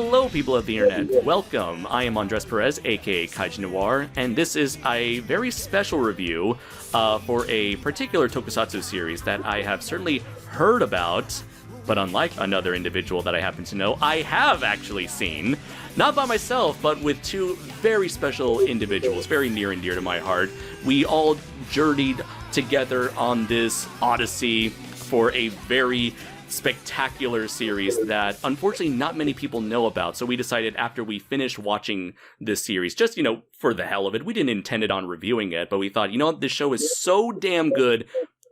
Hello, people of the internet. Welcome. I am Andres Perez, aka KaijuNoir, and this is a very special review for a particular Tokusatsu series that I have certainly heard about, but unlike another individual that I happen to know, I have actually seen. Not by myself, but with two very special individuals, very near and dear to my heart. We all journeyed together on this odyssey for a very spectacular series that unfortunately not many people know about. So we decided after we finished watching this series, just, for the hell of it, we didn't intend it on reviewing it, but we thought, this show is so damn good,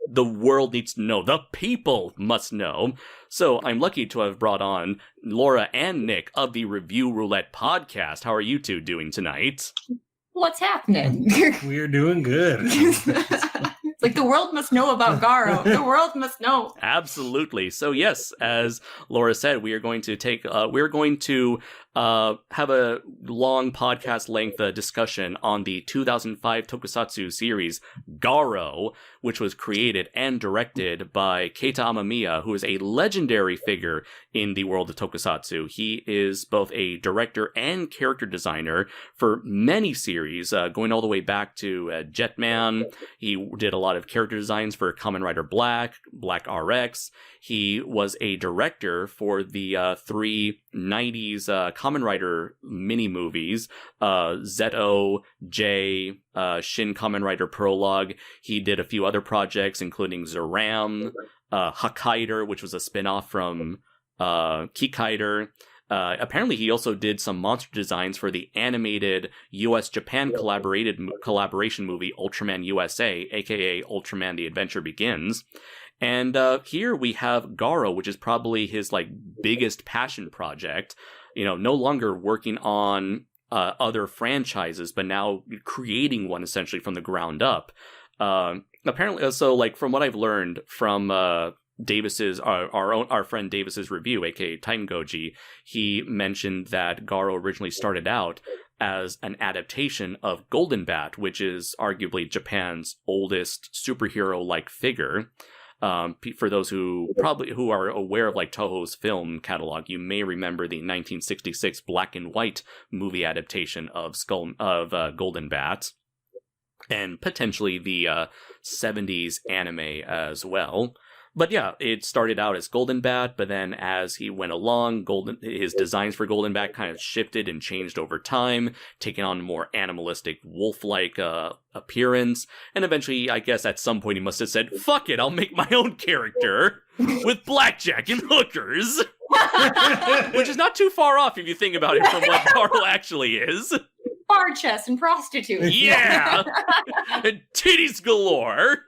the world needs to know. The people must know. So I'm lucky to have brought on Lora and Nick of the Review Roulette podcast. How are you two doing tonight? What's happening? We're doing good. It's like the world must know about Garo. The world must know. Absolutely. So yes, as Laura said, we are going to have a long podcast length discussion on the 2005 Tokusatsu series Garo, which was created and directed by Keita Amamiya, who is a legendary figure in the world of Tokusatsu. He is both a director and character designer for many series, going all the way back to Jetman. He did a lot of character designs for Kamen Rider Black, Black RX. He was a director for the three 90s Kamen Rider mini-movies, Zeto, J, Shin Kamen Rider Prologue. He did a few other projects, including Zeram, Hakaider, which was a spin-off from Kikaider. Apparently, he also did some monster designs for the animated US-Japan collaboration movie Ultraman USA, aka Ultraman The Adventure Begins. And here we have Garo, which is probably his biggest passion project. No longer working on other franchises, but now creating one essentially from the ground up. Apparently, so from what I've learned from Davis's our friend Davis's review, aka TitanGoji, he mentioned that Garo originally started out as an adaptation of Golden Bat, which is arguably Japan's oldest superhero-like figure. For those who are aware of Toho's film catalog, you may remember the 1966 black and white movie adaptation of Golden Bat, and potentially the 70s anime as well. But yeah, it started out as Golden Bat, but then as he went along, his designs for Golden Bat kind of shifted and changed over time, taking on a more animalistic, wolf-like appearance. And eventually, I guess at some point he must have said, fuck it, I'll make my own character with blackjack and hookers. Which is not too far off if you think about it from what Garo actually is. Bar chest and prostitutes. Yeah! And titties galore.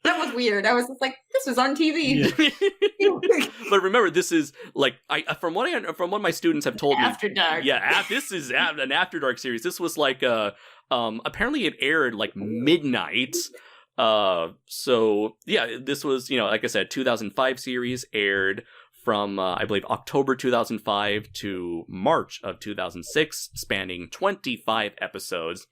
That was weird. I was just like, this was on TV. Yeah. But remember, this is from what my students have told me. After Dark. Yeah, this is an After Dark series. This was apparently it aired midnight. So yeah, this was like I said, 2005 series, aired from I believe October 2005 to March of 2006, spanning 25 episodes.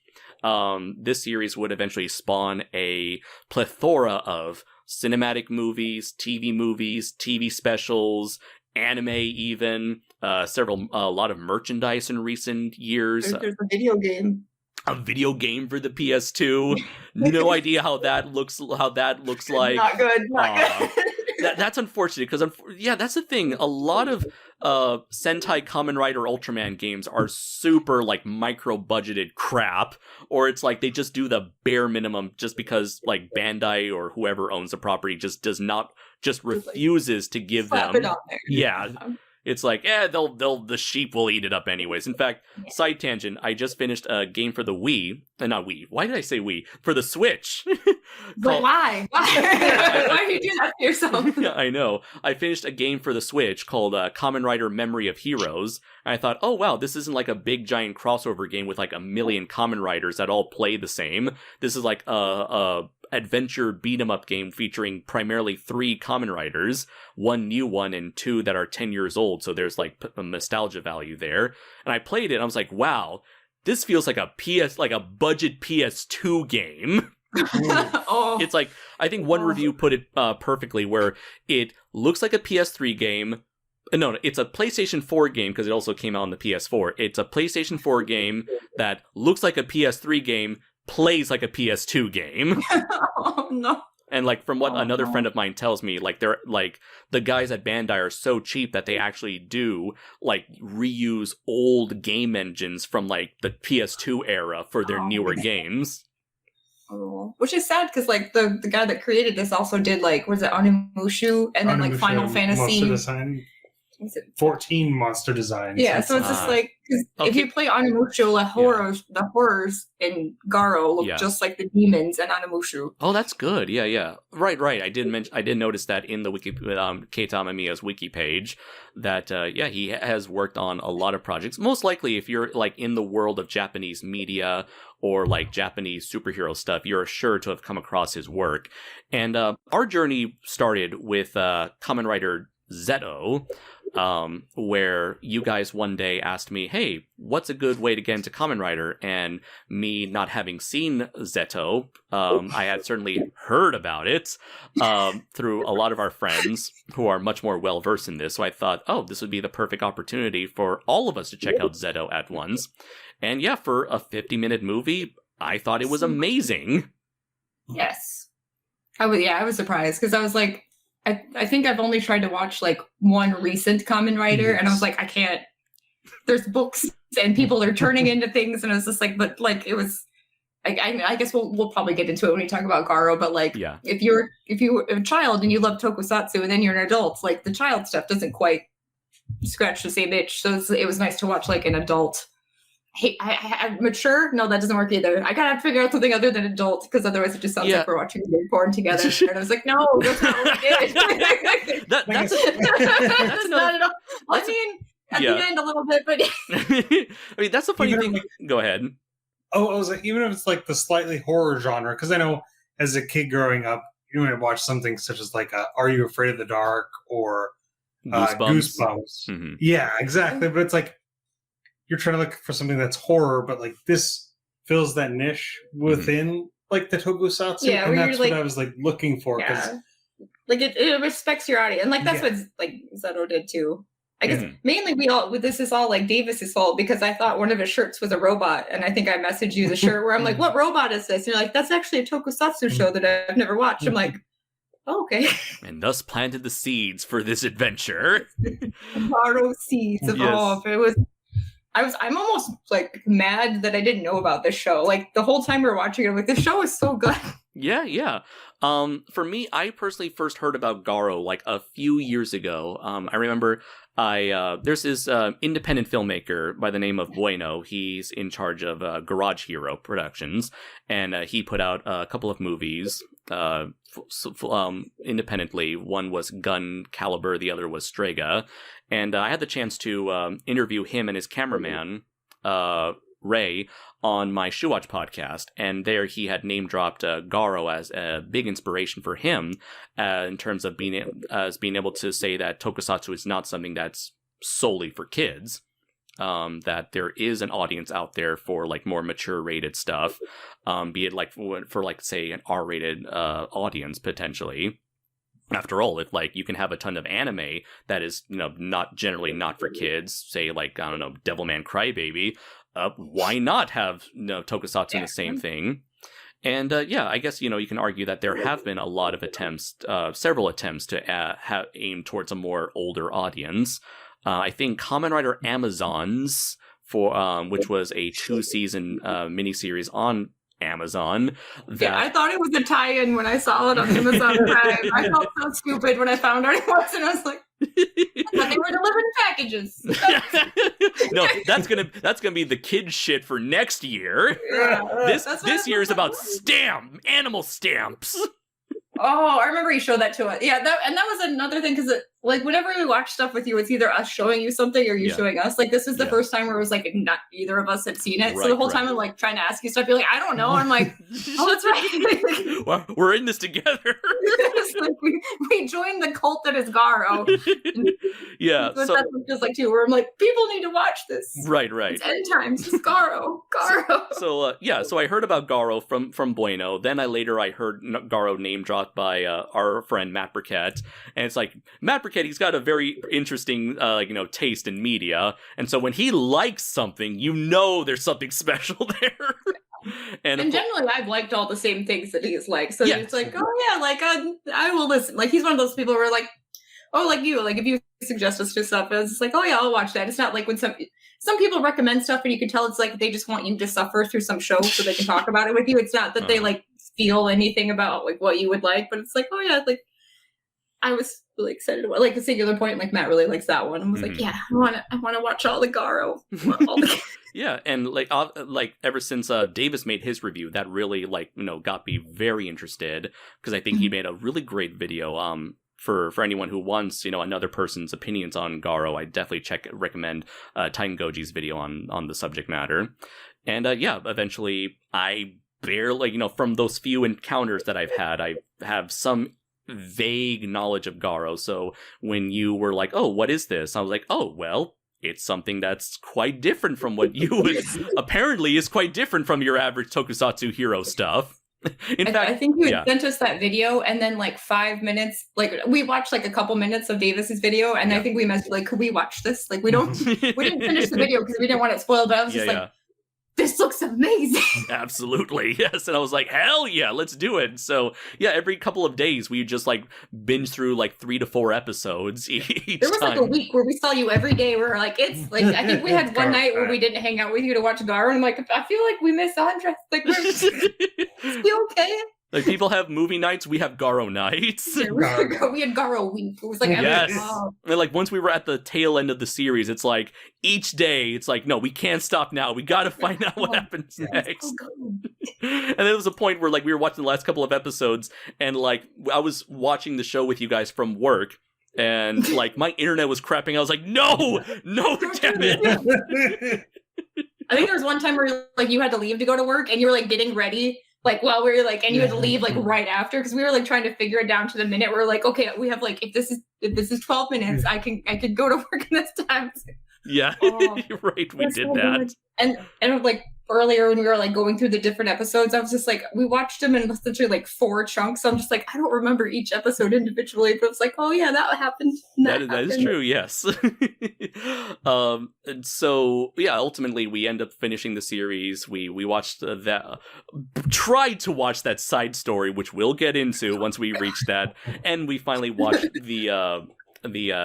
This series would eventually spawn a plethora of cinematic movies, TV specials, anime even, a lot of merchandise in recent years. There's a video game. A video game for the PS2. No idea how that looks like. Not good. That's unfortunate because that's the thing. A lot of Sentai Kamen Rider Ultraman games are super micro budgeted crap, or it's they just do the bare minimum just because Bandai or whoever owns the property just refuses to give them. It on there. Yeah. It's the sheep will eat it up anyways. In fact, side tangent, I just finished a game for the Wii. Not Wii. Why did I say Wii? For the Switch. But why? Why do you do that to yourself? Yeah, I know. I finished a game for the Switch called Kamen Rider Memory of Heroes. And I thought, oh wow, this isn't a big giant crossover game with a million Kamen Riders that all play the same. This is a adventure beat-em-up game featuring primarily 3 Kamen Riders, 1 new one and 2 that are 10 years old, so there's a nostalgia value there. And I played it and I was like, wow, this feels like a budget PS2 game. Oh. It's I think one review put it perfectly, where it looks like a PS3 game, No, it's a PlayStation 4 game because it also came out on the PS4. It's a PlayStation 4 game that looks like a PS3 game, plays like a PS2 game. Oh no. And like from what another friend of mine tells me, like they're like the guys at Bandai are so cheap that they actually do like reuse old game engines from like the PS2 era for their newer games. Oh. Which is sad because like the guy that created this also did like was it Onimusha and then like Final Fantasy. Design. 14 monster designs. Yeah, so it's just like if you play Onimusha, the horrors in Garo look just like the demons in Onimusha. Oh, that's good. Yeah. Right. I did notice that in the wiki, Keita Amamiya's wiki page that he has worked on a lot of projects. Most likely, if you're like in the world of Japanese media or like Japanese superhero stuff, you're sure to have come across his work. And our journey started with Kamen Rider Zeto. Where you guys one day asked me, hey, what's a good way to get into Kamen Rider? And me not having seen Zeto, I had certainly heard about it through a lot of our friends who are much more well-versed in this. So I thought, this would be the perfect opportunity for all of us to check out Zeto at once. And yeah, for a 50-minute movie, I thought it was amazing. Yes. I was surprised because I was like, I think I've only tried to watch like one recent Kamen Rider, and I was like, I can't. There's books and people are turning into things, and I was just like, but like it was. I guess we'll probably get into it when we talk about Garo, but like if you're a child and you love Tokusatsu and then you're an adult, like the child stuff doesn't quite scratch the same itch. So it was nice to watch like an adult. Hey, I'm mature. No, that doesn't work either. I gotta figure out something other than adult because otherwise it just sounds like we're watching weird porn together. And I was like, no, that's not what we did. that's not at all. I mean, at the end a little bit, but I mean that's the funny thing. Like, go ahead. Oh, I was like, even if it's like the slightly horror genre, because I know as a kid growing up, you might watch something such as like Are You Afraid of the Dark or Goosebumps. Mm-hmm. Yeah, exactly. But it's like you're trying to look for something that's horror, but like this fills that niche within like the Tokusatsu, and that's what I was like looking for. Because like it respects your audience, and like that's what like Zeto did too. I guess mainly this is all like Davis's fault because I thought one of his shirts was a robot, and I think I messaged you the shirt where I'm like, "What robot is this?" And you're like, "That's actually a Tokusatsu show that I've never watched." I'm like, oh, "Okay." And thus planted the seeds for this adventure. Borrow seeds of all. It was. I'm almost like mad that I didn't know about this show. Like the whole time we were watching it, I'm like, this show is so good. Yeah. For me, I personally first heard about Garo like a few years ago. I remember there's this independent filmmaker by the name of Bueno. He's in charge of Garage Hero Productions, and he put out a couple of movies independently. One was Gun Caliber, the other was Strega. And I had the chance to interview him and his cameraman, Ray, on my Shoewatch podcast. And there he had name-dropped Garo as a big inspiration for him in terms of being able to say that Tokusatsu is not something that's solely for kids. That there is an audience out there for like more mature rated stuff, be it like for like say an R-rated audience potentially. After all, if like you can have a ton of anime that is not for kids, say like I don't know Devilman Crybaby, why not have Tokusatsu in the same thing? And I guess you can argue that there have been a lot of attempts, several attempts to aim towards a more older audience. I think Kamen Rider Amazons which was a 2-season miniseries on Amazon. I thought it was a tie-in when I saw it on Amazon Prime. I felt so stupid when I found out it was, and I was like, I thought they were delivering packages. No, that's gonna be the kid shit for next year. Yeah, this year is about animal stamps. Oh, I remember you showed that to us. Yeah, that was another thing because like whenever we watch stuff with you, it's either us showing you something or you showing us. Like this is the first time where it was like not either of us had seen it. So the whole time I'm like trying to ask you stuff, you're like, I don't know. I'm like, oh, that's right. Well, we're in this together. It's like we joined the cult that is Garo. Yeah, but so that's just like too, where I'm like, people need to watch this. Right. It's end times. It's Garo. So I heard about Garo from Bueno. Then I heard Garo name dropped by our friend Matt Burkett, and it's like Matt Burkett forget he's got a very interesting, taste in media, and so when he likes something, there's something special there. And generally, I've liked all the same things that he's like, so yes. it's like, oh yeah, like I will listen. Like he's one of those people who are like, oh, like you, like if you suggest us to stuff, it's like, oh yeah, I'll watch that. It's not like when some people recommend stuff and you can tell it's like they just want you to suffer through some show so they can talk about it with you. It's not that they like feel anything about like what you would like, but it's like, oh yeah, like I was really excited about like the Singular Point. Like Matt really likes that one. I was like, yeah, I want to watch all the Garo. Yeah, and like ever since Davis made his review, that really got me very interested, because I think he made a really great video. For anyone who wants another person's opinions on Garo, I definitely recommend TitanGoji's video on the subject matter. And eventually I barely from those few encounters that I've had, I have some vague knowledge of Garo. So when you were like, oh, what is this? I was like, oh, well, it's something that's quite different from what you would apparently is quite different from your average tokusatsu hero stuff. In fact, I think you had sent us that video, and then like 5 minutes, like we watched like a couple minutes of Davis's video, and I think we messaged like, could we watch this? Like we didn't finish the video because we didn't want it spoiled, but I was just like, this looks amazing. Absolutely, yes. And I was like, hell yeah, let's do it. So yeah, every couple of days we just like binge through like 3 to 4 episodes each There was like a week where we saw you every day. We were like, it's like, I think we had one night where we didn't hang out with you to watch Garo, and I'm like, I feel like we miss Andres. Like, is he okay? Like, people have movie nights, we have Garo nights. Yeah, we had Garo week. It was like every And like once we were at the tail end of the series, it's like each day, it's like, no, we can't stop now. We got to find out what happens next. And there was a point where like we were watching the last couple of episodes, and like I was watching the show with you guys from work, and like my internet was crapping. I was like, no, damn it. I think there was one time where like you had to leave to go to work, and you were like getting ready. Like while we were like, and you had to leave like right after, because we were like trying to figure it down to the minute. We're like, okay, we have like if this is 12 minutes, I could go to work in this time. Yeah, you're right. We did that. And like earlier when we were like going through the different episodes, I was just like, we watched them in essentially like 4 chunks. So I'm just like, I don't remember each episode individually, but it's like, oh yeah, that happened. That is true. Yes. And so yeah, ultimately we end up finishing the series. We watched tried to watch that side story, which we'll get into once we reach that, and we finally watched the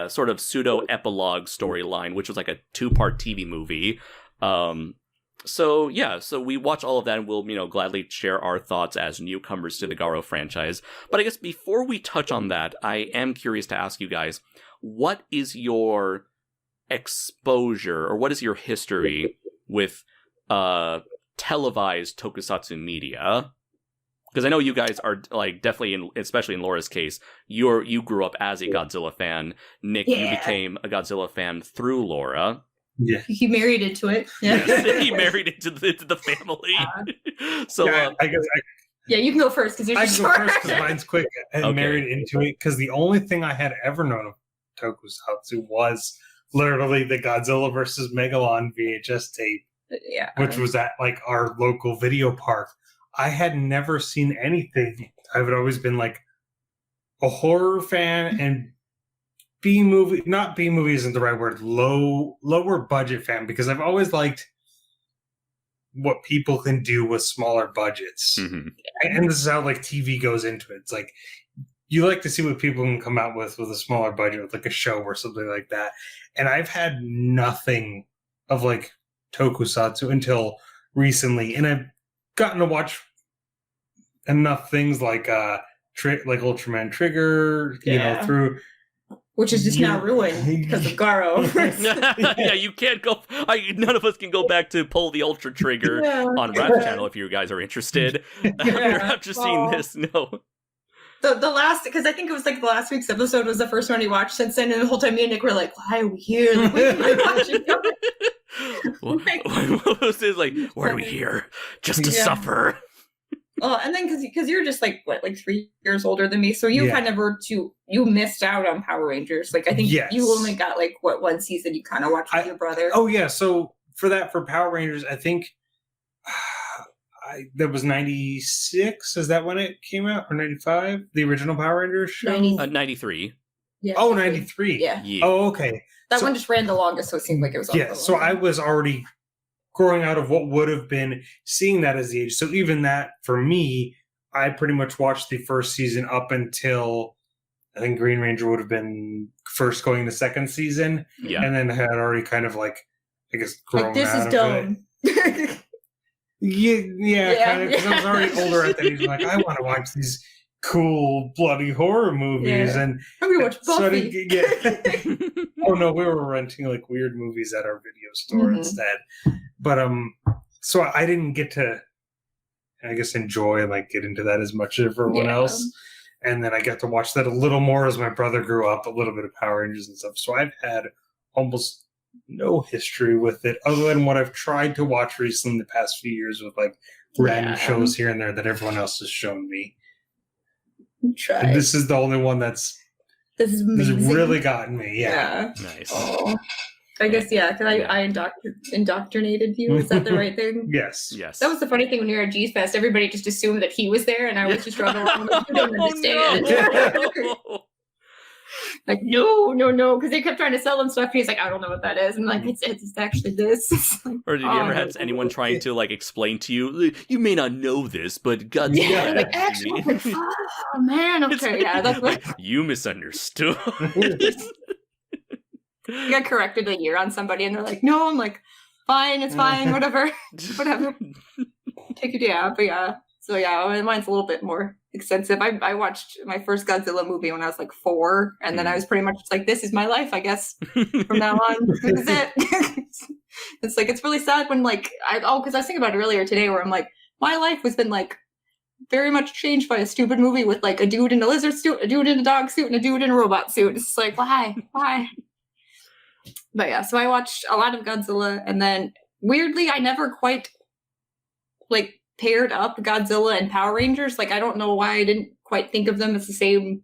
sort of pseudo epilogue storyline, which was like a 2-part TV movie. So we watch all of that, and we'll, gladly share our thoughts as newcomers to the Garo franchise. But I guess before we touch on that, I am curious to ask you guys, what is your exposure, or what is your history with televised tokusatsu media? Because I know you guys are like definitely, especially in Laura's case, you grew up as a Godzilla fan. Nick, you became a Godzilla fan through Laura. Yeah, he married into it. Yeah, he married into the family. So I guess. Yeah, you can go first because you're I just can go first because mine's quick. I married into it because the only thing I had ever known of Tokusatsu was literally the Godzilla versus Megalon VHS tape, which was at like our local video park. I had never seen anything. I had always been like a horror fan and not B movie isn't the right word, lower budget fan, because I've always liked what people can do with smaller budgets. Mm-hmm. And this is how like TV goes into it. It's like you like to see what people can come out with a smaller budget, with like a show or something like that. And I've had nothing of like Tokusatsu until recently, and I've gotten to watch enough things like like Ultraman Trigger, through. Which is just now ruined because of Garo. Yeah, you can't go. None of us can go back to pull the Ultra Trigger on Rap Channel if you guys are interested. After seeing this, no. The last, because I think it was like the last week's episode was the first one we watched since then, and the whole time me and Nick were like, why are we here? Like, what was this? Like, why are we here? Just to suffer. Oh, and then because you're just like 3 years older than me, so you kind of you missed out on Power Rangers. Like I think you only got like one season you kind of watched with your brother. Oh yeah, so for Power Rangers, I think that was 96. Is that when it came out, or 95? The original Power Rangers show? 93. Yeah. Oh, 93. Yeah. Oh, okay. That one just ran the longest, so it seemed like it was Yeah, so I was already growing out of what would have been seeing that as the age. So even that, for me, I pretty much watched the first season up until I think Green Ranger would have been first going the second season. Yeah. And then had already kind of like, I guess, grown this out is of dumb. it. Yeah, kind of, because I was already older at that age. Like, I want to watch these cool, bloody horror movies. Yeah. And I'm going to watch Buffy. Oh, no, we were renting, like, weird movies at our video store instead. But, so I didn't get to, I guess, enjoy and, like, get into that as much as everyone else. And then I got to watch that a little more as my brother grew up, a little bit of Power Rangers and stuff. So I've had almost no history with it other than what I've tried to watch recently in the past few years with, like, random shows here and there that everyone else has shown me. And this is the only one that's really gotten me. Yeah. Nice. Oh. I guess, because I indoctrinated you. Is that the right thing? Yes. That was the funny thing when we were at G-Fest. Everybody just assumed that he was there, and I was just running around like, you don't understand. No. Like, no, because they kept trying to sell him stuff. He's like, I don't know what that is. And like, it's actually this. Like, or did you ever have anyone trying to like explain to you, you may not know this, but God's like, actually, oh man, okay, that's like, you misunderstood. I got corrected a year on somebody, and they're like, no, I'm like, fine, it's fine, whatever. Take it, but yeah. So yeah, mine's a little bit more extensive. I watched my first Godzilla movie when I was like 4, and then I was pretty much just like, this is my life, I guess. From now on, this is it. It's like, it's really sad when like, because I was thinking about it earlier today where I'm like, my life has been like very much changed by a stupid movie with like a dude in a lizard suit, a dude in a dog suit, and a dude in a robot suit. It's just like, why? But yeah, so I watched a lot of Godzilla, and then weirdly, I never quite like paired up Godzilla and Power Rangers. Like, I don't know why I didn't quite think of them as the same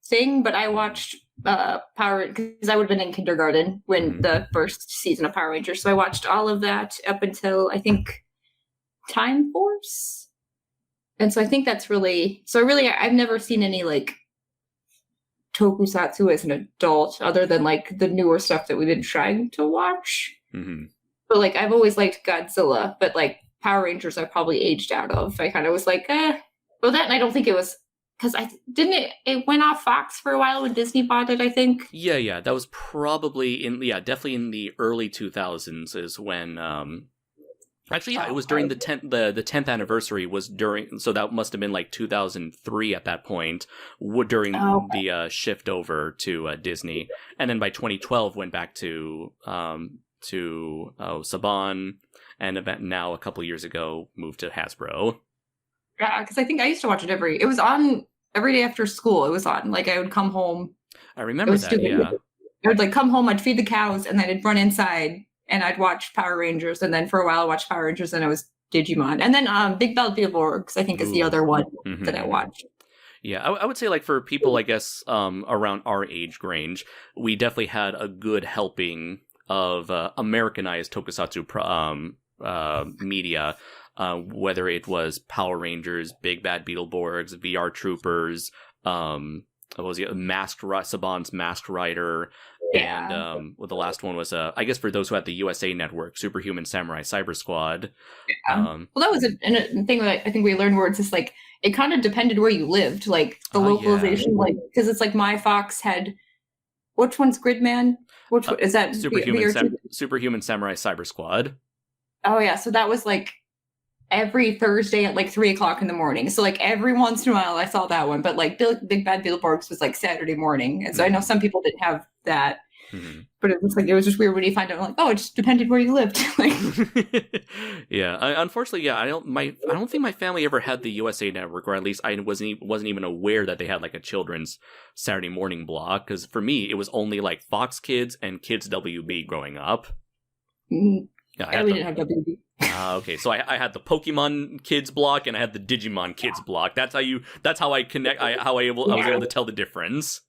thing, but I watched Power, because I would have been in kindergarten when the first season of Power Rangers. So I watched all of that up until I think Time Force. And so I think that's really, I've never seen any like Tokusatsu as an adult other than like the newer stuff that we've been trying to watch. But like, I've always liked Godzilla, but like Power Rangers I probably aged out of. I kind of was like, well, that, and I don't think it was, because it went off Fox for a while when Disney bought it, I think. Yeah, that was probably definitely in the early 2000s is when, actually, it was during the 10th anniversary was during, so that must have been like 2003 at that point, during the shift over to Disney. And then by 2012 went back to Saban, and now a couple years ago moved to Hasbro. Yeah, because I think I used to watch it it was on every day after school. It was on. Like, I would come home. I remember that, stupid. I would like come home, I'd feed the cows, and then I'd run inside and I'd watch Power Rangers, and then for a while I watched Power Rangers, and it was Digimon. And then Big Bad Beetleborgs, I think, is the other one that I watched. Yeah, I would say, like, for people, I guess, around our age range, we definitely had a good helping of Americanized Tokusatsu media, whether it was Power Rangers, Big Bad Beetleborgs, VR Troopers, what was it, Saban's Masked Rider, and the last one was, I guess for those who had the USA Network, Superhuman Samurai Cyber Squad. Well, that was a thing that I think we learned where it's just like, it kind of depended where you lived, like the localization, like, because it's like my Fox had, which one's Gridman? Which one is that? Superhuman Samurai Cyber Squad. Oh yeah, so that was like every Thursday at like 3:00 in the morning. So like every once in a while I saw that one, but like Big Bad Beetleborgs was like Saturday morning, and so I know some people didn't have that. But it was like, it was just weird when you find out like, oh, it just depended where you lived. Like, yeah, unfortunately, I don't think my family ever had the USA Network, or at least I wasn't even aware that they had like a children's Saturday morning block. Because for me, it was only like Fox Kids and Kids WB growing up. Yeah, we didn't have WB. Okay, so I had the Pokemon Kids block and I had the Digimon Kids block. That's how I connect. I was able to tell the difference.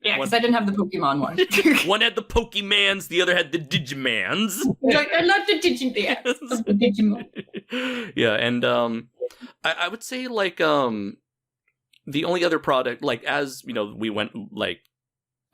Yeah, because I didn't have the Pokemon one. One had the Pokemans, the other had the Digimans. I'm not the Digimans. The Digimon. Yeah, and I would say like the only other product, like, as you know, we went like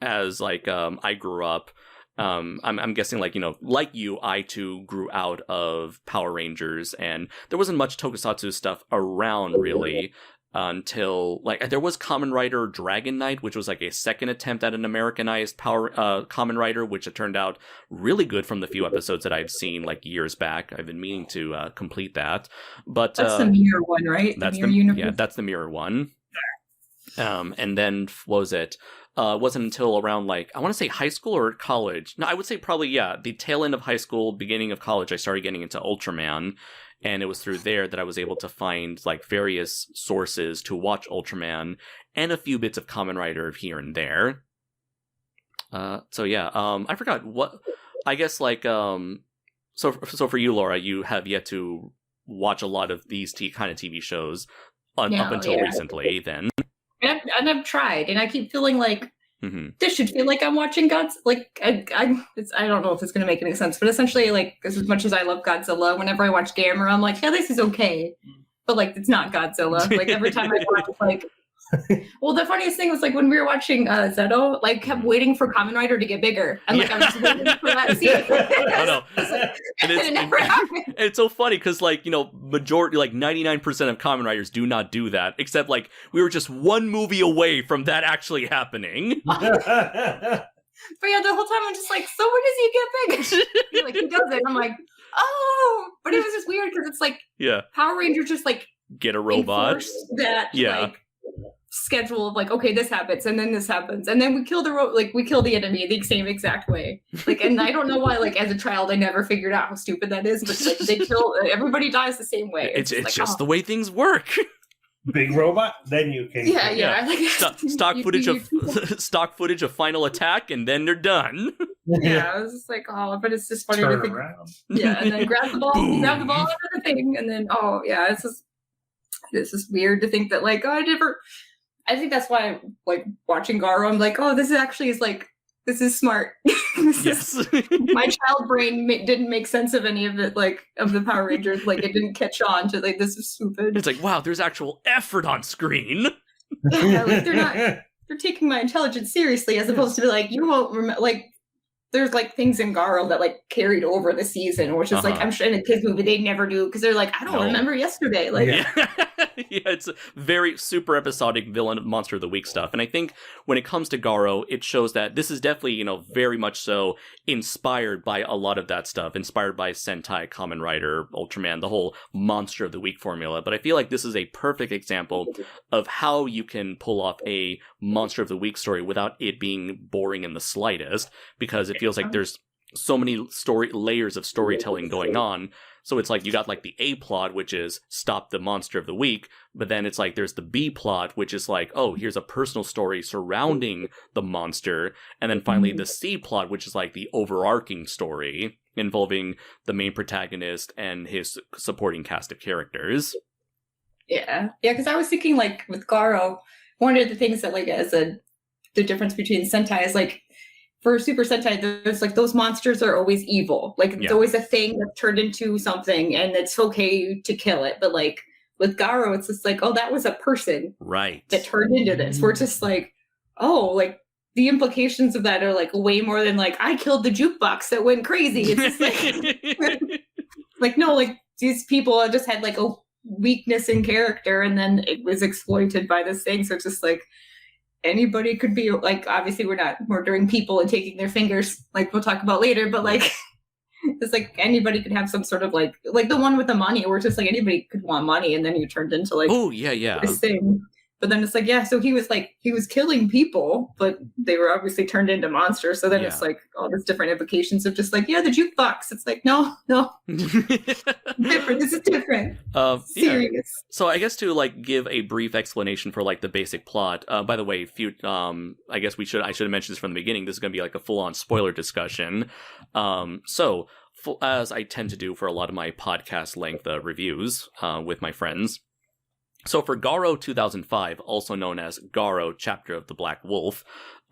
as like I grew up, I'm guessing like, you know, like you, I too grew out of Power Rangers, and there wasn't much Tokusatsu stuff around really until like there was Kamen Rider Dragon Knight, which was like a second attempt at an Americanized Kamen Rider, which it turned out really good from the few episodes that I've seen like years back. I've been meaning to complete that, but that's the mirror one, right? That's that's the mirror one. And then what was it? Wasn't until around like I want to say high school or college. No, I would say probably the tail end of high school, beginning of college. I started getting into Ultraman. And it was through there that I was able to find like various sources to watch Ultraman and a few bits of Kamen Rider here and there. I forgot what, I guess like, so for you, Laura, you have yet to watch a lot of these kind of TV shows up until recently then. And I've tried, and I keep feeling like, this should feel like I'm watching Godzilla. Like I don't know if it's gonna make any sense, but essentially, like as much as I love Godzilla, whenever I watch Gamera, I'm like, yeah, this is okay, but like it's not Godzilla. Like every time I watch, like, well, the funniest thing was like when we were watching Zeto, like kept waiting for Kamen Rider to get bigger, and like I was just waiting for that scene. I know, and it never happened. And it's so funny because like, you know, majority like 99% of Kamen Riders do not do that, except like we were just one movie away from that actually happening. But yeah, the whole time I'm just like, so when does he get big? Like he does it. I'm like, oh, but it was just weird because it's like, Power Rangers just like get a robot that like schedule of like, okay, this happens and then this happens and then we kill the enemy the same exact way. Like, and I don't know why, like as a child I never figured out how stupid that is, but like they kill everybody dies the same way. It's like, just the way things work. Big robot, then you can stock footage of final attack and then they're done. I was just like, oh, but it's just funny to think around. And then grab the ball and the thing, and then it's just weird to think that like, I think that's why like watching Garo, I'm like, oh, this is smart. My child brain didn't make sense of any of it, like of the Power Rangers. Like it didn't catch on to like, this is stupid. It's like, wow, there's actual effort on screen. Like they're taking my intelligence seriously, as opposed to be like, you won't remember. Like there's like things in Garo that like carried over the season, which is like, I'm sure in a kids movie they never do because they're like, I don't remember yesterday. Like it's very super episodic villain monster of the week stuff. And I think when it comes to Garo, it shows that this is definitely, you know, very much so inspired by a lot of that stuff, inspired by Sentai, Kamen Rider, Ultraman, the whole monster of the week formula. But I feel like this is a perfect example of how you can pull off a monster of the week story without it being boring in the slightest, because it feels like there's so many layers of storytelling going on. So it's like you got like the A plot, which is stop the monster of the week, but then it's like there's the B plot, which is like, oh, here's a personal story surrounding the monster, and then finally the C plot, which is like the overarching story involving the main protagonist and his supporting cast of characters. Because I was thinking like with Garo, one of the things that like the difference between Sentai is like, for Super Sentai, there's like those monsters are always evil. Like it's always a thing that's turned into something, and it's okay to kill it. But like with Garo, it's just like, oh, that was a person, right, that turned into this. We're just like, oh, like the implications of that are like way more than like I killed the jukebox that went crazy. It's just like, like no, like these people just had like a weakness in character, and then it was exploited by this thing. So it's just like, anybody could be like, obviously we're not murdering people and taking their fingers like we'll talk about later, but like it's like anybody could have some sort of like the one with the money, where it's just like anybody could want money and then you turned into like this thing. But then it's like, so he was killing people, but they were obviously turned into monsters. So then it's like all these different implications of just like, the jukebox. It's like, no. Different. This is different. Serious. So I guess to like give a brief explanation for like the basic plot. By the way, I guess I should have mentioned this from the beginning. This is going to be like a full-on spoiler discussion. As I tend to do for a lot of my podcast length reviews with my friends. So for Garo 2005, also known as Garo, Chapter of the Black Wolf,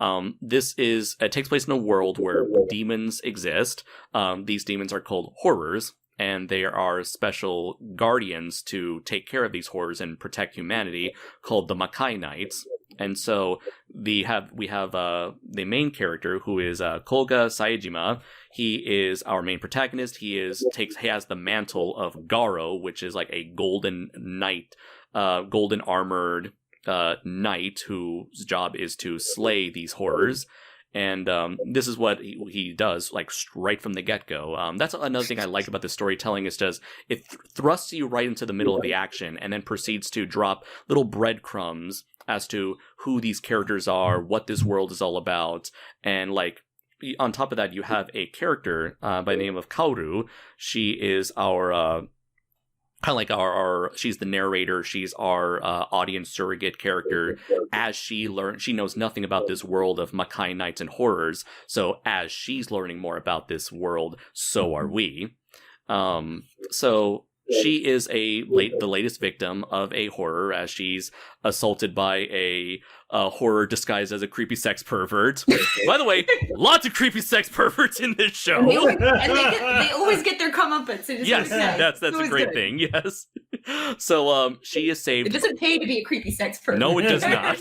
it takes place in a world where demons exist. These demons are called horrors, and there are special guardians to take care of these horrors and protect humanity called the Makai Knights. And so we have the main character, who is Koga Saejima. He is our main protagonist. He has the mantle of Garo, which is like a golden knight, golden armored knight whose job is to slay these horrors. And this is what he does, like, right from the get-go. That's another thing I like about the storytelling, is just it thrusts you right into the middle of the action and then proceeds to drop little breadcrumbs as to who these characters are, what this world is all about. And, like, on top of that, you have a character by the name of Kaoru. She is our... kind of like she's the narrator, she's our audience surrogate character. As she knows nothing about this world of Makai Knights and horrors, so as she's learning more about this world, so are we. So she is the latest victim of a horror, as she's assaulted by a horror disguised as a creepy sex pervert. By the way, lots of creepy sex perverts in this show. And they always get their comeuppance. Yes, that's a great thing. Yes. So she is saved. It doesn't pay to be a creepy sex pervert. No, it does not.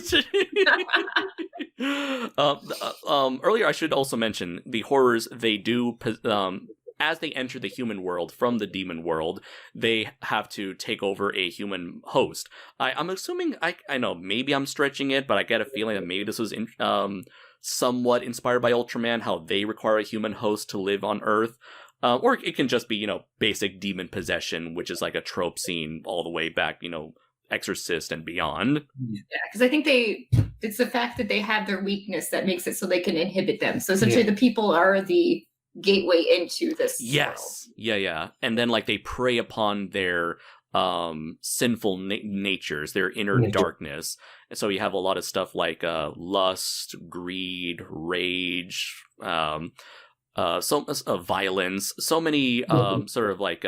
Earlier, I should also mention the horrors. They do. As they enter the human world from the demon world, they have to take over a human host. I'm assuming, I know, maybe I'm stretching it, but I get a feeling that maybe this was somewhat inspired by Ultraman, how they require a human host to live on Earth. Or it can just be, basic demon possession, which is like a trope seen all the way back, Exorcist and beyond. Yeah, because I think it's the fact that they have their weakness that makes it so they can inhibit them. So essentially the people are the gateway into this yes world. Yeah, and then, like, they prey upon their sinful natures, their inner darkness. And so you have a lot of stuff like lust, greed, rage, violence, so many sort of like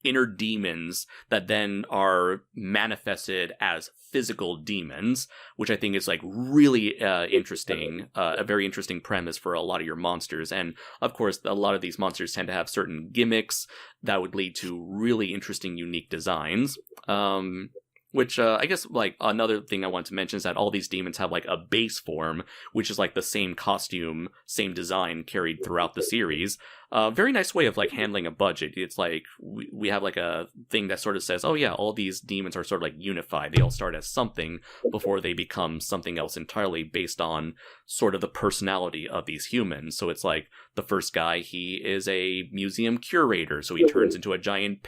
inner demons that then are manifested as physical demons, which I think is, like, really interesting, a very interesting premise for a lot of your monsters. And of course, a lot of these monsters tend to have certain gimmicks that would lead to really interesting, unique designs. Which I guess, like, another thing I want to mention is that all these demons have, like, a base form, which is, like, the same costume, same design carried throughout the series. Very nice way of, like, handling a budget. It's like we have, like, a thing that sort of says, oh yeah, all these demons are sort of, like, unified. They all start as something before they become something else entirely, based on sort of the personality of these humans. So it's like the first guy, he is a museum curator, so he turns into a giant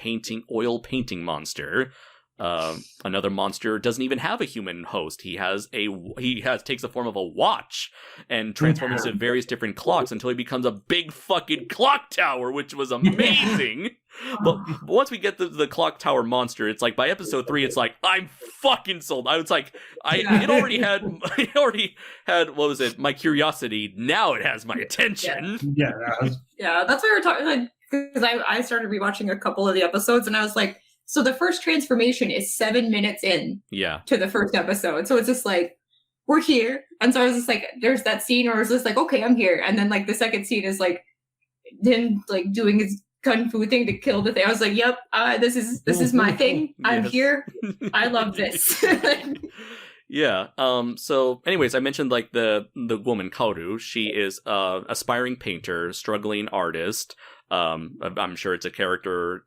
oil painting monster. Another monster doesn't even have a human host. He takes the form of a watch and transforms into various different clocks until he becomes a big fucking clock tower, which was amazing. But once we get the clock tower monster, it's like by episode 3, it's like, I'm fucking sold. I was like, it already had what was it? My curiosity. Now it has my attention. Yeah, that's why we're talking. Because I started rewatching a couple of the episodes, and I was like, so the first transformation is 7 minutes in to the first episode. So it's just like, we're here. And so I was just like, there's that scene where it's just like, okay, I'm here. And then, like, the second scene is like him, like, doing his kung fu thing to kill the thing. I was like, yep, this is my thing. I'm here. I love this. Yeah. So anyways, I mentioned, like, the woman Kaoru. She is aspiring painter, struggling artist. I'm sure it's a character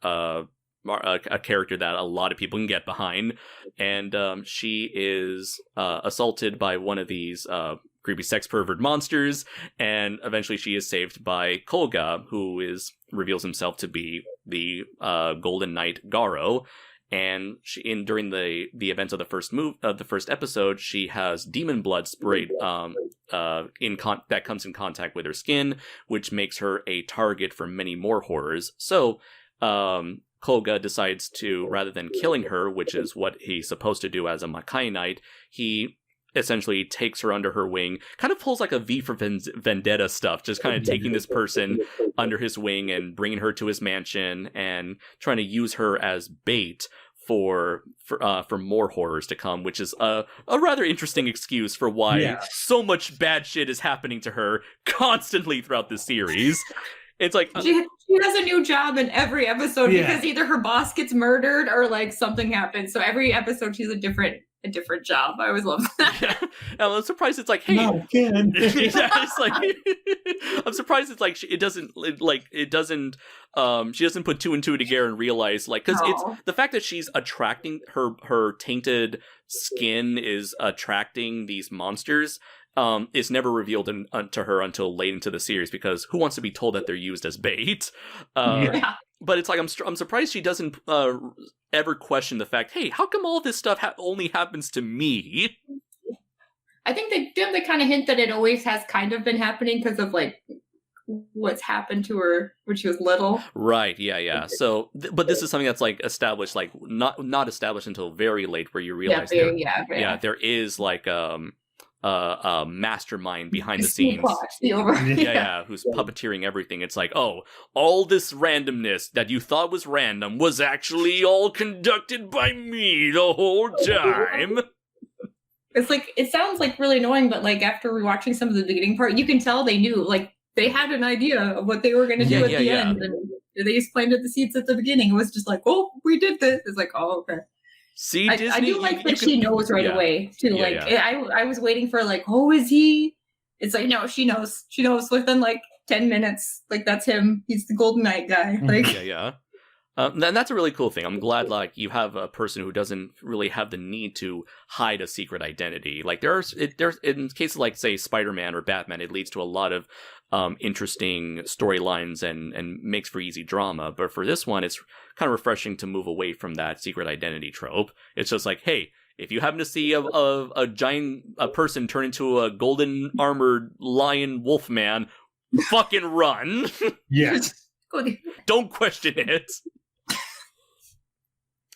that a lot of people can get behind, and she is assaulted by one of these creepy sex pervert monsters, and eventually she is saved by Koga, who reveals himself to be the Golden Knight Garo. And during the events of the first episode, she has demon blood sprayed that comes in contact with her skin, which makes her a target for many more horrors. So Koga decides to, rather than killing her, which is what he's supposed to do as a Makai Knight, he essentially takes her under her wing, kind of pulls like a V for Vendetta stuff, just kind of taking this person under his wing and bringing her to his mansion and trying to use her as bait for more horrors to come, which is a rather interesting excuse for why so much bad shit is happening to her constantly throughout the series. It's like she has a new job in every episode because either her boss gets murdered or like something happens. So every episode she's a different job. I always love that. Yeah. And I'm surprised it's like, hey, not again. it's like I'm surprised it's like she doesn't put two and two together and realize like because it's the fact that she's attracting her tainted skin is attracting these monsters. Is never revealed to her until late into the series because who wants to be told that they're used as bait? But it's like I'm surprised she doesn't ever question the fact, hey, how come all this stuff only happens to me? I think they kind of hint that it always has kind of been happening because of like what's happened to her when she was little. Right. Yeah. So, but this is something that's like established, like not established until very late, where you realize there is like a mastermind behind the scenes. Who's puppeteering everything. It's like, oh, all this randomness that you thought was random was actually all conducted by me the whole time. It's like, it sounds like really annoying, but like after rewatching some of the beginning part, you can tell they knew, like they had an idea of what they were going to do at the end, and they just planted the seeds at the beginning. It was just like, oh, we did this. It's like, oh, okay. See, Disney, I do like that she knows right away too. I was waiting for like, oh, is he? It's like, no, she knows. She knows within like 10 minutes. Like that's him. He's the Golden Knight guy. Like and that's a really cool thing. I'm glad like you have a person who doesn't really have the need to hide a secret identity. Like there's in cases like say Spider-Man or Batman, it leads to a lot of interesting storylines and makes for easy drama. But for this one, it's kind of refreshing to move away from that secret identity trope. It's just like, hey, if you happen to see a giant person turn into a golden armored lion wolf man, fucking run. Yes. Don't question it.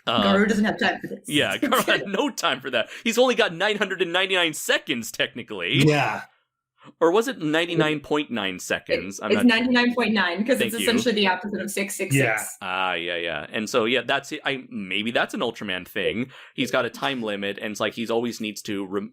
Garo doesn't have time for this. Yeah, Garo had no time for that. He's only got 999 seconds, technically. Yeah. Or was it 99.9 seconds? It's 99.9 because it's essentially the opposite of 666. Yeah. Yeah. And so, that's it. Maybe that's an Ultraman thing. He's got a time limit, and it's like he always needs to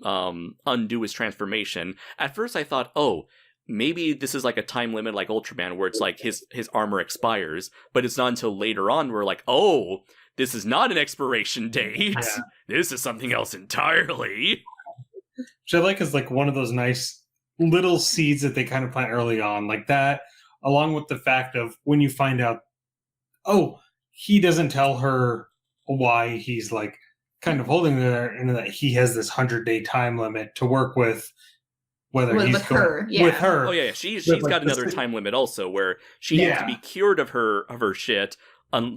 undo his transformation. At first, I thought, oh, maybe this is like a time limit like Ultraman, where it's like his armor expires, but it's not until later on we're like, oh, this is not an expiration date. Yeah. This is something else entirely. Which I like is like one of those nice little seeds that they kind of plant early on, like that, along with the fact of when you find out, oh, he doesn't tell her why he's like kind of holding there, and that he has this 100-day time limit to work with. With her. Oh yeah. She's got another time limit also, where she needs to be cured of her shit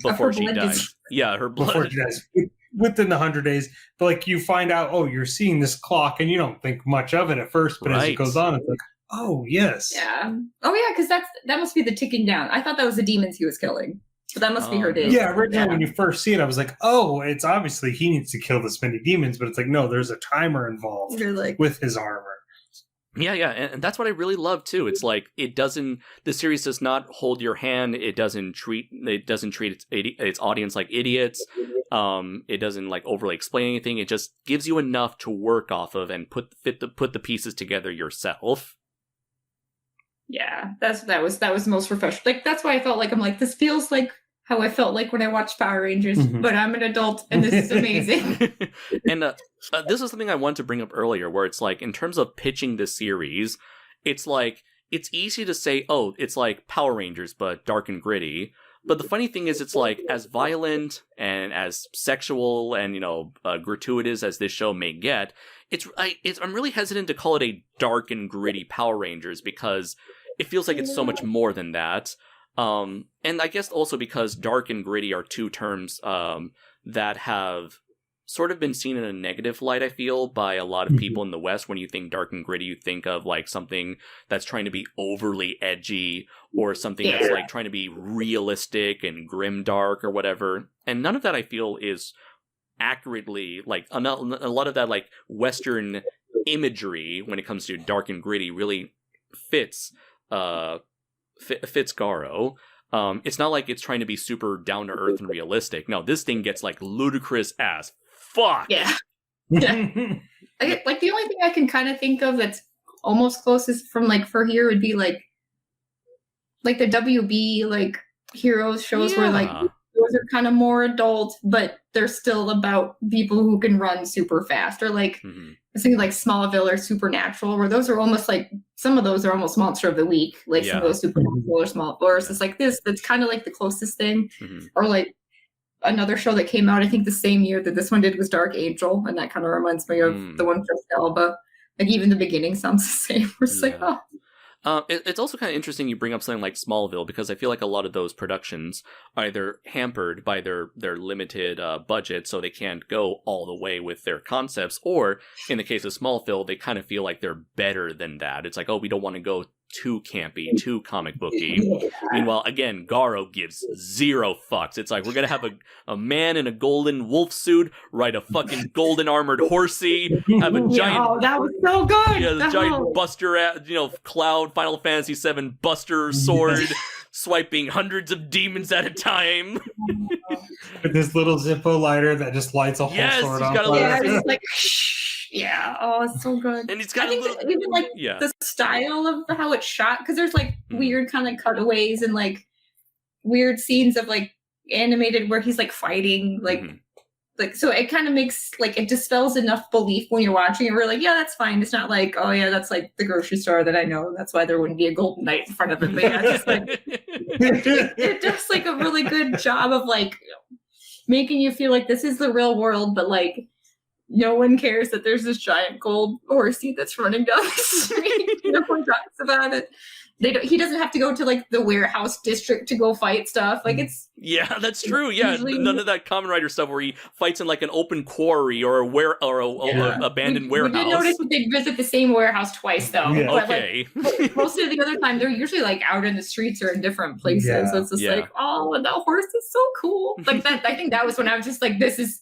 before she dies. Yeah, her blood. Before she dies. Within the 100 days. But like you find out, oh, you're seeing this clock and you don't think much of it at first, but as it goes on, it's like, oh, yes. Yeah. Oh, yeah, because that must be the ticking down. I thought that was the demons he was killing. But that must be her day. Yeah, originally when you first see it, I was like, oh, it's obviously he needs to kill this many demons, but it's like, no, there's a timer involved with his armor. Yeah, and that's what I really love too. It's like the series does not hold your hand. It doesn't treat its audience like idiots. It doesn't like overly explain anything. It just gives you enough to work off of and put the pieces together yourself. Yeah, that was the most refreshing. Like that's why I felt like I'm like, this feels like how I felt like when I watched Power Rangers, but I'm an adult and this is amazing. And this is something I wanted to bring up earlier, where it's like, in terms of pitching the series, it's like, it's easy to say, oh, it's like Power Rangers, but dark and gritty. But the funny thing is, it's like, as violent and as sexual and, gratuitous as this show may get, I'm really hesitant to call it a dark and gritty Power Rangers, because it feels like it's so much more than that. And I guess also because dark and gritty are two terms that have sort of been seen in a negative light, I feel, by a lot of people in the West. When you think dark and gritty, you think of like something that's trying to be overly edgy, or something that's like trying to be realistic and grimdark or whatever. And none of that, I feel, is accurately, like, a lot of that like Western imagery when it comes to dark and gritty really fits Garo. It's not like it's trying to be super down to earth and realistic. No, this thing gets like ludicrous as fuck. Yeah. Like the only thing I can kind of think of that's almost closest from like for here would be like like the WB like heroes shows where like those are kind of more adult, but they're still about people who can run super fast, or like I was thinking like Smallville or Supernatural, where those are almost like some of those are almost Monster of the Week, like some of those Supernatural or Small, or it's just like this. That's kind of like the closest thing, or like another show that came out I think the same year that this one did was Dark Angel, and that kind of reminds me of the one from Elba. Like even the beginning sounds the same. We're just like, oh. It's also kind of interesting you bring up something like Smallville, because I feel like a lot of those productions are either hampered by their limited budget, so they can't go all the way with their concepts, or in the case of Smallville, they kind of feel like they're better than that. It's like, oh, we don't want to go too campy, too comic booky. Meanwhile, again, Garo gives zero fucks. It's like, we're gonna have a man in a golden wolf suit ride a fucking golden armored horsey, have a giant that was so good. Yeah, the giant buster, Cloud Final Fantasy VII buster sword swiping hundreds of demons at a time. With this little Zippo lighter that just lights a whole sword on fire. It's like yeah, oh, it's so good. And it's got even like the style of how it's shot, because there's like weird kind of cutaways and like weird scenes of like animated where he's like fighting, like so it kind of makes like it dispels enough belief when you're watching it. We're like, yeah, that's fine. It's not like, oh yeah, that's like the grocery store that I know. That's why there wouldn't be a golden knight in front of it. But yeah, it's just like it does like a really good job of like making you feel like this is the real world, but like no one cares that there's this giant gold horsey that's running down the street. No one talks about it. He doesn't have to go to like the warehouse district to go fight stuff. Like it's that's true. Yeah, none of that Kamen Rider stuff where he fights in like an open quarry or a abandoned warehouse. We did notice that they visit the same warehouse twice though. Yeah. But, okay. like, most of the other time they're usually like out in the streets or in different places. Yeah. So it's just like, oh, and that horse is so cool. Like that. I think that was when I was just like, this is.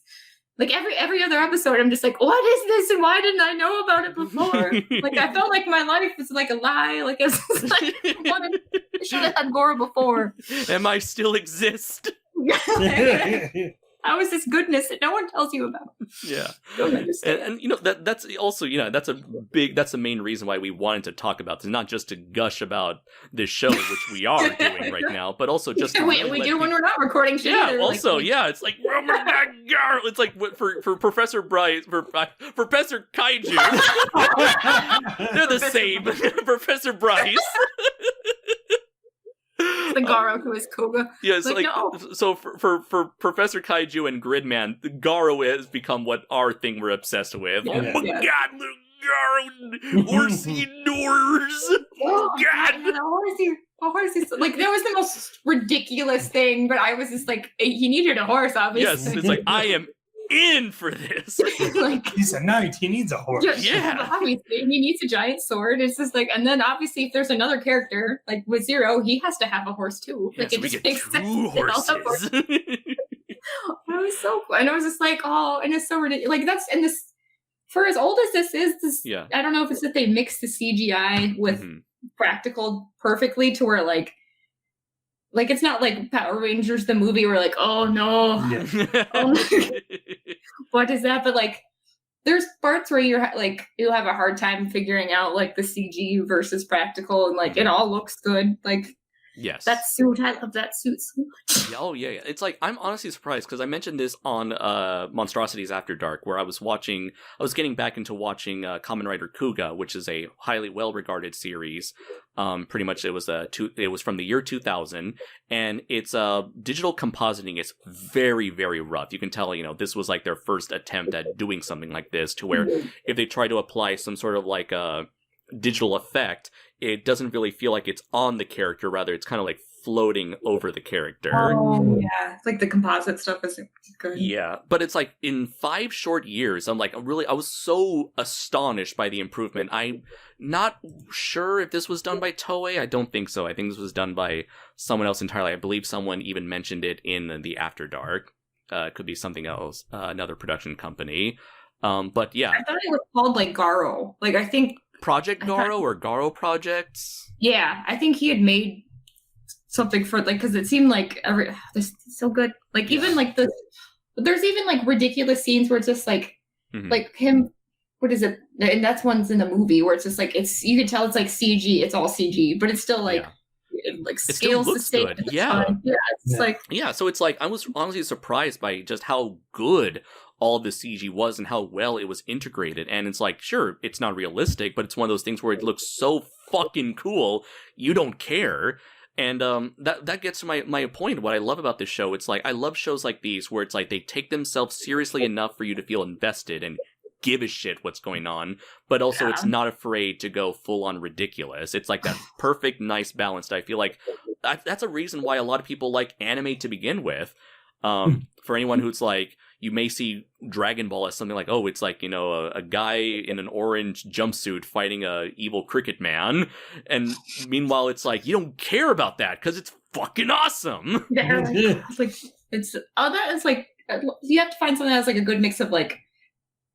Like every other episode, I'm just like, what is this, and why didn't I know about it before? Like I felt like my life was like a lie. Like it's like, I should have had Goro before. Am I still exist? How is this goodness that no one tells you about? Yeah, Don't understand. and that's also that's the main reason why we wanted to talk about this, not just to gush about this show, which we are doing right now, but also just to we do when we're not recording shit. Yeah, either. also it's like it's like for Professor Bryce, for Professor Kaiju, they're the same. Professor Bryce. The Garo to his Koga. Yeah, it's like no. So for Professor Kaiju and Gridman, the Garo has become what our thing we're obsessed with. Yeah, oh my god, little Garo, horsey doors. Oh god, a horsey. Like that was the most ridiculous thing, but I was just like, he needed a horse, obviously. Yes, it's like I am in for this. Like, he's a knight. He needs a horse. Yeah. Obviously, he needs a giant sword. It's just like, and then obviously, if there's another character like with Zero, he has to have a horse too. Yeah, like so it we just get makes two sense. horses. It was so cool, and I was just like, oh, and it's so ridiculous. Like that's and this for as old as this is. This I don't know if it's that they mix the CGI with practical perfectly to where like it's not like Power Rangers the movie where like, oh no, what is that? But like there's parts where you'll have a hard time figuring out like the CG versus practical, and like it all looks good. Like yes, that suit, I love that suit so much. Oh yeah, it's like I'm honestly surprised because I mentioned this on Monstrosities After Dark, where I was getting back into watching Kamen Rider Kuga, which is a highly well-regarded series. Pretty much it was from the year 2000, and it's digital compositing is very, very rough. You can tell, this was like their first attempt at doing something like this, to where if they try to apply some sort of like a digital effect, it doesn't really feel like it's on the character, rather it's kind of like floating over the character. Oh yeah, it's like the composite stuff is good. Yeah, but it's like in 5 short years, I was so astonished by the improvement. I'm not sure if this was done by Toei. I don't think so. I think this was done by someone else entirely. I believe someone even mentioned it in the After Dark. Could be something else, another production company. But yeah, I thought it was called like Garo. Like I think Project Garo or Garo Projects. Yeah, I think he had made something for like, because it seemed like this is so good. Like even like there's even like ridiculous scenes where it's just like like him. What is it? And that's one's in the movie where it's just like you can tell it's like CG. It's all CG, but it's still like it like It still scales looks the stage. good. Yeah. It's like So it's like I was honestly surprised by just how good all the CG was and how well it was integrated. And it's like, sure, it's not realistic, but it's one of those things where it looks so fucking cool, you don't care. And that gets to my point. What I love about this show, it's like I love shows like these where it's like they take themselves seriously enough for you to feel invested and give a shit what's going on, but also it's not afraid to go full on ridiculous. It's like that perfect, nice balance. I feel like that's a reason why a lot of people like anime to begin with. For anyone who's like, you may see Dragon Ball as something like, oh, it's like, a guy in an orange jumpsuit fighting a evil cricket man. And meanwhile, it's like, you don't care about that because it's fucking awesome. Yeah. It's like, that is like, you have to find something that's like a good mix of like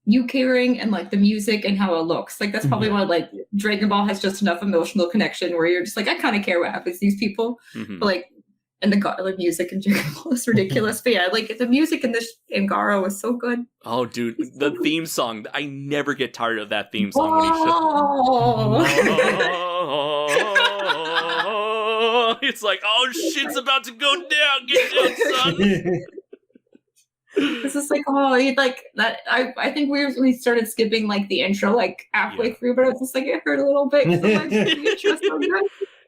you caring and like the music and how it looks. Like that's probably why like Dragon Ball has just enough emotional connection where you're just like, I kind of care what happens to these people. But like, and the music in Dragon Ball is ridiculous. But yeah, like the music in Garo was so good. Oh, dude, the theme song. I never get tired of that theme song when he It's like, oh, shit's about to go down. Get down, son. This is like, like that. I think we started skipping like the intro like halfway through, but I was just like, it hurt a little bit. So, like, the intro's so good.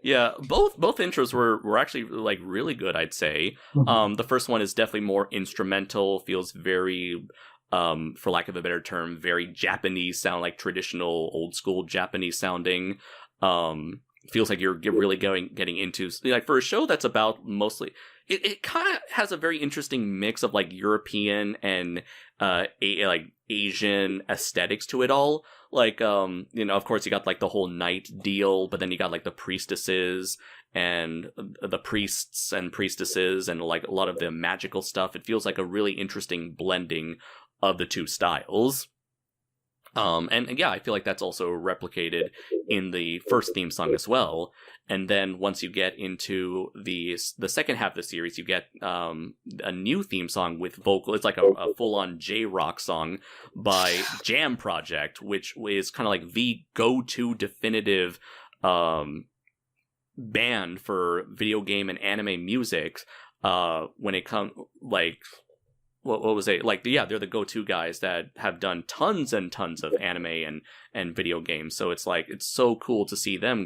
Yeah, both intros were actually like really good, I'd say. The first one is definitely more instrumental, feels very, for lack of a better term, very Japanese sound, like traditional old school Japanese sounding. Feels like you're really getting into, like, for a show that's about mostly, it kind of has a very interesting mix of like European and like Asian aesthetics to it all. Like, of course you got like the whole knight deal, but then you got like the priestesses and the priests and priestesses and like a lot of the magical stuff. It feels like a really interesting blending of the two styles. And yeah, I feel like that's also replicated in the first theme song as well. And then once you get into the second half of the series, you get a new theme song with vocal. It's like a full-on J-rock song by Jam Project, which is kind of like the go-to definitive band for video game and anime music when it comes, like... What was it? Like, yeah, they're the go-to guys that have done tons and tons of anime and video games. So it's like, it's so cool to see them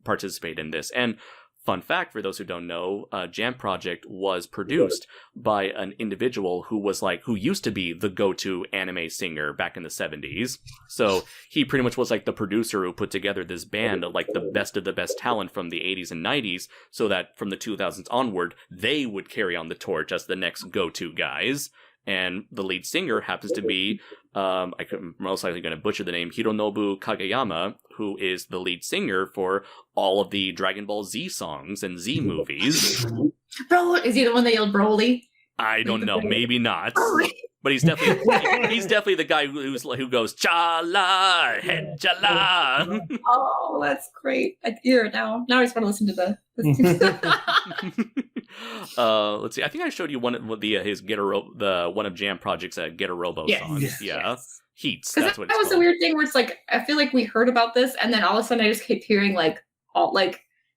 participate in this. And fun fact, for those who don't know, Jam Project was produced by an individual who used to be the go-to anime singer back in the 70s. So he pretty much was like the producer who put together this band of like the best of the best talent from the 80s and 90s, so that from the 2000s onward, they would carry on the torch as the next go-to guys. And the lead singer happens to be, I'm most likely going to butcher the name, Hironobu Kageyama, who is the lead singer for all of the Dragon Ball Z songs and Z movies. Bro, is he the one that yelled Broly? I don't know, maybe not. But he's definitely the guy who goes cha-la, head cha-la. Oh, that's great. I hear it now. Now I just want to listen to the let's see. I think I showed you one of his one of Jam Project's Get a Robo songs. Yes. Yeah. Yes. Heats. That's what that was the weird thing where it's like, I feel like we heard about this and then all of a sudden I just kept hearing like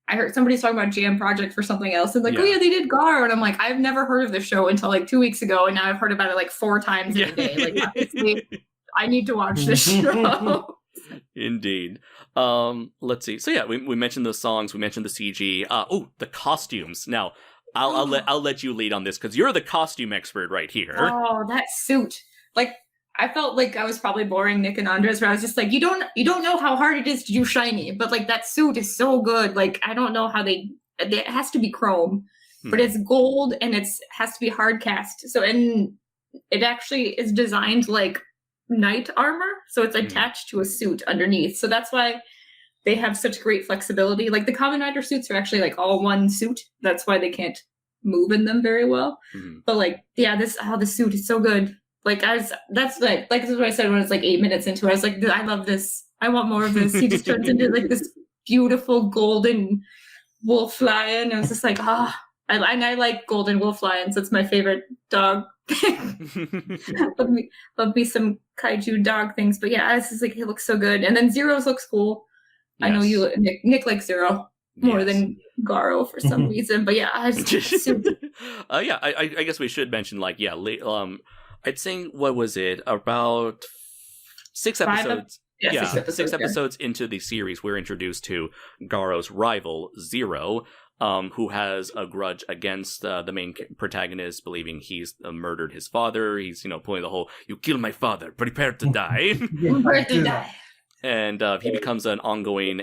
I heard somebody talking about Jam Project for something else and like, oh yeah, they did Garo. And I'm like, I've never heard of the show until like 2 weeks ago. And now I've heard about it like 4 times in a day. Like, obviously, I need to watch this show. Indeed. Let's see. So yeah, we mentioned the songs, we mentioned the CG. The costumes. Now, I'll let you lead on this because you're the costume expert right here. Oh, that suit! Like, I felt like I was probably boring Nick and Andres, where I was just like, you don't know how hard it is to do shiny, but like that suit is so good. Like, I don't know how it has to be chrome, but it's gold and has to be hard cast. So, and it actually is designed like knight armor, so it's attached to a suit underneath. So that's why they have such great flexibility. Like the Kamen Rider suits are actually like all one suit. That's why they can't move in them very well. But like, yeah, the suit is so good. Like that's what I said when it's like 8 minutes into it. I was like, I love this. I want more of this. He just turns into like this beautiful golden wolf lion. I was just like, I like golden wolf lions. That's my favorite dog. love me some kaiju dog things. But yeah, it's just like, he looks so good. And then Zero's looks cool. Yes. I know Nick likes Zero. more than Garo for some reason. But yeah, I just I guess we should mention I'd say what was it, about 6 episodes. Six episodes into the series, we're introduced to Garo's rival, Zero, who has a grudge against the main protagonist, believing he's murdered his father. He's, pulling the whole, you killed my father, prepare to die. Prepare to die. And he becomes an ongoing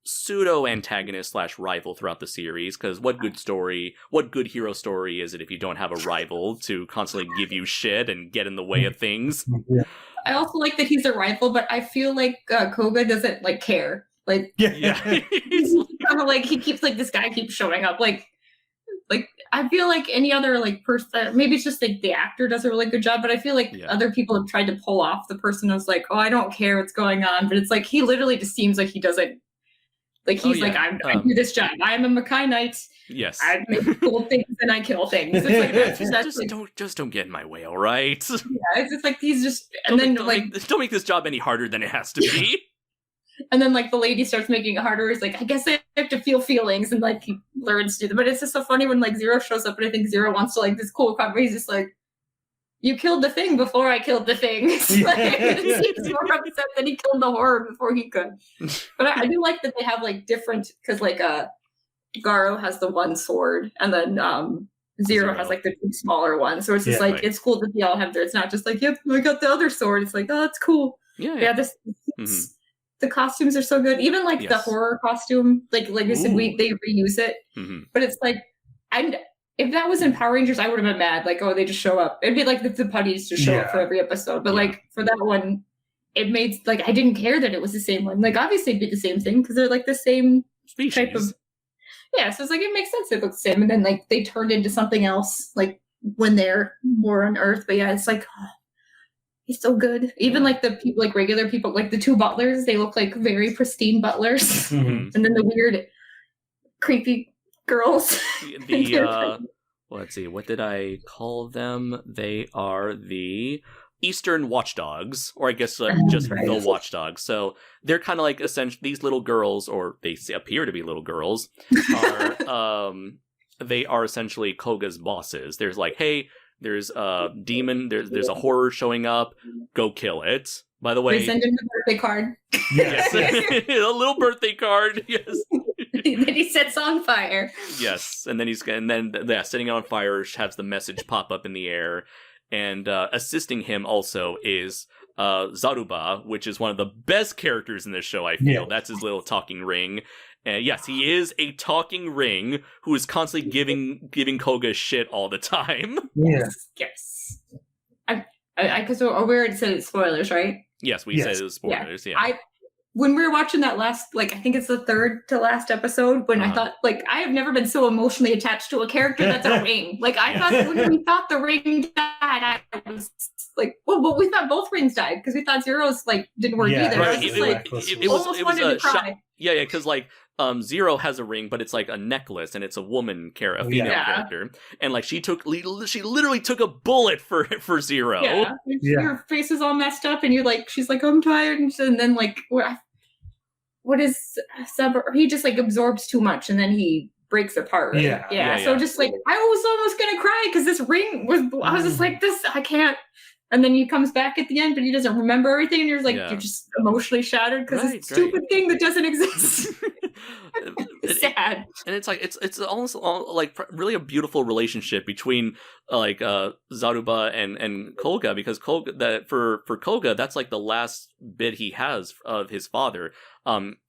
pseudo-antagonist / rival throughout the series, because what good hero story is it if you don't have a rival to constantly give you shit and get in the way of things? Yeah. I also like that he's a rival, but I feel like Koga doesn't care. He's kind of like, he keeps this guy keeps showing up. Like I feel like any other person, maybe it's just the actor does a really good job, but I feel like other people have tried to pull off the person who's like, oh, I don't care what's going on, but it's he literally just seems like he doesn't. I do this job. I'm a Makai Knight. Yes. I make cool things and I kill things. It's just don't get in my way, all right? Yeah, it's just he's just, don't make this job any harder than it has to be. And then the lady starts making it harder. He's I guess I have to feel feelings, and he learns to do them. But it's just so funny when Zero shows up, and I think Zero wants to this cool comment. He's just you killed the thing before I killed the thing. He's more upset that he killed the horror before he could. But I do like that they have different, because Garo has the one sword, and then Zero has the two smaller one. So it's just it's cool that they all have it's not just yep, I got the other sword. It's oh, that's cool. Yeah. This the costumes are so good. Even the horror costume, like you said, they reuse it. But it's if that was in Power Rangers, I would have been mad. Oh, they just show up. It'd be the putties to show up for every episode. But for that one, it made I didn't care that it was the same one. Obviously it'd be the same thing because they're the same species. Type of. Yeah, so it's it makes sense. It looks the same, and then they turned into something else when they're more on Earth. But yeah, it's oh, he's so good. Even the people, regular people, the two butlers, they look very pristine butlers, and then the weird, creepy girls. Let's see, what did I call them? They are the Eastern Watchdogs, or I guess just the Watchdogs. So they're kind of essentially these little girls, or they appear to be little girls, are they are essentially Koga's bosses. There's hey, there's a demon, there's a horror showing up, go kill it. By the way, they send him the birthday card. Yes. A little birthday card. Yes. Then he sets on fire. Yes, and then setting on fire has the message pop up in the air, and assisting him also is Zaruba, which is one of the best characters in this show. I feel that's his little talking ring. And yes, he is a talking ring who is constantly giving Koga shit all the time. Yes. Because we already said it's spoilers, right? Yes, we said it was spoilers. Yeah. When we were watching that last, I think it's the third to last episode, when I thought, I have never been so emotionally attached to a character that's a ring. I thought when we thought the ring died, I was well, we thought both rings died because we thought Zero's didn't work either. Right. It was wanted to cry. Yeah, because Zero has a ring, but it's a necklace, and it's a woman a female character, and she literally took a bullet for Zero. Yeah, your face is all messed up, and you're she's I'm tired, and then what is he just absorbs too much, and then he breaks apart. Right? Yeah. So just I was almost gonna cry because this ring was. I was just this. I can't. And then he comes back at the end, but he doesn't remember everything. And you're you're just emotionally shattered because it's a stupid thing that doesn't exist. It's sad. And it's almost really a beautiful relationship between Zaruba and Koga, because for Koga, that's the last bit he has of his father.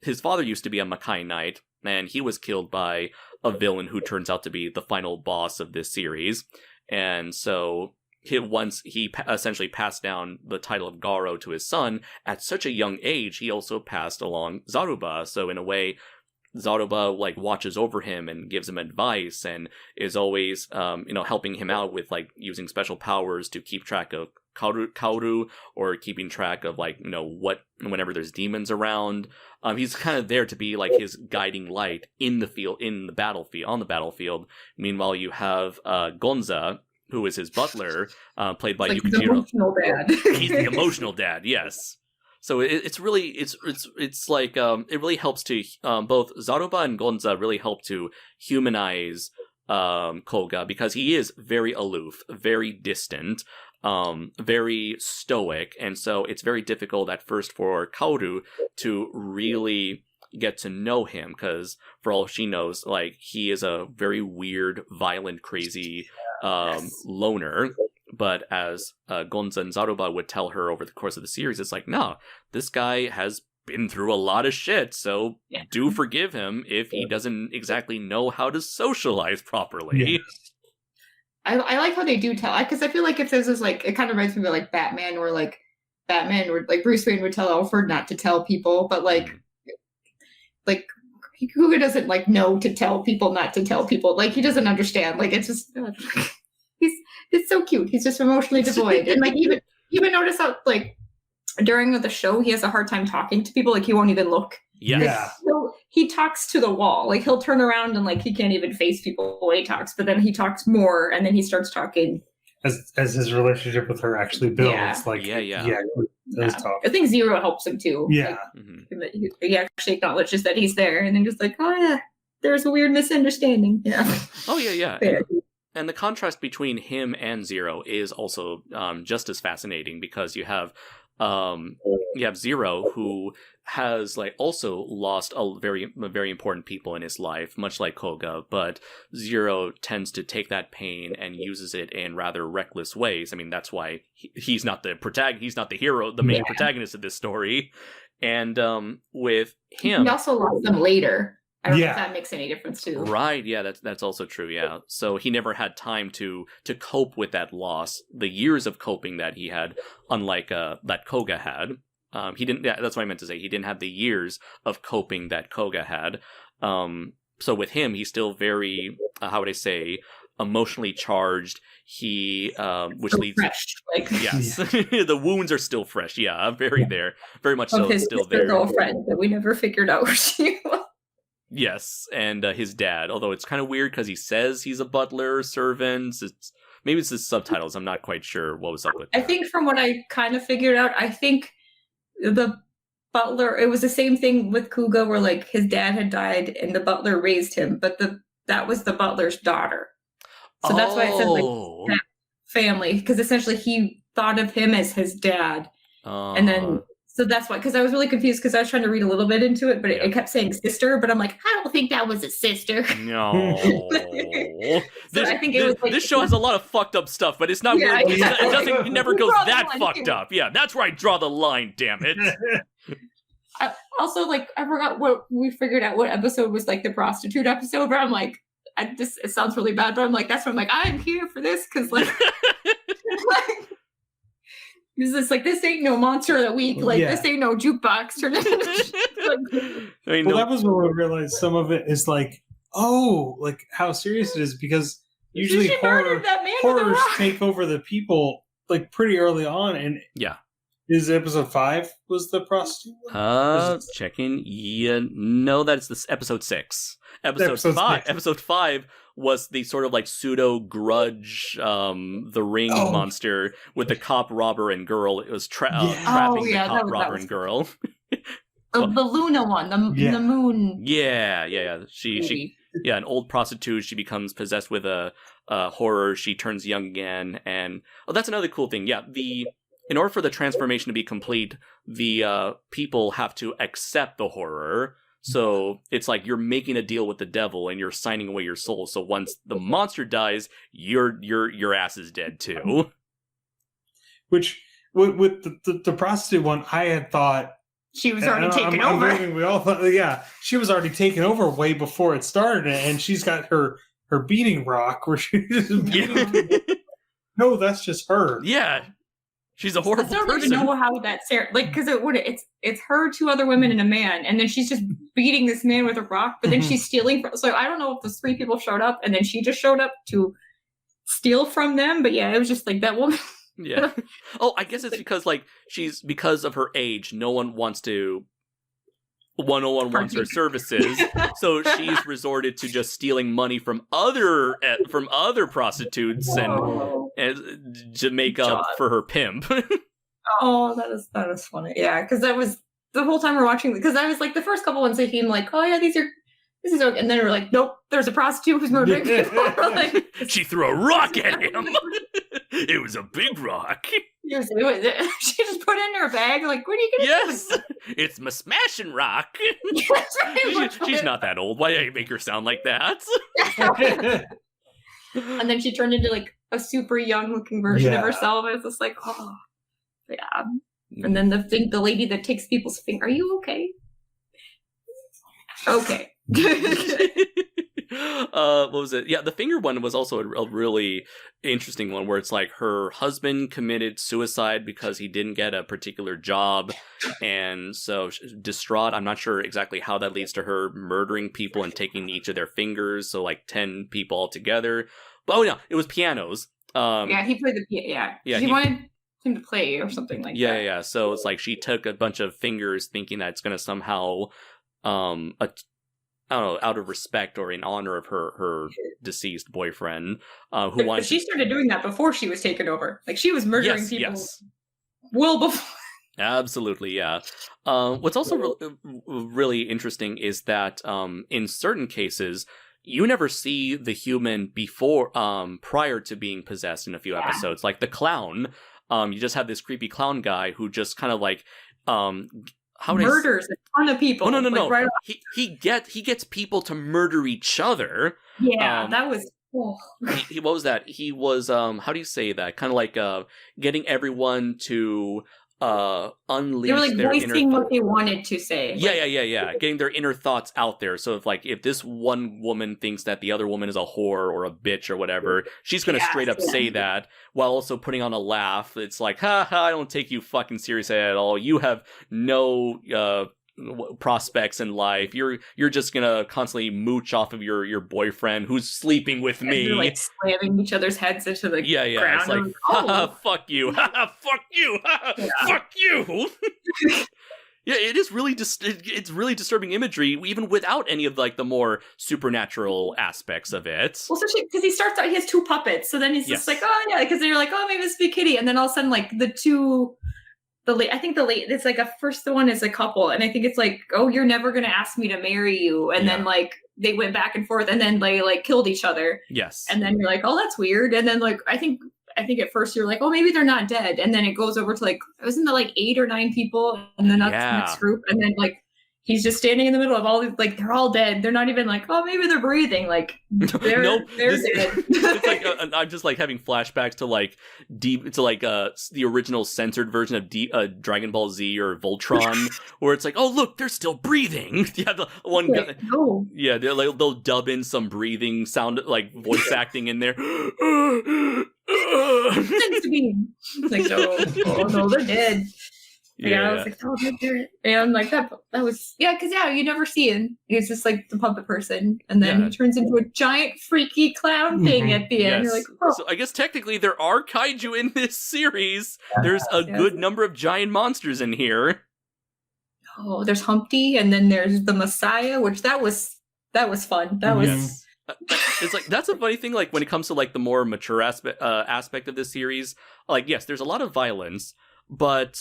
His father used to be a Makai Knight, and he was killed by a villain who turns out to be the final boss of this series. And so once he essentially passed down the title of Garo to his son at such a young age, he also passed along Zaruba. So in a way, Zaruba watches over him and gives him advice and is always helping him out with using special powers to keep track of Kaoru, or keeping track of what whenever there's demons around. He's kind of there to be his guiding light on the battlefield. Meanwhile, you have Gonza, who is his butler, played by Yukijiro. The emotional dad. He's the emotional dad, yes. So it's really it's like it really helps to both Zaruba and Gonza really help to humanize Koga, because he is very aloof, very distant, very stoic, and so it's very difficult at first for Kaoru to really get to know him, because for all she knows, like, he is a very weird, violent, crazy loner. But as Gonza and Zaruba would tell her over the course of the series, it's like, no, this guy has been through a lot of shit, so do forgive him if he doesn't exactly know how to socialize properly. Yeah. I like how they do tell, because I feel like if this is like, it kind of reminds me of like Batman, or like Bruce Wayne would tell Alfred not to tell people, but like Kuga doesn't like know to tell people not to tell people. Like, he doesn't understand. Like, it's just he's so cute. He's just emotionally devoid. And like, even notice how like during the show he has a hard time talking to people. Like, he won't even look. Yeah. So he talks to the wall. Like, he'll turn around and like he can't even face people when he talks. But then he talks more, and then he starts talking as his relationship with her actually builds. I think Zero helps him too. Yeah. Like, he actually acknowledges that he's there, and then just like, oh yeah, there's a weird misunderstanding. Yeah. Oh yeah. And the contrast between him and Zero is also just as fascinating, because you have Zero, who has like also lost a very important people in his life, much like Koga, but Zero tends to take that pain and uses it in rather reckless ways. I mean, that's why he's not the he's not the hero, the main protagonist of this story. And with him, he also lost them later. I don't know if that makes any difference too. Right, yeah, that's also true, yeah. So he never had time to cope with that loss, the years of coping that he had, unlike that Koga had. He didn't. Yeah, that's what I meant to say. He didn't have the years of coping that Koga had. So with him, he's still very, how would I say, emotionally charged. He, which leads, fresh, like, yes, the wounds are still fresh. Yeah, very much so. His still there. Girlfriend that we never figured out where she was. Yes, and his dad. Although it's kind of weird because he says he's a butler, servant. Maybe it's his subtitles. I'm not quite sure what was up with that. I think from what I kind of figured out, I think the butler, it was the same thing with Kuga, where like his dad had died and the butler raised him, but that was the butler's daughter. So that's why it said like family, because essentially he thought of him as his dad. And then, so that's why, because I was really confused, because I was trying to read a little bit into it, but it kept saying sister, but I'm like, I don't think that was a sister. No. I think it was like, this show has a lot of fucked up stuff, but it's not really, it never goes that fucked up. Yeah, that's where I draw the line, damn it. I forgot what we figured out, what episode was like the prostitute episode, where I'm like, it sounds really bad, but I'm like, that's when I'm like, I'm here for this, because like, it's just like, this ain't no monster of the week, like this ain't no jukebox. That was when we realized some of it is like, like how serious it is, because usually horrors take over the people like pretty early on, and is episode 5 was the prostitute one? Checking. Yeah, no, that's this episode 6. Episode 5 was the sort of like pseudo grudge, the ring monster with the cop, robber, and girl. It was trapping the cop, robber, and girl. The Luna one, the moon. Yeah. She an old prostitute. She becomes possessed with a horror. She turns young again, and that's another cool thing. Yeah, in order for the transformation to be complete, the people have to accept the horror. So it's like you're making a deal with the devil and you're signing away your soul. So once the monster dies, your ass is dead too. Which with the prostitute one, I had thought she was already taken over. We all thought, she was already taken over way before it started, and she's got her beating rock where she just beating. No, that's just her. Yeah. She's a horrible person. I don't even know how that's because it's her, 2 other women, and a man, and then she's just beating this man with a rock, but then she's stealing so I don't know if the 3 people showed up and then she just showed up to steal from them, but it was just like that woman. Yeah. I guess it's because because of her age, no one wants her services, so she's resorted to just stealing money from other prostitutes and to make up for her pimp. Oh, that is funny. Yeah, because that was the whole time we're watching. Because I was like, the first couple ones they came like, oh yeah, this is okay. And then we're like, nope, there's a prostitute who's murdering people. Like, she threw a rock at him. It was a big rock. She just put it in her bag. Like, what are you gonna do? Yes, it's my smashing rock. She's not that old. Why did I make her sound like that? And then she turned into like a super young looking version of herself. It's just like, oh, yeah. And then the lady that takes people's finger. Are you okay? Okay. What was it? Yeah, the finger one was also a really interesting one, where it's like her husband committed suicide because he didn't get a particular job, and so distraught. I'm not sure exactly how that leads to her murdering people and taking each of their fingers, so like 10 people altogether. But oh yeah, it was pianos. Yeah, he played the piano. Yeah, he wanted him to play or something like that. Yeah. So it's like she took a bunch of fingers, thinking that it's going to somehow, I don't know, out of respect or in honor of her deceased boyfriend, who wanted. But she started doing that before she was taken over. Like, she was murdering people well before. Absolutely, yeah. What's also really interesting is that in certain cases, you never see the human before, prior to being possessed in a few episodes. Like the clown, you just have this creepy clown guy who just kind of like, murders a ton of people. Oh, no. Right, he gets people to murder each other. Yeah, that was. Oh. He what was that? He was how do you say that? Kind of like getting everyone to unleash. They were like their voicing what they wanted to say. Yeah. Getting their inner thoughts out there. So if this one woman thinks that the other woman is a whore or a bitch or whatever, she's gonna straight up say that while also putting on a laugh. It's like, I don't take you fucking seriously at all. You have no prospects in life. You're just gonna constantly mooch off of your boyfriend who's sleeping with me. They're like slamming each other's heads into the ground. It's like, fuck you, fuck you, fuck you. Yeah, it is really it's really disturbing imagery, even without any of like the more supernatural aspects of it. Well, especially because he starts out, he has 2 puppets, so then he's just like, oh yeah, because they're like, oh, maybe this be Kitty, and then all of a sudden, like it's like the one is a couple, and I think it's like, oh, you're never gonna ask me to marry you, and then like they went back and forth, and then they like killed each other. Yes. And then you're like, oh, that's weird, and then like I think at first you're like, oh, maybe they're not dead, and then it goes over to like, wasn't there like 8 or 9 people, and then that's the next group, and then like he's just standing in the middle of all these, like, they're all dead. They're not even like, oh, maybe they're breathing. Like, they're dead. It's like, I'm just like having flashbacks to like the original censored version of Dragon Ball Z or Voltron, where it's like, oh, look, they're still breathing. Yeah, the one guy. No. Yeah, they'll dub in some breathing sound, like voice acting in there. Like, no, they're dead. Yeah, I was like, oh, they're, and like that was, because you never see him. He's just like the puppet person, and then he turns into a giant freaky clown thing at the end. You're like, oh. So I guess technically there are kaiju in this series. There's a good number of giant monsters in here. Oh, there's Humpty, and then there's the Messiah, which that was fun. That was. It's like, that's a funny thing, like when it comes to like the more mature aspect of this series. Like, yes, there's a lot of violence, but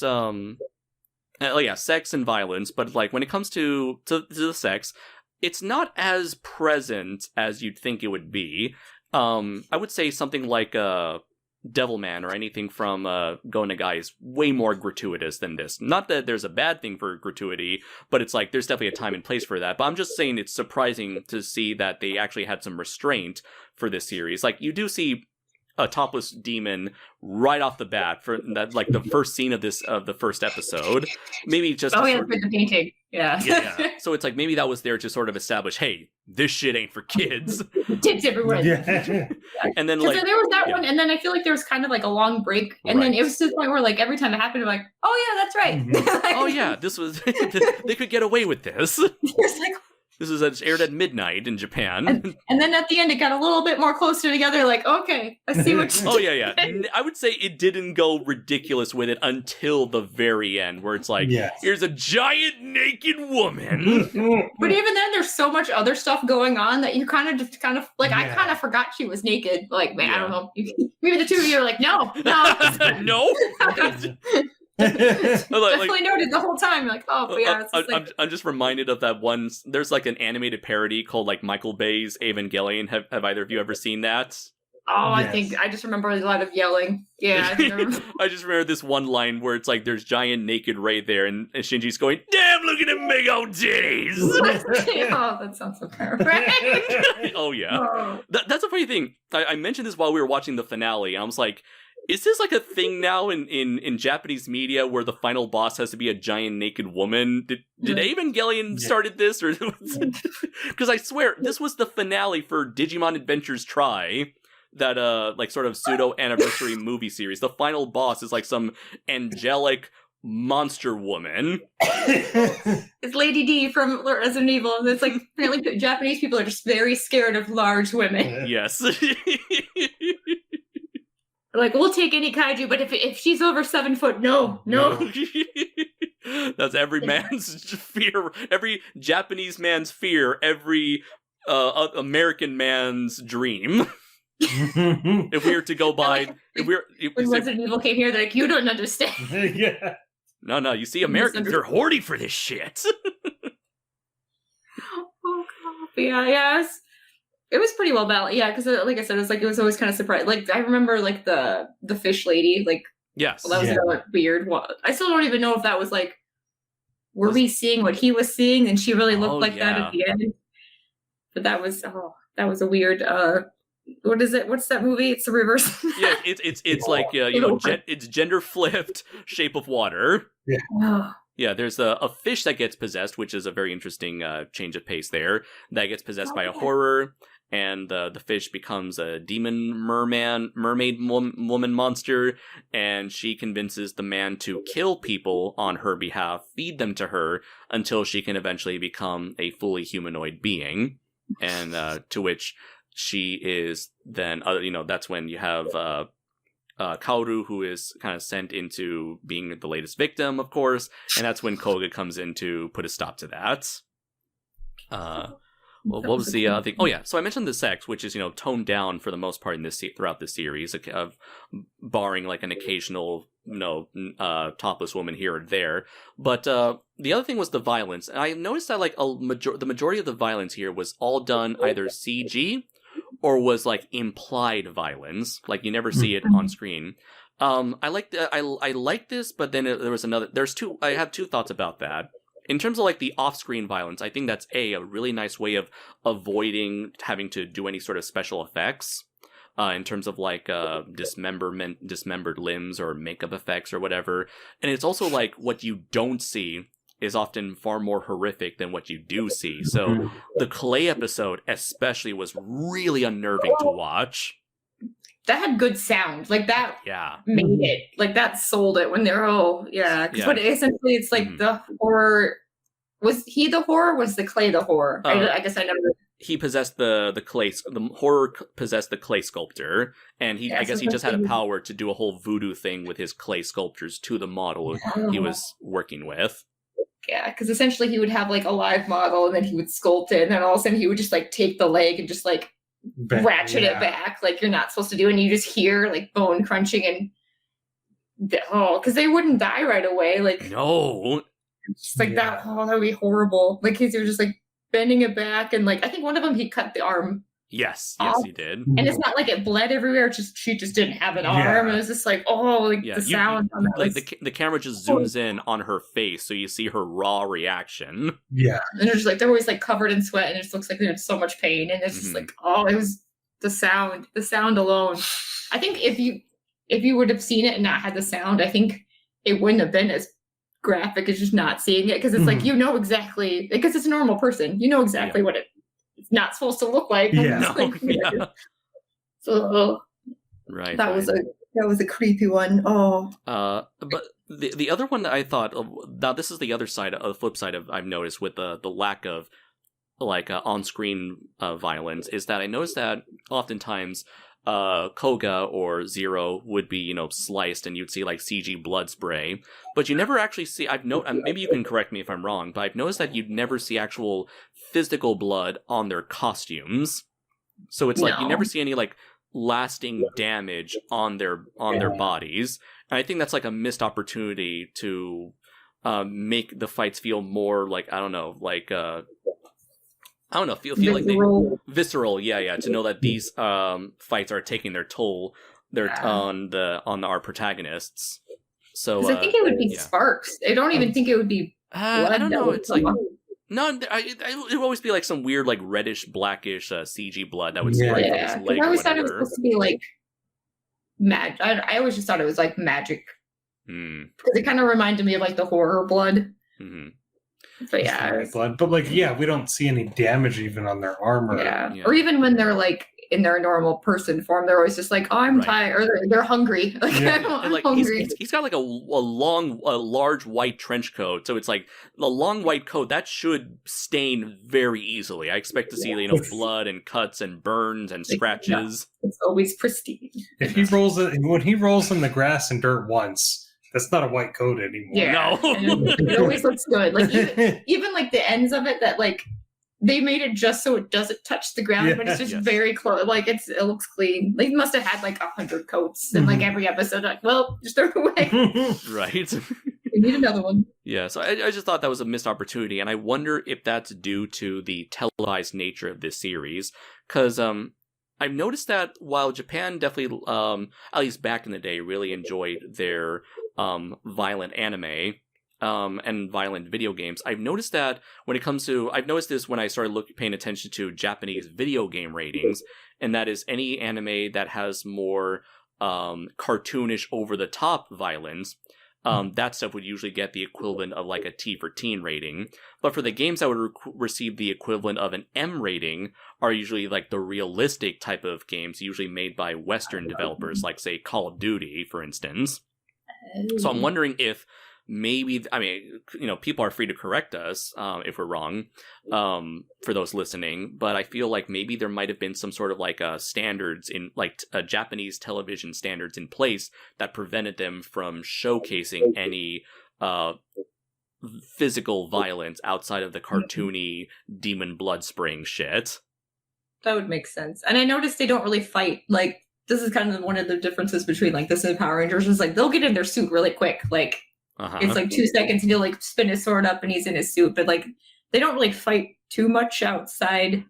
sex and violence, but like when it comes to the sex, it's not as present as you'd think it would be. I would say something like Devilman or anything from Go Nagai is way more gratuitous than this. Not that there's a bad thing for gratuity, but it's like there's definitely a time and place for that. But I'm just saying it's surprising to see that they actually had some restraint for this series. Like, you do see a topless demon right off the bat for that, like the first scene of the first episode. Maybe just for the painting. Yeah. So it's like maybe that was there to sort of establish, hey, this shit ain't for kids. Tits everywhere. Yeah. And then like there was that one, and then I feel like there was kind of like a long break, and then it was to the point where like every time it happened, I'm like, oh yeah, that's right. Oh yeah, this was they could get away with this. It's like, this was aired at midnight in Japan. And then at the end, it got a little bit more closer together. Like, okay, I see what you're doing. Oh, yeah. I would say it didn't go ridiculous with it until the very end, where it's like, here's a giant naked woman. But even then, there's so much other stuff going on that you kind of like, I kind of forgot she was naked. Like, man, I don't know. Maybe the two of you are like, no. No? Definitely noted the whole time. Like, oh, but yeah. I'm just reminded of that one. There's like an animated parody called like Michael Bay's Evangelion. Have either of you ever seen that? Oh, yes. I just remember a lot of yelling. Yeah. I just remember this one line where it's like there's giant naked Ray there, and Shinji's going, "Damn, look at them big old titties." Oh, that sounds so perfect. Oh yeah, oh. That's a funny thing. I mentioned this while we were watching the finale, and I was like, is this like a thing now in Japanese media where the final boss has to be a giant naked woman? Did Evangelion started this, or because I swear this was the finale for Digimon Adventures Try. That like sort of pseudo anniversary movie series. The final boss is like some angelic monster woman. It's Lady D from Resident Evil. It's like apparently Japanese people are just very scared of large women. Yes. Like, we'll take any kaiju, but if she's over 7 foot, no. That's every man's fear. Every Japanese man's fear. Every American man's dream. If we were to go by, when Resident Evil came here, they're like, you don't understand. Yeah. No, you see, Americans, they're horny for this shit. Oh god, yeah, it was pretty well balanced. Yeah, because like I said, it was always kind of surprised. Like I remember, like the fish lady, like yes, well, that was weird. I still don't even know if that was like, were we seeing what he was seeing, and she really looked that at the end. But that was a weird. What is it? What's that movie? It's the reverse. Yeah, it's like it's gender flipped Shape of Water. Yeah. Yeah, there's a fish that gets possessed, which is a very interesting change of pace there. That gets possessed by a horror, and the fish becomes a demon mermaid woman monster, and she convinces the man to kill people on her behalf, feed them to her, until she can eventually become a fully humanoid being, and to which she is then, that's when you have Kaoru, who is kind of sent into being the latest victim, of course, and that's when Koga comes in to put a stop to that. What was the thing? Oh yeah, so I mentioned the sex, which is toned down for the most part in throughout this series, of barring like an occasional topless woman here or there. But the other thing was the violence, and I noticed that like the majority of the violence here was all done either CG or was like implied violence, like you never see it on screen. I like this, but then there was another. I have two thoughts about that. In terms of like the off-screen violence, I think that's a really nice way of avoiding having to do any sort of special effects. In terms of like dismembered limbs or makeup effects or whatever. And it's also like what you don't see is often far more horrific than what you do see. So the Clay episode especially was really unnerving to watch. That had good sound. Like that made it. Like that sold it when they're But essentially it's like the horror. Was he the horror? Was the Clay the horror? I guess I never. He possessed the clay. The horror possessed the clay sculptor, and I guess he just had a power to do a whole voodoo thing with his clay sculptures to the model he was working with. Yeah, because essentially he would have like a live model, and then he would sculpt it, and then all of a sudden he would just like take the leg and just like ratchet it back, like you're not supposed to do, and you just hear like bone crunching and because they wouldn't die right away. Like no, just like that. Oh, that would be horrible. Like he was just like bending it back, and like I think one of them he cut the arm. Yes, he did. And it's not like it bled everywhere. She just didn't have an arm. It was just like the sound. The camera just zooms in on her face, so you see her raw reaction. Yeah, and they're just like they're always like covered in sweat, and it just looks like they're in so much pain. And it's just like it was the sound alone. I think if you would have seen it and not had the sound, I think it wouldn't have been as graphic as just not seeing it, because it's like exactly, because it's a normal person, exactly what it's not supposed to look like. So right, that was a creepy one. But the other one that I thought, now this is the other side, the flip side of I've noticed with the lack of like on-screen violence, is that I noticed that oftentimes Koga or Zero would be, sliced, and you'd see like CG blood spray, but you never actually see. Maybe you can correct me if I'm wrong, but I've noticed that you'd never see actual physical blood on their costumes. So it's like you never see any like lasting damage on their bodies. And I think that's like a missed opportunity to make the fights feel more like, I don't know, feel like visceral. Yeah. To know that these fights are taking their toll on our protagonists. So I think it would be sparks. I don't even think it would be blood. I don't know. It's like no, it would always be like some weird, like reddish, blackish CG blood that would spray from his leg. I always thought it was supposed to be like magic. I always just thought it was like magic because it kind of reminded me of like the horror blood. Mm-hmm. But yeah, blood. But like, we don't see any damage even on their armor. Yeah, or even when they're like in their normal person form, they're always just like, "Oh, I'm tired," or they're hungry. Like, I'm hungry. He's got like a large white trench coat, so it's like the long white coat that should stain very easily. I expect to see blood and cuts and burns and scratches. It's always pristine. When he rolls in the grass and dirt once, that's not a white coat anymore. Yeah, no, it always looks good. Like even like the ends of it that like. They made it just so it doesn't touch the ground, but it's just very close. Like it looks clean. They must have had like 100 coats in like every episode. Like, well, just throw it away. Right. We need another one. Yeah. So I just thought that was a missed opportunity, and I wonder if that's due to the televised nature of this series. Because I've noticed that while Japan definitely, at least back in the day, really enjoyed their violent anime. And violent video games. I've noticed that I've noticed this when I started paying attention to Japanese video game ratings, and that is any anime that has more cartoonish, over-the-top violence. That stuff would usually get the equivalent of like a T for teen rating. But for the games that would receive the equivalent of an M rating are usually like the realistic type of games, usually made by Western developers, like say Call of Duty, for instance. So I'm wondering if maybe, people are free to correct us if we're wrong, for those listening, but I feel like maybe there might have been some sort of like standards in like Japanese television standards in place that prevented them from showcasing any physical violence outside of the cartoony demon blood spraying shit. That would make sense. And I noticed they don't really fight. Like, this is kind of one of the differences between like this and Power Rangers, is like they'll get in their suit really quick. Like, it's like 2 seconds and he'll like spin his sword up and he's in his suit, but like they don't really fight too much outside,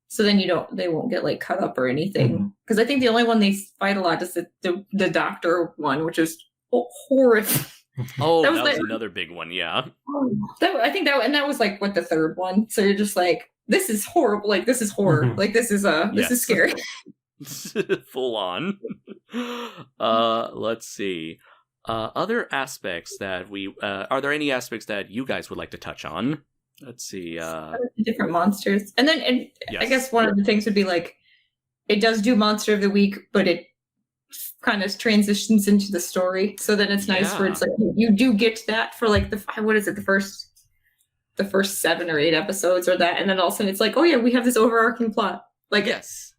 so then they won't get like cut up or anything. Because I think the only one they fight a lot is the doctor one, which is horrible. Oh, that was another big one. Yeah, I think that was like the third one. So you're just like, this is horrible. Like this is horror. Like this is is scary. Full on. Let's see. Other aspects that are there any aspects that you guys would like to touch on? Let's see. Different monsters. And then I guess one of the things would be like, it does do Monster of the Week, but it kind of transitions into the story. So then it's nice where it's like, you do get that for like the first 7 or 8 episodes or that. And then all of a sudden it's like, oh yeah, we have this overarching plot. Like, yes.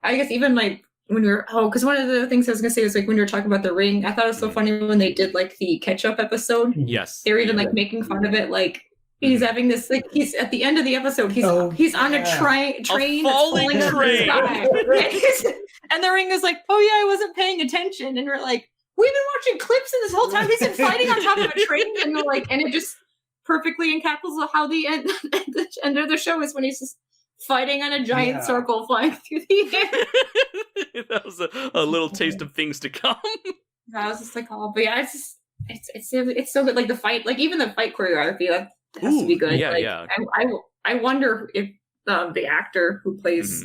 I guess even like, when we were because one of the things I was gonna say was like when you were talking about the ring, I thought it was so funny when they did like the catch-up episode. Yes, they were even like making fun of it, like he's having this like he's at the end of the episode he's on a train falling train, and the ring is like, oh yeah, I wasn't paying attention, and we're like, we've been watching clips and this whole time he's been fighting on top of a train, and we're like, and it just perfectly encapsulates how the end of the show is when he's just fighting on a giant circle flying through the air. That was a little taste of things to come. I was just like, oh, but yeah, it's so good. Like the fight, like even the fight choreography, that has to be good. Yeah, like, yeah. I wonder if the actor who plays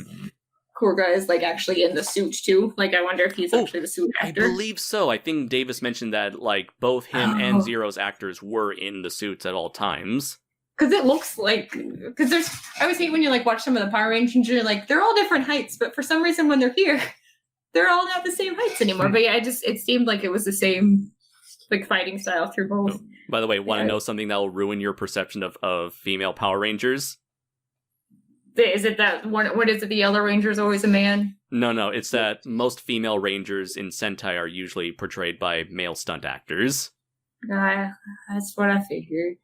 Kurga is like actually in the suit too. Like I wonder if he's actually the suit actor. I believe so. I think Davis mentioned that like both him and Zero's actors were in the suits at all times. Because it looks like, I always hate when you like watch some of the Power Rangers and you're like, they're all different heights, but for some reason when they're here, they're all not the same heights anymore. But yeah, it seemed like it was the same like fighting style through both. Oh, by the way, want to know something that will ruin your perception of female Power Rangers? Is it that one? What is it? The Yellow Ranger is always a man? No, it's that most female Rangers in Sentai are usually portrayed by male stunt actors. That's what I figured.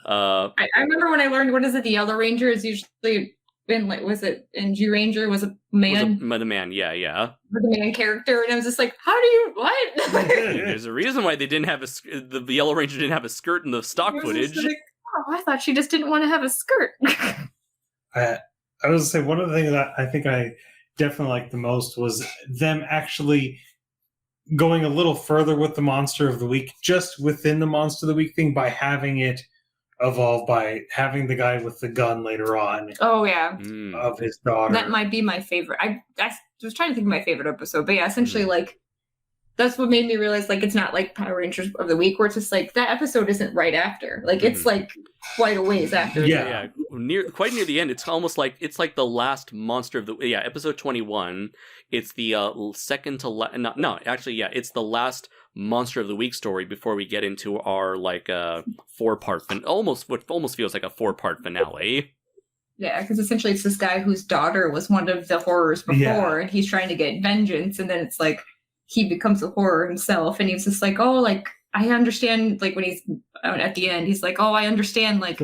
I remember when I learned, what is it? The Yellow Ranger is usually in like, was it in G Ranger was a man? Was the man, yeah. The main character, and I was just like, how do you what? There's a reason why they didn't have the Yellow Ranger didn't have a skirt in the stock footage. Like, oh, I thought she just didn't want to have a skirt. I was say one of the things that I think I definitely liked the most was them actually going a little further with the Monster of the Week, just within the Monster of the Week thing, by having it evolve, by having the guy with the gun later on. Oh yeah, of his daughter. That might be my favorite. I was trying to think of my favorite episode, but yeah, essentially like that's what made me realize like it's not like Power Rangers of the Week, where it's just like that episode isn't right after. Like it's like quite a ways after. Yeah. Quite near the end. It's almost like it's like the last Monster of the episode 21. It's the second to it's the last Monster of the Week story before we get into our like 4-part what almost feels like a 4-part finale. Yeah, because essentially it's this guy whose daughter was one of the horrors before, and he's trying to get vengeance, and then it's like he becomes a horror himself, and he's just like, oh, like I understand, like when he's at the end, he's like, oh, I understand, like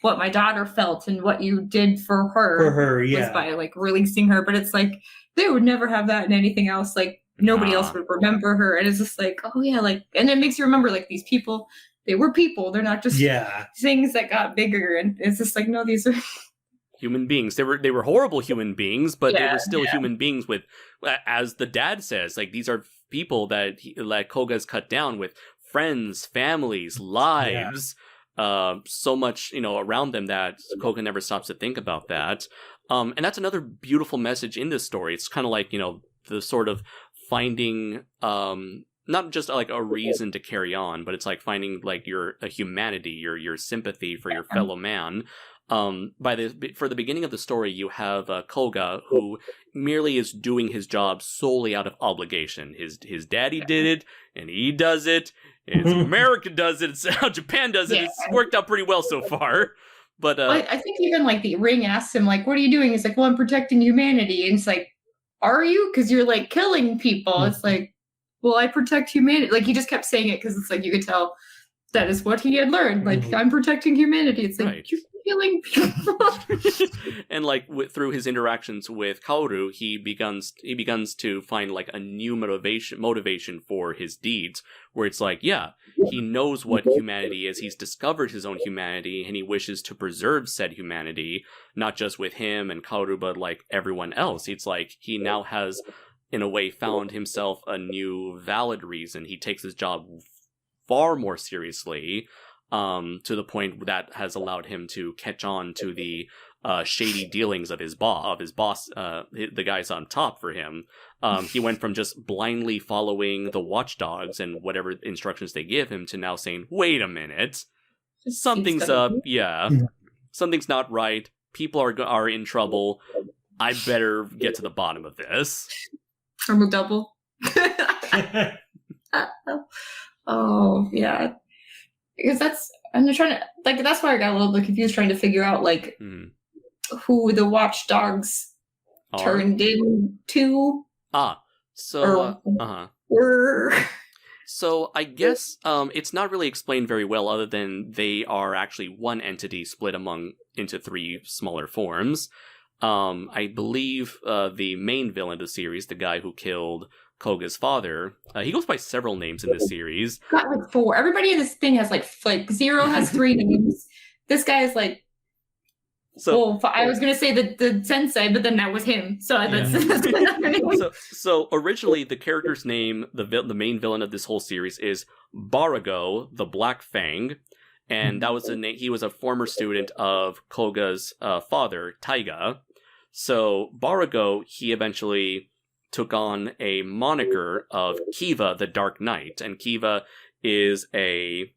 what my daughter felt and what you did for her, was by like releasing her, but it's like they would never have that in anything else, like nobody else would remember her, and it's just like, oh yeah, like, and it makes you remember like these people, they were people, they're not just things that got bigger, and it's just like, no, these are human beings. They were horrible human beings, but they were still human beings with, as the dad says, like these are people that like Koga's cut down with friends, families, lives, so much, around them that Koga never stops to think about that. And that's another beautiful message in this story. It's kind of like, the sort of finding, not just like a reason to carry on, but it's like finding like a humanity, your sympathy for your fellow man. For the beginning of the story, you have Koga, who merely is doing his job solely out of obligation. His daddy did it, and he does it. And America does it. It's how Japan does it. It's worked out pretty well so far. But I think even like the Ring asked him, like, "What are you doing?" He's like, "Well, I'm protecting humanity." And it's like, "Are you? Because you're like killing people." It's like, "Well, I protect humanity." Like he just kept saying it because it's like you could tell that is what he had learned. Like I'm protecting humanity. It's like you're killing people. And like through his interactions with Kaoru, he begins to find like a new motivation for his deeds, where it's like, he knows what humanity is. He's discovered his own humanity, and he wishes to preserve said humanity, not just with him and Kaoru, but like everyone else. It's like he now has, in a way, found himself a new valid reason. He takes his job far more seriously, to the point that has allowed him to catch on to the shady dealings of his boss, the guys on top for him. He went from just blindly following the watchdogs and whatever instructions they give him to now saying, wait a minute, something's up. Something's not right. People are in trouble. I better get to the bottom of this. I'm a double. Oh yeah, because that's why I got a little bit confused trying to figure out like who the watchdogs turned into. So I guess it's not really explained very well, other than they are actually one entity split into 3 smaller forms. I believe the main villain of the series, the guy who killed Koga's father, he goes by several names in this series. Got like 4. Everybody in this thing has like Zero has 3 names. This guy is like. So I was gonna say the sensei, but then that was him. So so originally the character's name, the main villain of this whole series, is Barago, the Black Fang, and that was the name. He was a former student of Koga's father, Taiga. So Barago, he eventually took on a moniker of Kiva, the Dark Knight, and Kiva is a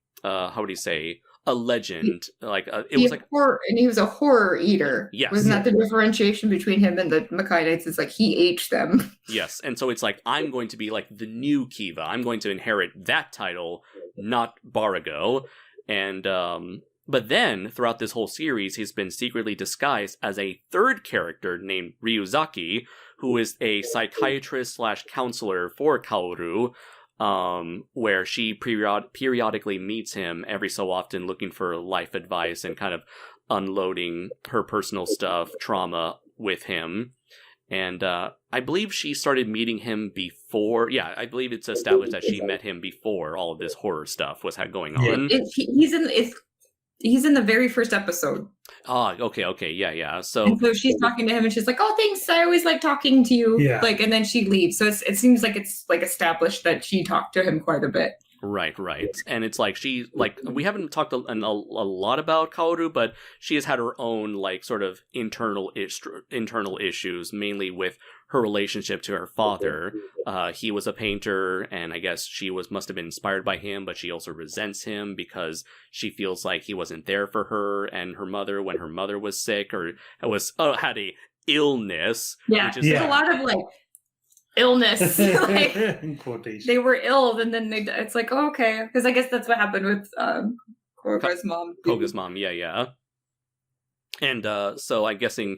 a legend. Was like horror, and he was a horror eater. Yes, wasn't that the differentiation between him and the Makai Knights? It's like he ate them. Yes, and so it's like I'm going to be like the new Kiva. I'm going to inherit that title, not Barago. And but then throughout this whole series, he's been secretly disguised as a third character named Ryuzaki, who is a psychiatrist / counselor for Kaoru, where she periodically meets him every so often looking for life advice and kind of unloading her personal stuff, trauma with him. And I believe she started meeting him before. Yeah, I believe it's established that she met him before all of this horror stuff was going on. He's in the very first episode. Ah, okay, yeah. So she's talking to him, and she's like, "Oh, thanks. I always like talking to you." Yeah. Like, and then she leaves. So it seems like it's like established that she talked to him quite a bit. Right. And it's like we haven't talked a lot about Kaoru, but she has had her own like sort of internal issues, mainly with her relationship to her father. He was a painter, and I guess she must have been inspired by him, but she also resents him because she feels like he wasn't there for her and her mother when her mother was sick or had a illness. Yeah, there's a lot of like illness. Like, they were ill, and then it's like, oh, okay, because I guess that's what happened with Koga's mom. Koga's mom, yeah. And so I'm guessing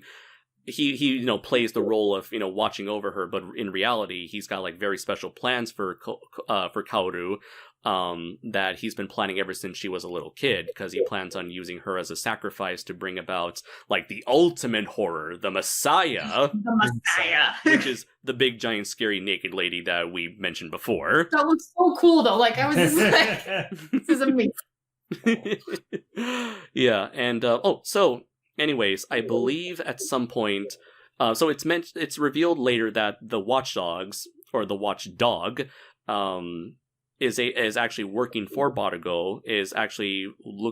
he plays the role of watching over her, but in reality he's got like very special plans for Kaoru that he's been planning ever since she was a little kid, because he plans on using her as a sacrifice to bring about like the ultimate horror, the Messiah. Which is the big giant scary naked lady that we mentioned before. That looks so cool though. Like I was just like, this is amazing. Yeah, and so anyways, I believe at some point, so it's revealed later that the watchdogs, or the watchdog, is actually working for Barago, is actually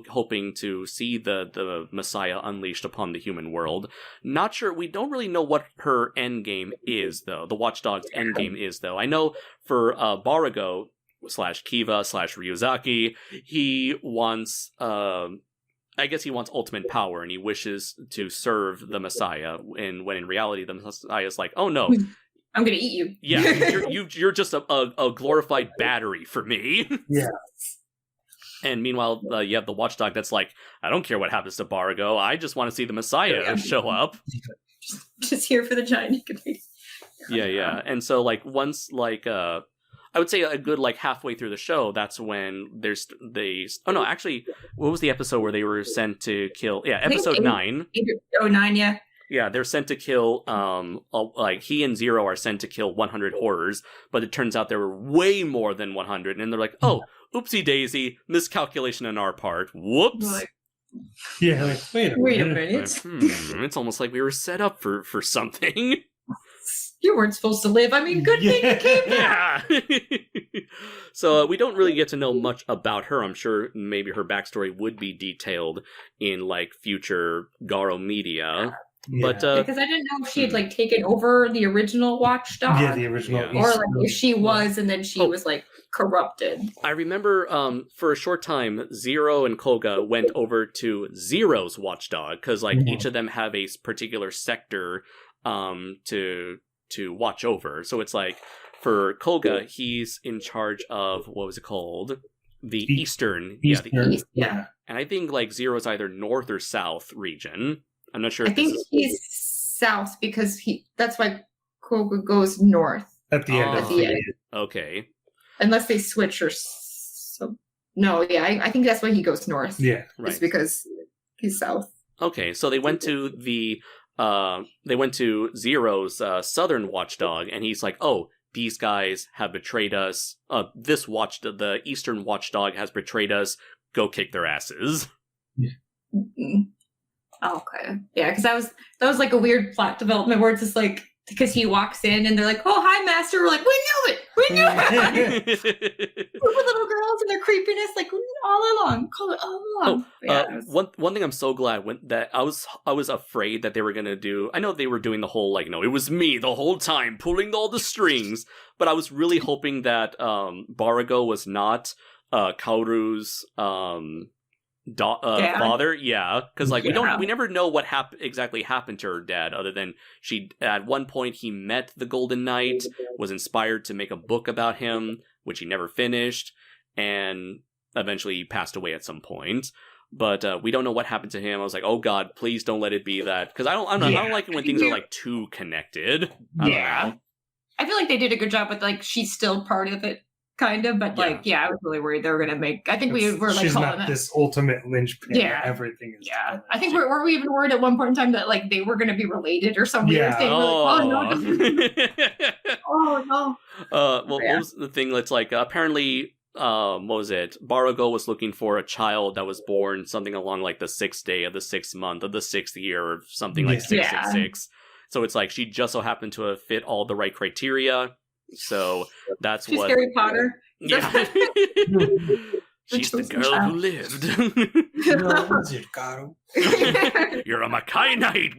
hoping to see the Messiah unleashed upon the human world. Not sure, we don't really know what her end game is, though. The watchdog's end game is, though. I know for Barago / Kiva / Ryuzaki, he wants I guess he wants ultimate power, and he wishes to serve the Messiah, and when in reality the Messiah is like, oh no, I'm gonna eat you. Yeah, you're just a glorified battery for me. Yeah. And meanwhile, you have the watchdog that's like, I don't care what happens to Barago, I just want to see the Messiah show up. Just here for the giant naked lady. Yeah. And so like once like I would say a good like halfway through the show, that's when actually, what was the episode where they were sent to kill? Yeah, episode 9. 9, yeah. Yeah, they're sent to kill, like, he and Zero are sent to kill 100 horrors, but it turns out there were way more than 100, and they're like, oh, oopsie daisy, miscalculation on our part, whoops. Like, wait a minute. Like, it's almost like we were set up for something. You weren't supposed to live. I mean, good thing you came back. Yeah. So we don't really get to know much about her. I'm sure maybe her backstory would be detailed in like future Garo media. Yeah. But because I didn't know if she had like taken over the original watchdog. Yeah, the original. Yeah. Or like if she was and then she was like corrupted. I remember for a short time, Zero and Koga went over to Zero's watchdog, because like each of them have a particular sector to watch over. So it's like for Koga, he's in charge of, what was it called? The Eastern. Yeah, the East, yeah. And I think like Zero's either North or South region. I'm not sure. I think he's South because that's why Koga goes North. At the end. At the end. Okay. Unless they switch or so. No, yeah, I think that's why he goes North. Yeah. Right. It's because he's South. Okay, so they went to Zero's southern watchdog, and he's like, oh, these guys have betrayed us. The eastern watchdog has betrayed us. Go kick their asses. Yeah. Mm-hmm. Okay. Yeah, because that was like a weird plot development where it's just like, because he walks in and they're like, oh, hi, master. We're like, we knew it. Poor little girls and their creepiness, like all along. One thing I'm so glad that I was afraid that they were gonna do. I know they were doing the whole like, no, it was me the whole time pulling all the strings, but I was really hoping that Barago was not Kaoru's father, because like we never know what exactly happened to her dad, other than she at one point he met the Golden Knight, was inspired to make a book about him, which he never finished, and eventually he passed away at some point. But we don't know what happened to him. I was like, oh god, please don't let it be that, because I don't like it when things are like too connected. I don't know. I feel like they did a good job with like she's still part of it. kind of, but like, yeah, I was really worried they were gonna make. I think we were like, she's calling not it this ultimate linchpin. Yeah. Everything is. Yeah, I think were we even worried at one point in time that like they were gonna be related or some weird thing? Oh No. Oh no. Well, what was the thing that's like apparently what was it? Barago was looking for a child that was born something along like the 6th day of the 6th month of the 6th year or something like 666. So it's like she just so happened to have fit all the right criteria. So that's She's Harry Potter. Yeah. She's the girl who lived. Garo. You're a Makai Knight.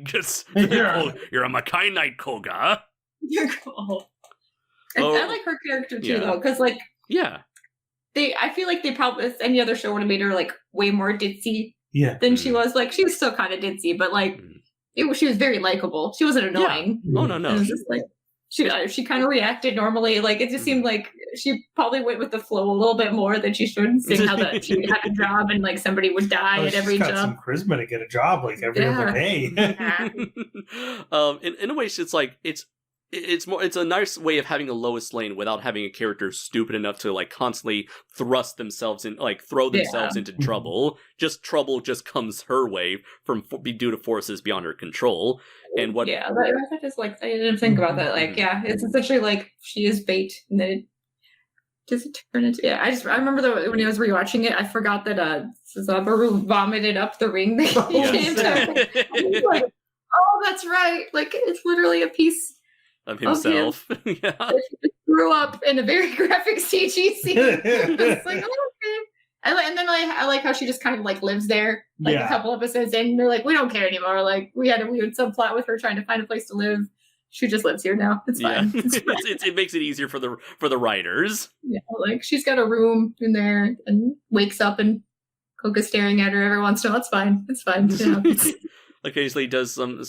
You're a Makai Knight, Koga. You're cool. I like her character too, though, because like, I feel like they probably, if any other show would have made her like way more ditzy than she was. Like, she was still kind of ditzy, but like, she was very likable. She wasn't annoying. Oh no. It was just like she kind of reacted normally. Like, it just seemed like she probably went with the flow a little bit more than she should, seeing how that she had a job and like somebody would die at every job. Some charisma to get a job like every other day. In a way, it's like it's a nice way of having a Lois Lane without having a character stupid enough to like constantly throw themselves into trouble. Trouble just comes her way due to forces beyond her control. And what? Yeah, I just like I didn't think about that. Like, it's essentially like she is bait, and then does it turn into? Yeah, I remember when I was rewatching it, I forgot that Suzabaru vomited up the ring that he came to. I was like, oh, that's right. Like, it's literally a piece of himself. He grew up in a very graphic CG scene. It's like, okay. And then I like how she just kind of like lives there. Like a couple episodes in, they're like, we don't care anymore. Like, we had a weird subplot with her trying to find a place to live. She just lives here now. It's fine. It makes it easier for the writers. Yeah, like she's got a room in there and wakes up and Koga's staring at her every once in a while. It's fine. It's fine. Yeah. Occasionally does some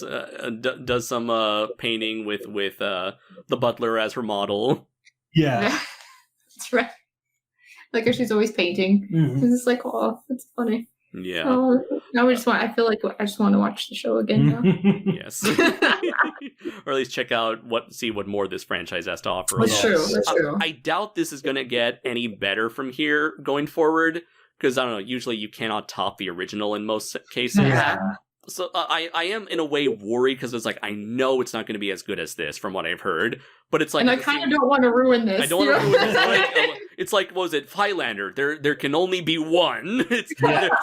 painting with the butler as her model. Yeah, that's right. Like if she's always painting. It's just like, oh, that's funny. Yeah. Oh, now I feel like I just want to watch the show again now. Yes. Or at least see what more this franchise has to offer. That's true. I doubt this is going to get any better from here going forward, because I don't know, usually you cannot top the original in most cases. Yeah. So I am in a way worried, because it's like, I know it's not going to be as good as this from what I've heard, but it's like, and I kind of don't want to ruin this. I don't want to ruin this. It's like, what was it, Highlander? There can only be one.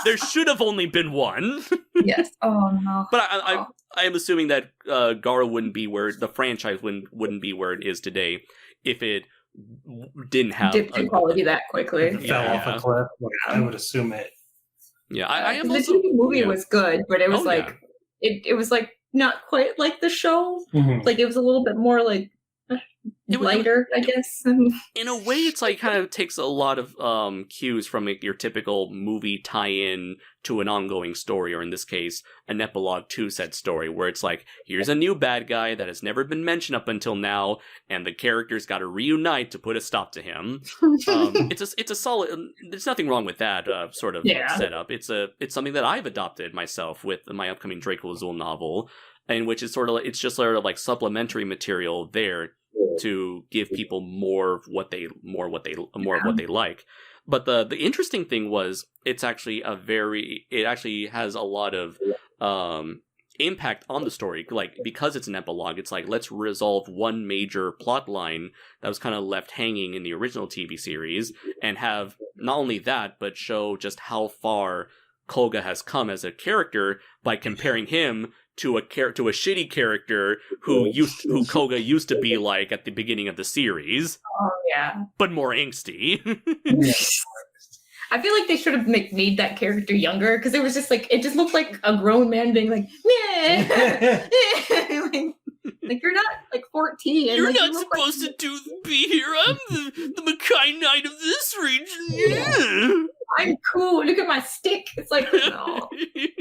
There should have only been one. Yes. Oh no. But I am assuming that Garo wouldn't be where the franchise wouldn't be where it is today if it didn't have dipped in quality that quickly. Fell off a cliff. I would assume it. Yeah, I am. The TV movie was good, but it was it was like not quite like the show. Like it was a little bit more like lighter, I guess. In a way, it's like kind of takes a lot of cues from like, your typical movie tie-in to an ongoing story, or in this case, an epilogue to said story, where it's like, here's a new bad guy that has never been mentioned up until now, and the characters got to reunite to put a stop to him. It's a solid. There's nothing wrong with that sort of setup. It's something that I've adopted myself with my upcoming Draco Azul novel, and which is it's just sort of like supplementary material there to give people more of what they like. But the interesting thing was, it actually has a lot of impact on the story. Like, because it's an epilogue, it's like, let's resolve one major plot line that was kind of left hanging in the original TV series, and have not only that, but show just how far Koga has come as a character by comparing him to a shitty character who Koga used to be like at the beginning of the series. Oh yeah, but more angsty. I feel like they should have made that character younger, because it was just like, it just looked like a grown man being like, meh. like you're not like 14. You're not supposed to be here. I'm the Makai Knight of this region. Yeah. I'm cool. Look at my stick. It's like, no.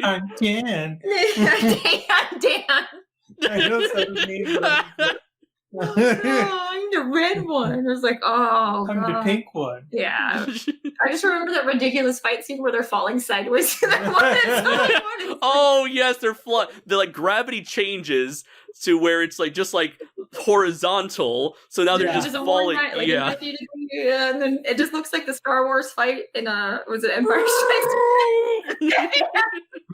I'm Dan. I'm Dan. I know something. I'm the red one. I was like, oh, I'm the pink one. Yeah. I just remember that ridiculous fight scene where they're falling sideways. Oh yes, they're like gravity changes to where it's like just like horizontal, so now they're just falling. And then it just looks like the Star Wars fight in was it Empire Strikes?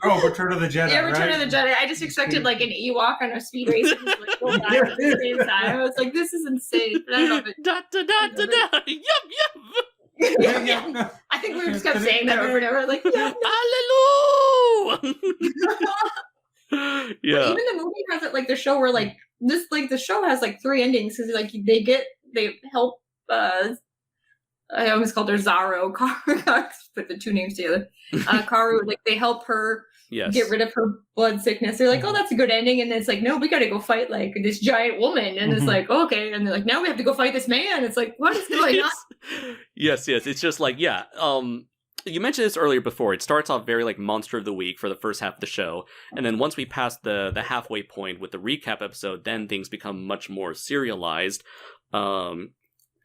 Oh, Return of the Jedi. Yeah, Return of the Jedi. I just expected like an Ewok on a speed race and just like go by at the same time. I was like, this is insane. But I love it. Yup. I think we just kept saying that over and over, like, hallelujah. Yeah. But even the movie has it like the show where like this, like the show has like 3 endings because like they help. I almost called her Zaro. Put the 2 names together. Kaoru, like they help her get rid of her blood sickness. They're like, oh, that's a good ending. And then it's like, no, we got to go fight like this giant woman. And it's like, okay. And they're like, now we have to go fight this man. It's like, what is going on? Yes. It's just like, you mentioned this earlier before. It starts off very like Monster of the Week for the first half of the show. And then once we pass the halfway point with the recap episode, then things become much more serialized.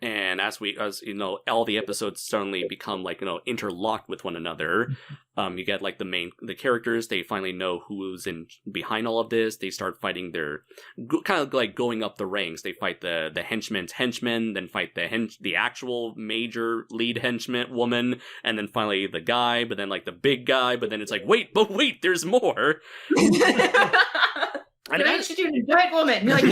And as you know, all the episodes suddenly become like, you know, interlocked with one another. You get like the characters, they finally know who's behind all of this. They start fighting kind of like going up the ranks. They fight the henchman's henchmen, then fight the actual major lead henchman woman, and then finally the guy, but then like the big guy, but then it's like, wait, there's more. And I should do a giant woman. You're like,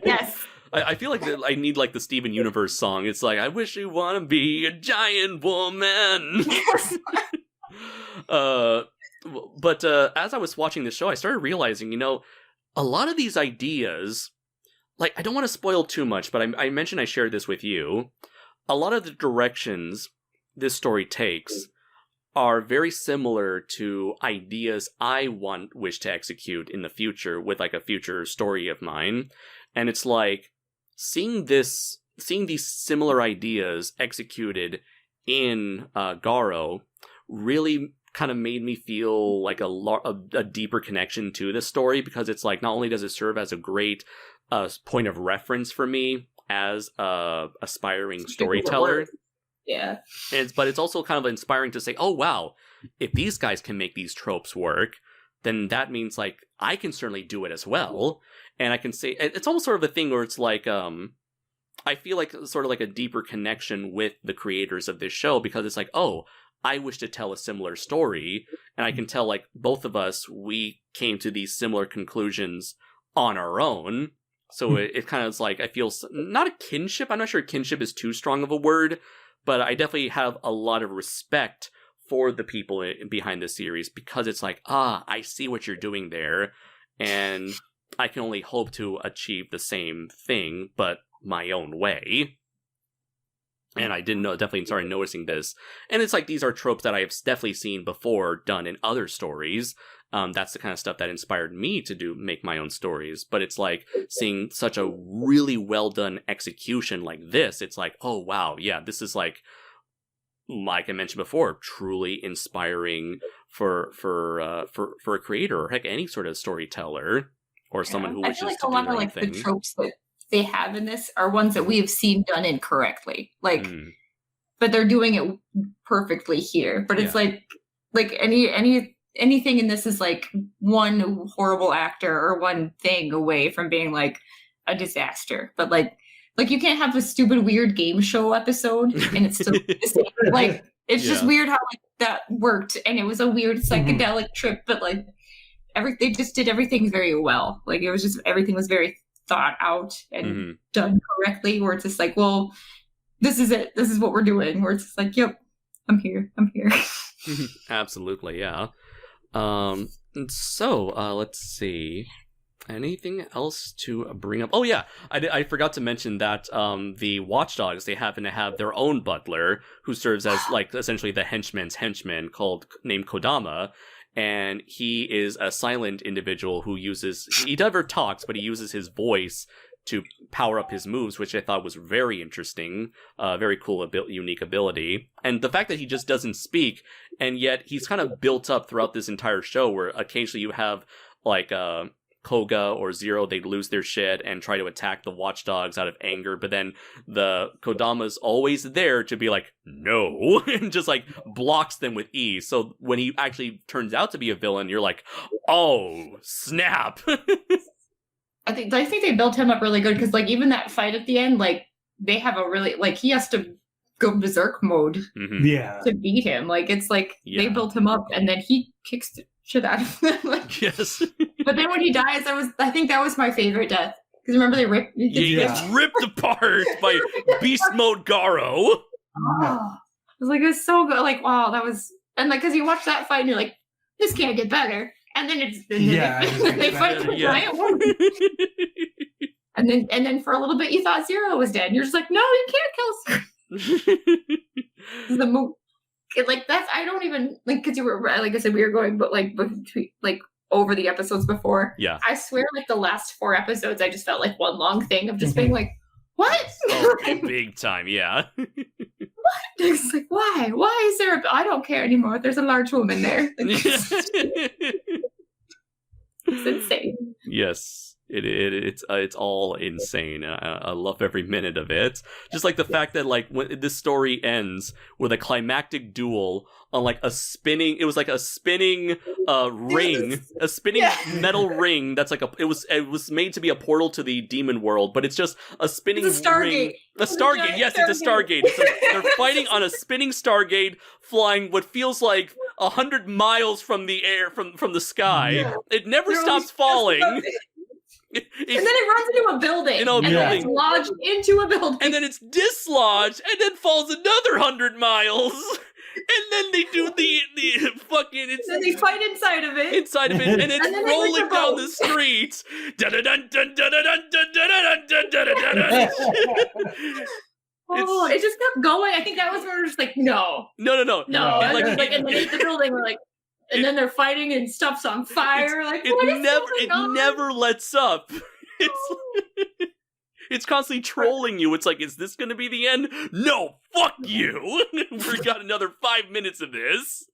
yes. I feel like I need like the Steven Universe song. It's like, I wish you want to be a giant woman. But as I was watching the show, I started realizing, you know, a lot of these ideas, like, I don't want to spoil too much, but I mentioned I shared this with you. A lot of the directions this story takes are very similar to ideas I wish to execute in the future with like a future story of mine. And it's like, seeing these similar ideas executed in Garo really kind of made me feel like a deeper connection to this story, because it's like, not only does it serve as a great point of reference for me as a aspiring storyteller, but it's also kind of inspiring to say, oh wow, if these guys can make these tropes work, then that means like I can certainly do it as well. And I can say, it's almost sort of a thing where it's like, I feel like sort of like a deeper connection with the creators of this show, because it's like, oh, I wish to tell a similar story. And I can tell like both of us, we came to these similar conclusions on our own. So it kind of is like, I feel not a kinship. I'm not sure kinship is too strong of a word, but I definitely have a lot of respect for the people behind this series, because it's like, I see what you're doing there. And I can only hope to achieve the same thing, but my own way. And I definitely started noticing this. And it's like, these are tropes that I have definitely seen before done in other stories. That's the kind of stuff that inspired me to make my own stories. But it's like seeing such a really well done execution like this. It's like, oh wow, yeah, this is like I mentioned before, truly inspiring for a creator, or heck, any sort of storyteller. Or someone who wishes to do their own thing. I feel like a lot of like the tropes that they have in this are ones that we have seen done incorrectly. Like, but they're doing it perfectly here. But it's like anything in this is like one horrible actor or one thing away from being like a disaster. But like you can't have a stupid weird game show episode and it's still like it's just weird how like that worked, and it was a weird psychedelic trip, but like they just did everything very well. Like it was just, everything was very thought out and done correctly, where it's just like, well, this is it. This is what we're doing. Where it's just like, yep, I'm here. Absolutely. Yeah. So let's see. Anything else to bring up? Oh yeah, I forgot to mention that the Watchdogs, they happen to have their own butler who serves as like essentially the henchman's henchman, named Kodama. And he is a silent individual who he never talks, but he uses his voice to power up his moves, which I thought was very interesting, very cool, unique ability. And the fact that he just doesn't speak, and yet he's kind of built up throughout this entire show, where occasionally you have like Koga or Zero, they lose their shit and try to attack the Watchdogs out of anger, but then the Kodama's always there to be like, no, and just like blocks them with ease. So when he actually turns out to be a villain, you're like, oh, snap. I think they built him up really good because like even that fight at the end, like they have a really like he has to go berserk mode to beat him. Like it's like they built him up and then he kicks the shit out of them. Like, yes. But then when he dies, I think that was my favorite death. Because remember they ripped he gets ripped apart by Beast Mode Garo. Oh, it was like it was so good. Like wow, that was and like because you watch that fight and you're like, this can't get better. And then they fight the giant woman. And then for a little bit you thought Zero was dead. And you're just like, no, you can't kill Zero. The movie, like that's I don't even like because you were like I said we were going, but like between like over the episodes before. Yeah, I swear like the last 4 episodes I just felt like one long thing of just being like, what? Oh, big time, yeah. What? It's like why? Why is there? I don't care anymore. There's a large woman there. Like, it's insane. Yes, it's all insane. I love every minute of it. Just like the fact that like when this story ends with a climactic duel on like a spinning, it was like a spinning ring, a spinning metal ring that's like it was made to be a portal to the demon world, but it's just a spinning ring. A Stargate, yes, it's a Stargate. So they're fighting on a spinning Stargate, flying what feels like 100 miles from the air, from the sky. Yeah. It never stops falling. And then it runs into a building. And then it's lodged into a building. And then it's dislodged, and then falls another 100 miles. And then they do the fucking... It's, then they fight inside of it. And it's rolling down the street. Oh, it just kept going. I think that was when we were just like, no. No. And then it's the building, we're like... And then they're fighting and stuff's on fire. It never lets up. It's constantly trolling you. It's like, is this going to be the end? No, fuck you. We got another 5 minutes of this.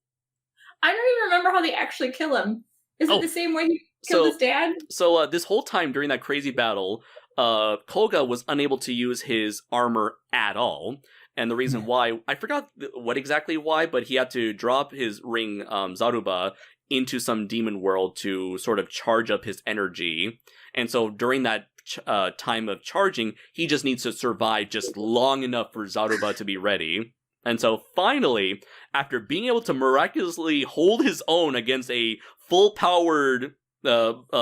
I don't even remember how they actually kill him. Is it the same way he killed his dad? So this whole time during that crazy battle, Koga was unable to use his armor at all. And the reason why, I forgot what exactly why, but he had to drop his ring, Zaruba, into some demon world to sort of charge up his energy. And so during that time of charging, he just needs to survive just long enough for Zaruba to be ready. And so finally, after being able to miraculously hold his own against a full-powered villain,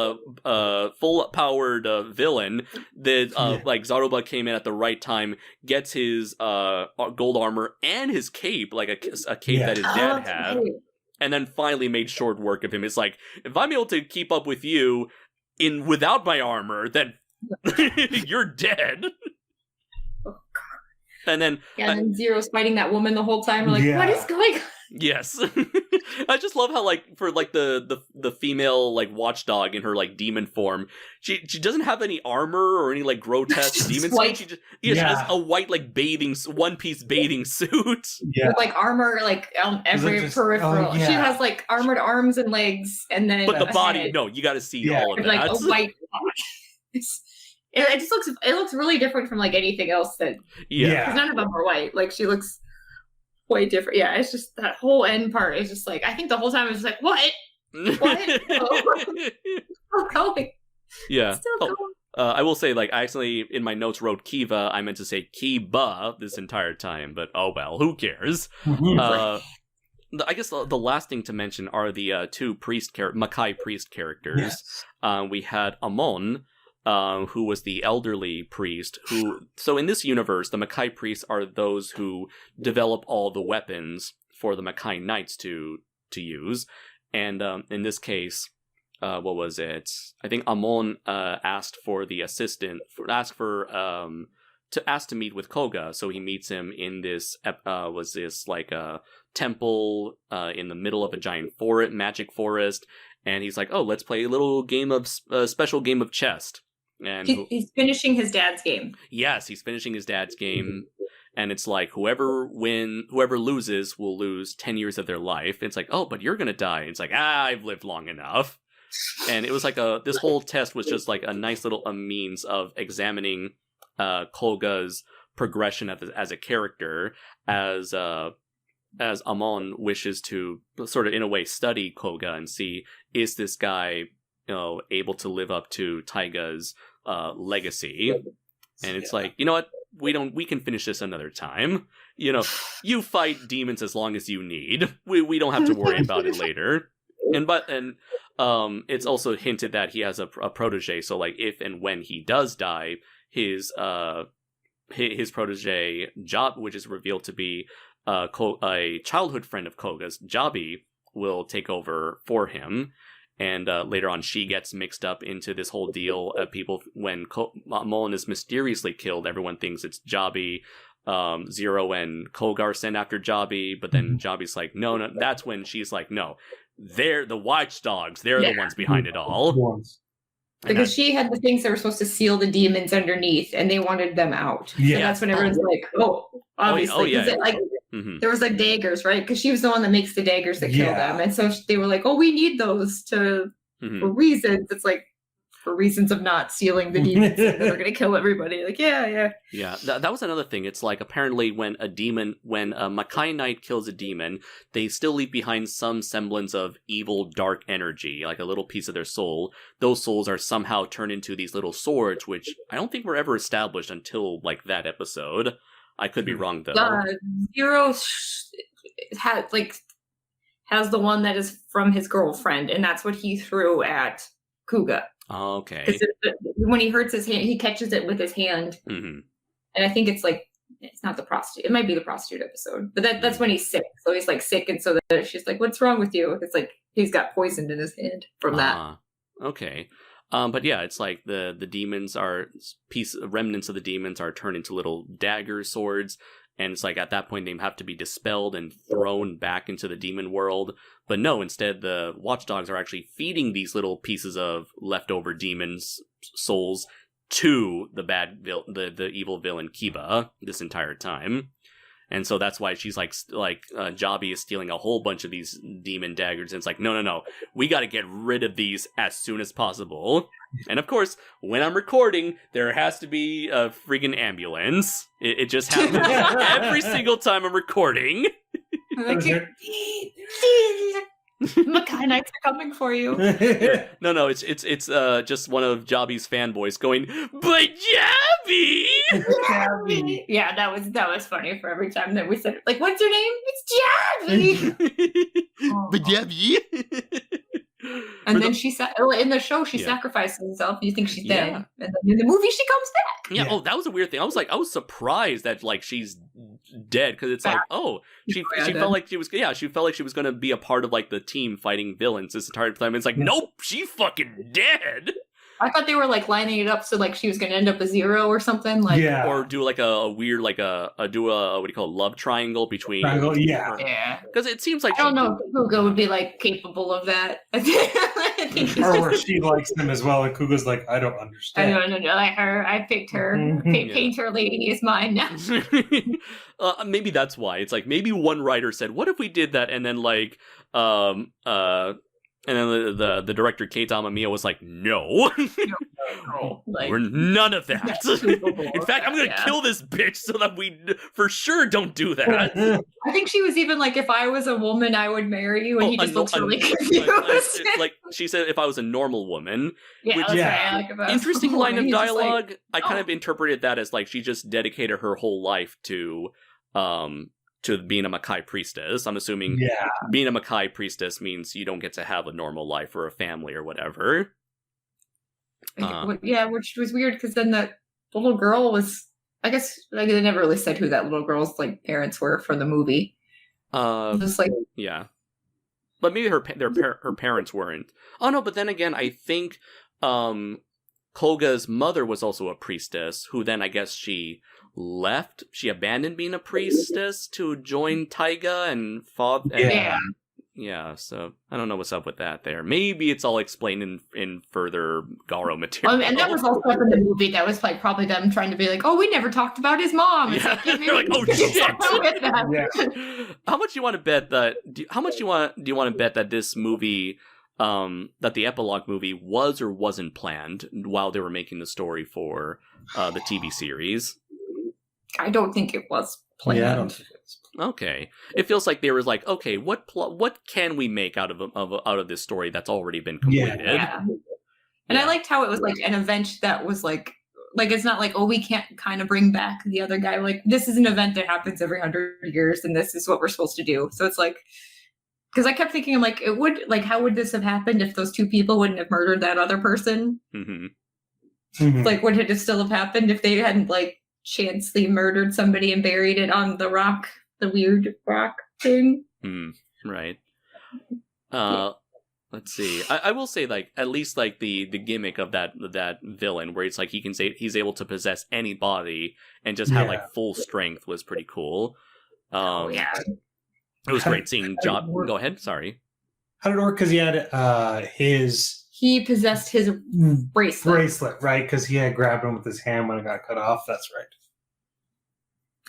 that like Zaruba came in at the right time, gets his gold armor and his cape, like a cape that his dad had, and then finally made short work of him. It's like, if I'm able to keep up with you without my armor, then you're dead. Oh, God. And then and Zero's fighting that woman the whole time. We're like, what is going on? Yes. I just love how like for like the female like watchdog in her like demon form, she doesn't have any armor or any like grotesque demon suit. She has a white like one-piece bathing suit. With like armor like every peripheral. She has like armored arms and legs and then but the body head. No, you got to see all of that. Like a white it just looks really different from like anything else that because none of them are white. Like she looks way different. Yeah, it's just that whole end part is just like I think the whole time I was just like, what? Still going. Yeah. Still going. I will say, like, I actually in my notes wrote Kiva. I meant to say Kiba this entire time, but oh well, who cares? I guess the last thing to mention are the two Makai priest characters. Yes. We had Amon, who was the elderly priest, so in this universe, the Makai priests are those who develop all the weapons for the Makai Knights to use. And in this case, what was it? I think Amon asked for the assistant, asked to meet with Koga, so he meets him in this, was this like a temple in the middle of a giant magic forest, and he's like, oh, let's play a little special game of chess. And he's finishing his dad's game. Yes, he's finishing his dad's game. And it's like, whoever loses will lose 10 years of their life. It's like, oh, but you're going to die. It's like, I've lived long enough. And it was like this whole test was just like a nice little means of examining Koga's progression as a character, as Amon wishes to sort of, in a way, study Koga and see, is this guy able to live up to Taiga's legacy. And it's like, you know what? We can finish this another time. You fight demons as long as you need. We don't have to worry about it later. And it's also hinted that he has a protege. So like, if and when he does die, his protege Job, which is revealed to be a childhood friend of Koga's, Jabi, will take over for him. And later on, she gets mixed up into this whole deal of people. When Mullen is mysteriously killed, everyone thinks it's Jabi. Zero and Kogar sent after Jabi, but then Jabi's like, no. That's when she's like, no, they're the watchdogs. They're the ones behind it all. Because she had the things that were supposed to seal the demons underneath, and they wanted them out. Yeah, so that's when everyone's like, obviously. There was like daggers, right? Because she was the one that makes the daggers that kill them. And so they were like, we need those for reasons. It's like, for reasons of not sealing the demons that are going to kill everybody. Like, yeah. Yeah, that was another thing. It's like, apparently when a Makai Knight kills a demon, they still leave behind some semblance of evil, dark energy, like a little piece of their soul. Those souls are somehow turned into these little swords, which I don't think were ever established until, like, that episode. I could be wrong, though. Zero has the one that is from his girlfriend, and that's what he threw at Kuga. Oh, okay. Because when he hurts his hand, he catches it with his hand. And I think it's not the prostitute. It might be the prostitute episode. But that's when he's sick. So he's like sick, and so she's like, what's wrong with you? It's like he's got poisoned in his hand from that. Okay. But yeah, it's like the demons remnants of the demons are turned into little dagger swords. And it's like, at that point, they have to be dispelled and thrown back into the demon world. But no, instead, the watchdogs are actually feeding these little pieces of leftover demons' souls to the evil villain Kiba this entire time. And so that's why she's like Jabi is stealing a whole bunch of these demon daggers. And it's like, no, we got to get rid of these as soon as possible. And of course, when I'm recording, there has to be a friggin' ambulance. It just happens every single time I'm recording. Makai Knights are coming for you. No, it's just one of Jabi's fanboys going, but Jabi! Yeah, that was funny for every time that we said, like, what's your name? It's Jabi! But Jabi! And then in the show, she sacrifices herself. You think she's dead. And then in the movie, she comes back. Yeah. Oh, that was a weird thing. I was surprised that like she's dead, because it's like, she felt like she was going to be a part of like the team fighting villains this entire time. It's like, nope, she's fucking dead. I thought they were like lining it up so like she was going to end up a Zero or something, like, or do like a weird what do you call love triangle between because it seems like I don't know if Kuga would be like capable of that. Or where she likes them as well, and Kuga's like, I don't understand. I don't know, like her. I picked her. Painter lady is mine now. Maybe that's why. It's like, maybe one writer said, "What if we did that?" And then like and then the director, Keita Amamiya, was like, no. Like, we're none of that. In fact, I'm going to kill this bitch so that we for sure don't do that. I think she was even like, if I was a woman, I would marry you. And he just looks really confused. Like, she said, if I was a normal woman. Yeah, interesting line of dialogue. Like, I kind of interpreted that as like, she just dedicated her whole life to being a Makai priestess. I'm assuming being a Makai priestess means you don't get to have a normal life or a family or whatever. Which was weird, because then the little girl was, I guess, like, they never really said who that little girl's like parents were for the movie. Just like, but maybe her parents weren't. Oh no, but then again, I think Koga's mother was also a priestess, who then I guess she abandoned being a priestess to join Taiga and fought. So I don't know what's up with that there. Maybe it's all explained in further Garo material. And that was also up in the movie. That was like probably them trying to be like, we never talked about his mom. It's like, they're like, oh shit. How much do you want to bet that? Do you want to bet that this movie, that the epilogue movie was or wasn't planned while they were making the story for the TV series? I don't think it was planned. Yeah, I don't think it was. Okay, it feels like they were like, okay, what can we make out of this story that's already been completed? And I liked how it was like an event that was like it's not like, oh, we can't kind of bring back the other guy. Like, this is an event that happens every 100 years, and this is what we're supposed to do. So it's like, because I kept thinking, I'm like, it would, like, how would this have happened if those two people wouldn't have murdered that other person? Like, would it have still have happened if they hadn't, like, chancely murdered somebody and buried it on the rock, the weird rock thing? Right. Let's see. I will say, like, at least like the gimmick of that villain, where it's like he's able to possess any body and just have like full strength, was pretty cool. It was great seeing Job. Go ahead. Sorry. How did it work? Because he had he possessed his bracelet, right? Because he had grabbed him with his hand when it got cut off. That's right.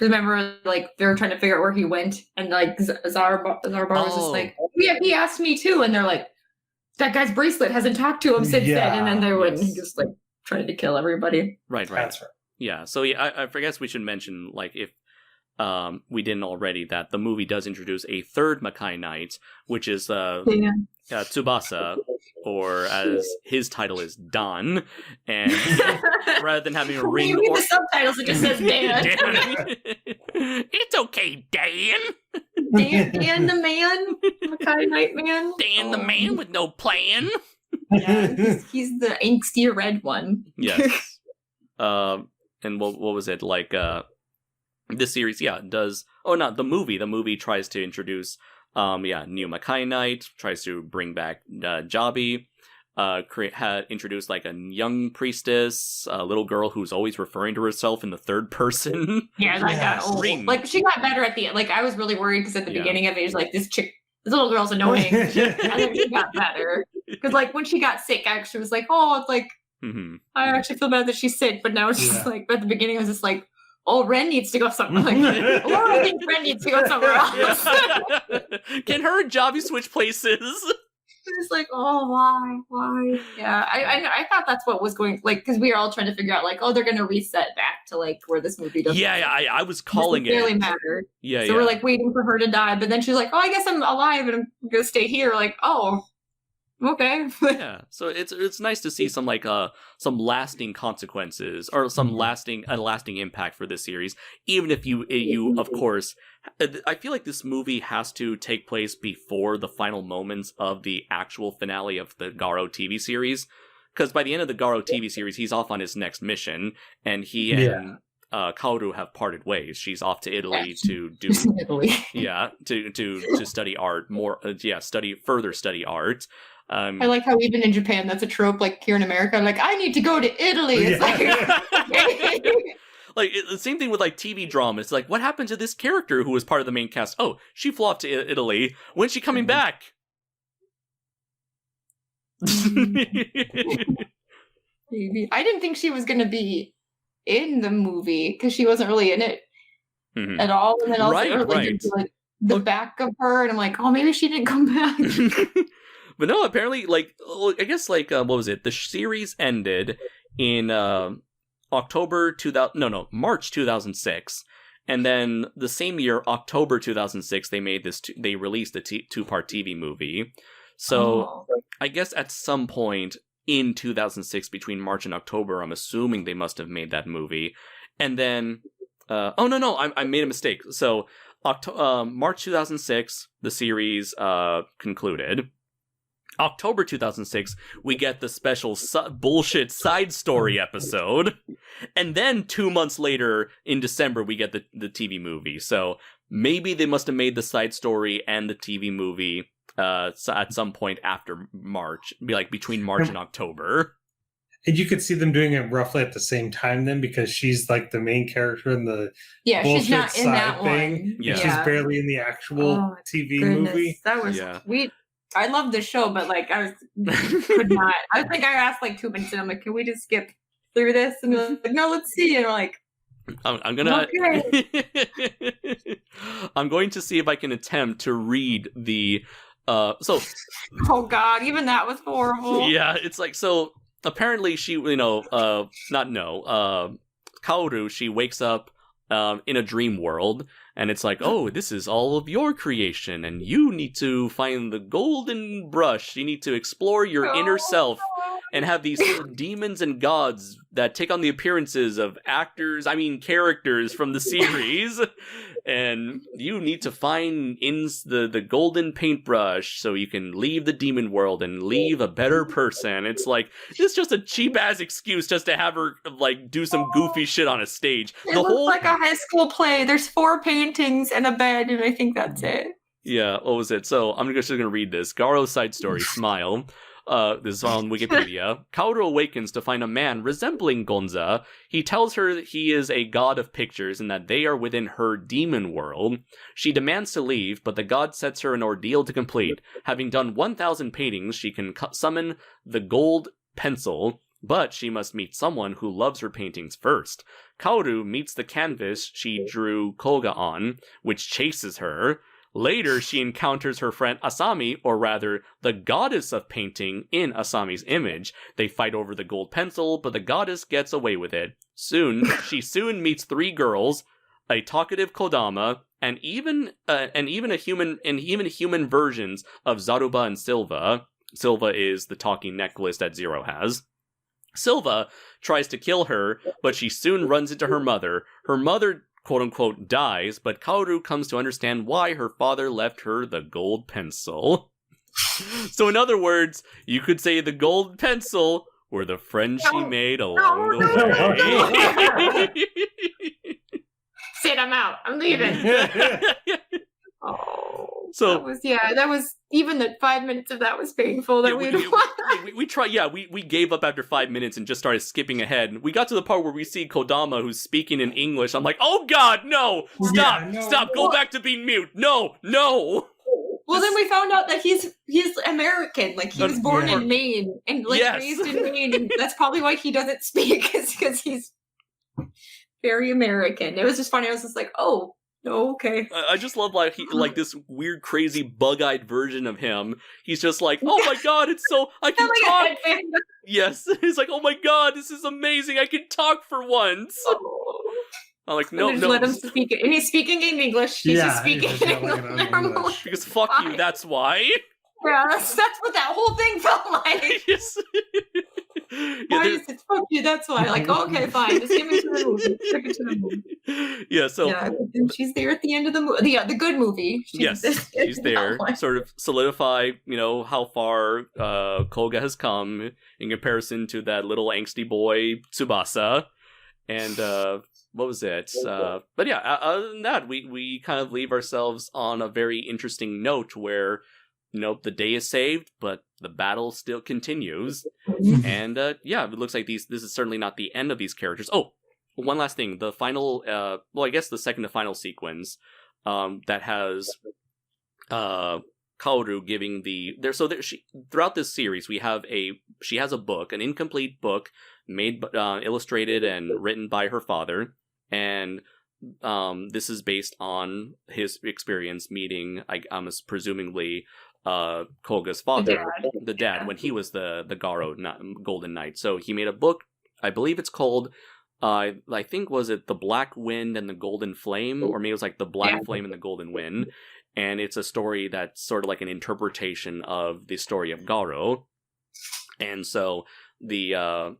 Remember, like, they were trying to figure out where he went, and like Zarbar was just like, yeah, he asked me too, and they're like, that guy's bracelet hasn't talked to him since then, and then they wouldn't just like trying to kill everybody. Right. That's right. Yeah. So I guess we should mention, like, if we didn't already, that the movie does introduce a third Makai Knight, which is Tsubasa, or as his title is, Dan, and rather than having a ring, you read the subtitles, it just says Dan. It's okay, Dan. Dan the man, Makai Knight man. Dan the man with no plan. Yeah, he's the angsty red one. Yes. And what was it like? This series, does. Oh, not the movie. The movie tries to introduce, new Makai Knight, tries to bring back Jabi, introduced like a young priestess, a little girl who's always referring to herself in the third person. Yeah, that got old. Like, she got better at the end. Like, I was really worried because at the beginning of it, it was like, this little girl's annoying. And then she got better. Because, like, when she got sick, I actually was like, oh, it's like, I actually feel bad that she's sick. But now it's just like, at the beginning, I was just like, oh, Ren needs to go somewhere. Like, I think Ren needs to go somewhere else. Can her and Jabi switch places? It's like, oh, why? Yeah, I thought that's what was going, like, because we were all trying to figure out, like, oh, they're going to reset back to, like, where this movie doesn't. Yeah, I was calling it. Really matter. Yeah, so we're, like, waiting for her to die, but then she's like, oh, I guess I'm alive and I'm going to stay here. Like, oh, okay. Yeah, so it's nice to see some, like, some lasting consequences, or some lasting impact for this series, even if you of course, I feel like this movie has to take place before the final moments of the actual finale of the Garo TV series, because by the end of the Garo TV series, he's off on his next mission, and he and Kaoru have parted ways. She's off to Italy to do to study art study art. I like how even in Japan, that's a trope. Like here in America, I'm like, I need to go to Italy. It's like the same thing with like TV drama. It's like, what happened to this character who was part of the main cast? Oh, she flew off to Italy. When's she coming back? Maybe. I didn't think she was going to be in the movie because she wasn't really in it at all. And then also into, like, the back of her, and I'm like, oh, maybe she didn't come back. But no, apparently, like, I guess, like, what was it? The series ended in March 2006. And then the same year, October 2006, they released a two-part TV movie. So I guess at some point in 2006, between March and October, I'm assuming they must have made that movie. And then, I made a mistake. So March 2006, the series concluded. October 2006, we get the special bullshit side story episode. And then 2 months later, in December, we get the TV movie. So maybe they must have made the side story and the TV movie at some point after March. Be like between March and October. And you could see them doing it roughly at the same time then, because she's like the main character in the bullshit she's not in side that thing. one. Yeah. She's barely in the actual TV movie. That was sweet. I love the show, but like I could not. I think I asked like 2 minutes, and I'm like, "Can we just skip through this?" And they're like, "No, let's see." And I'm like, "I'm gonna." Okay. I'm going to see if I can attempt to read the. Oh God! Even that was horrible. Yeah, it's like so. Apparently, she, Kaoru, she wakes up in a dream world. And it's like, oh, this is all of your creation, and you need to find the golden brush. You need to explore your inner self. and have these demons and gods that take on the appearances of characters from the series. And you need to find the golden paintbrush so you can leave the demon world and leave a better person. It's like, it's just a cheap-ass excuse just to have her, like, do some goofy shit on a stage. It looks like a high school play. There's 4 paintings and a bed, and I think that's it. Yeah, what was it? So, I'm just going to read this. Garo's side story, Smile. This is on Wikipedia. Kaoru awakens to find a man resembling Gonza. He tells her that he is a god of pictures and that they are within her demon world. She demands to leave, but the god sets her an ordeal to complete. Having done 1,000 paintings, she can summon the gold pencil, but she must meet someone who loves her paintings first. Kaoru meets the canvas she drew Koga on, which chases her. Later, she encounters her friend Asami, or rather, the goddess of painting in Asami's image. They fight over the gold pencil, but the goddess gets away with it. She soon meets 3 girls, a talkative Kodama, and even human versions of Zaruba and Silva. Silva is the talking necklace that Zero has. Silva tries to kill her, but she soon runs into her mother. Her mother, quote-unquote, dies, but Kaoru comes to understand why her father left her the gold pencil. So in other words, you could say the gold pencil were the friends she made along the way. Sid, I'm out. I'm leaving. So that was even the 5 minutes of that was painful that we tried. We gave up after 5 minutes and just started skipping ahead. We got to the part where we see Kodama who's speaking in English. I'm like, oh god, no! Stop! Go back to being mute. No. Well, then we found out that he's American. Like, he was born in Maine and raised in Maine. And that's probably why he doesn't speak, is because he's very American. It was just funny. I was just like, oh. Oh, okay. I just love like this weird, crazy, bug-eyed version of him. He's just like, oh my god, it's so I can talk. Yes, he's like, oh my god, this is amazing. I can talk for once. I'm like, no. Let him speak it, and he's speaking in English. He's just speaking in English. Because fuck you, that's why. Yeah, that's what that whole thing felt like. Yes. Why is it fuck you? That's why. Like, oh, okay, fine. Just give me to the movie. Stick it to the movie. Yeah. So. Yeah, and she's there at the end of the movie. The good movie. She's there. Sort of solidify, how far Koga has come in comparison to that little angsty boy Tsubasa, and what was it? But yeah, other than that, we kind of leave ourselves on a very interesting note where. The day is saved, but the battle still continues. And it looks like this is certainly not the end of these characters. Oh, one last thing. The final, I guess the second to final sequence that has Kaoru giving throughout this series, she has a book, an incomplete book made, illustrated and written by her father. And this is based on his experience meeting, I'm presumably, Koga's father, the dad, when he was the Garo Golden Knight. So he made a book, I believe it's called, I think, was it The Black Wind and the Golden Flame? Or maybe it was like The Black Flame and the Golden Wind. And it's a story that's sort of like an interpretation of the story of Garo. And so the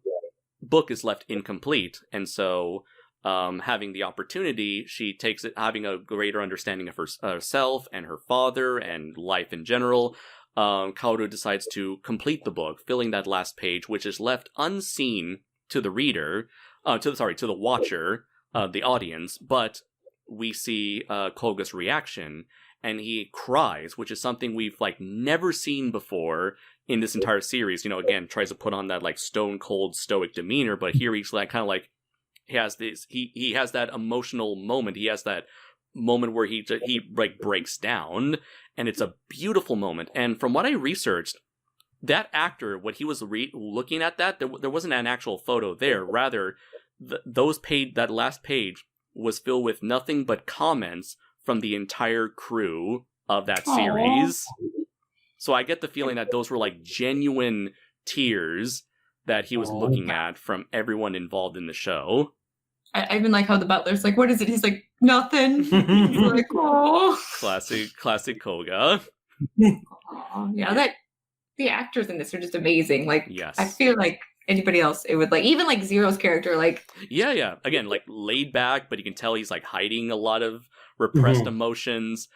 book is left incomplete. And so having the opportunity, she takes it, having a greater understanding of herself and her father and life in general. Kaoru decides to complete the book, filling that last page, which is left unseen to the reader, to the watcher, the audience. But we see Koga's reaction, and he cries, which is something we've never seen before in this entire series. Again, tries to put on that stone cold stoic demeanor, but here he's he has this. He has that emotional moment. He has that moment where he breaks down, and it's a beautiful moment. And from what I researched, that actor, when he was looking at that, there wasn't an actual photo there. Rather, that last page was filled with nothing but comments from the entire crew of that series. So I get the feeling that those were genuine tears that he was looking at from everyone involved in the show. I even like how the butler's like, what is it? He's like, nothing. He's like, oh. Classic Koga. Yeah, the actors in this are just amazing. Like, yes. I feel like anybody else, it would like, even like Zero's character, like, yeah. Again, like laid back, but you can tell he's like hiding a lot of repressed emotions.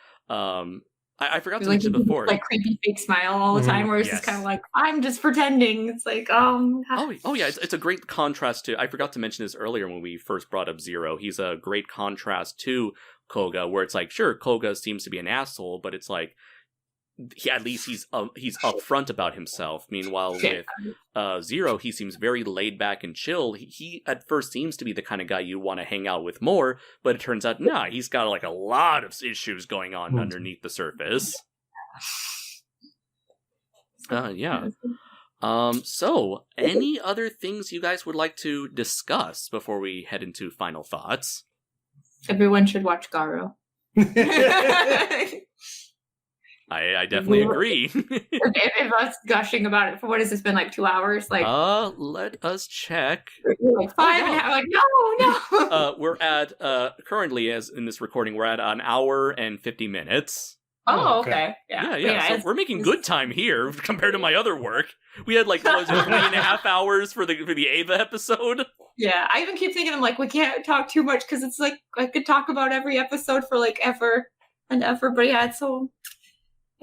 I forgot to mention before, like creepy fake smile all the time, where it's just kind of like, I'm just pretending. It's like, oh yeah, it's a great contrast to. I forgot to mention this earlier when we first brought up Zero. He's a great contrast to Koga, where it's like, sure, Koga seems to be an asshole, but it's like, at least he's upfront about himself. Meanwhile, with Zero, he seems very laid back and chill. He at first seems to be the kind of guy you want to hang out with more, but it turns out, nah, he's got like a lot of issues going on underneath the surface. Yeah. So, any other things you guys would like to discuss before we head into final thoughts? Everyone should watch Garo. I definitely agree. if us gushing about it for what has this been, like 2 hours? Like, let us check. Like 5 and a half. Like, no. We're at currently, as in this recording, we're at an hour and 50 minutes. Oh, okay. Yeah. So we're making good time here compared to my other work. We had like 3.5 hours for the Ava episode. Yeah, I even keep thinking, I'm like, we can't talk too much because it's like I could talk about every episode for like ever and ever. But yeah, it's so.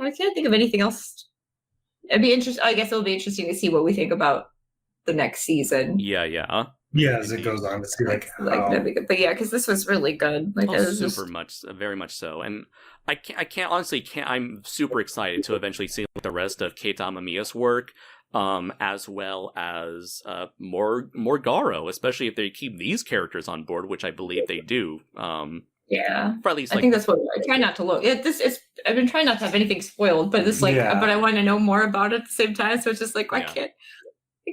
I can't think of anything else. It'd be interesting. I guess it'll be interesting to see what we think about the next season. Yeah. Yeah, as it goes on to see like that'd be good. But yeah, because this was really good. Like, very much so. And I can't honestly. I'm super excited to eventually see the rest of Keita Amamiya's work, as well as more Garo, especially if they keep these characters on board, which I believe they do. Yeah, for at least, I think that's what I try not to look. I've been trying not to have anything spoiled, but this but I want to know more about it at the same time. So it's just like I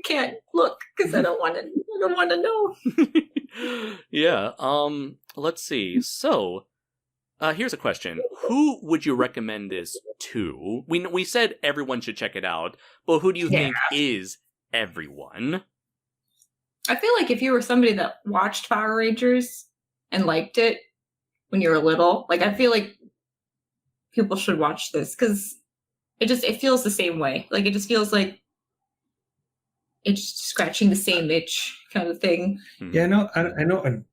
can't look because I don't want to know. Yeah. Let's see. So, here's a question: who would you recommend this to? We said everyone should check it out, but who do you think is everyone? I feel like if you were somebody that watched Power Rangers and liked it when you were little, like, I feel like people should watch this because it feels the same way. Like, it just feels like it's scratching the same itch kind of thing. Yeah, I know.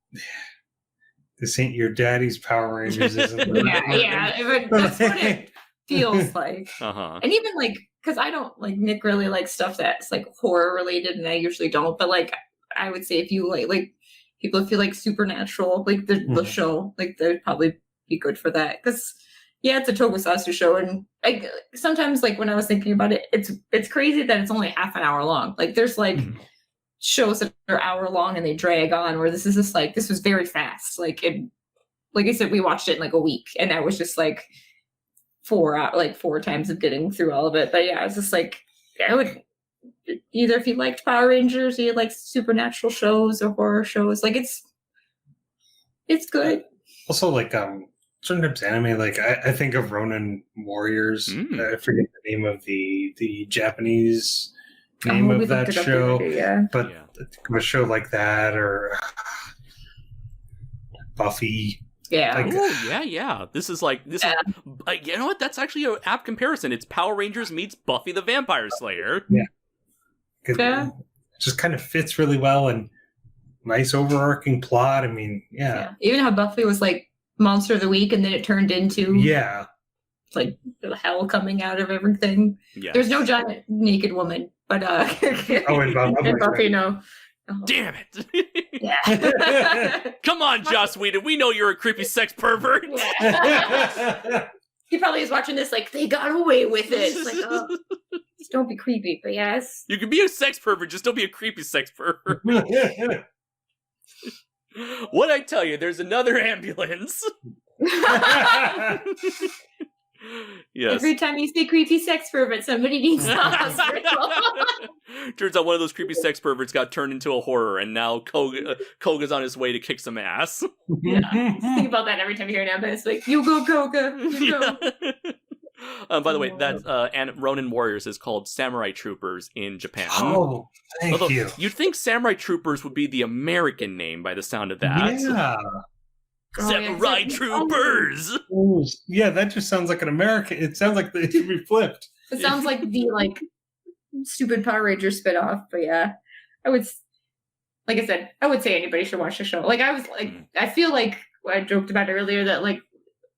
This ain't your daddy's Power Rangers, isn't it? Yeah, that's what it feels like. And even like, because I don't like, Nick really likes stuff that's like horror related, and I usually don't. But like, I would say if you like people feel like Supernatural, like the show, like they'd probably be good for that. Because it's a Tokusatsu show, and like sometimes, like when I was thinking about it, it's crazy that it's only half an hour long. Like there's like shows that are hour long and they drag on. Where this was very fast. Like I said, we watched it in like a week, and that was just like 4 times of getting through all of it. But yeah, it's just like I would. Either if you liked Power Rangers or you like supernatural shows or horror shows, like it's good. Also, like sometimes anime, like I think of Ronin Warriors. I forget the name of the Japanese name of that show, but a show like that or Buffy. Yeah. Like, yeah. This is you know what? That's actually an apt comparison. It's Power Rangers meets Buffy the Vampire Slayer. Yeah. It just kind of fits really well and nice overarching plot. I mean, even how Buffy was like Monster of the Week, and then it turned into like hell coming out of everything. Yeah. There's no giant naked woman, but and Buffy, no. Oh. Damn it! Yeah. Come on, Joss Whedon. We know you're a creepy sex pervert. Yeah. He probably is watching this like, they got away with it. It's like, oh, just don't be creepy, but yes. You can be a sex pervert, just don't be a creepy sex pervert. What'd I tell you? There's another ambulance. Yes. Every time you say creepy sex pervert, somebody needs the hospital. Turns out one of those creepy sex perverts got turned into a horror, and now Koga's on his way to kick some ass. Yeah. Think about that every time you hear an ambulance. Like, you go, Koga. You go. By the way, that's and Ronin Warriors is called Samurai Troopers in Japan. Oh, thank you. You'd think Samurai Troopers would be the American name by the sound of that. Yeah. Samurai Troopers! Oh, yeah, that just sounds like an American. It sounds like it should be flipped. It sounds like the stupid Power Rangers spinoff. But yeah, like I said, I would say anybody should watch the show. Like I feel like I joked about earlier that like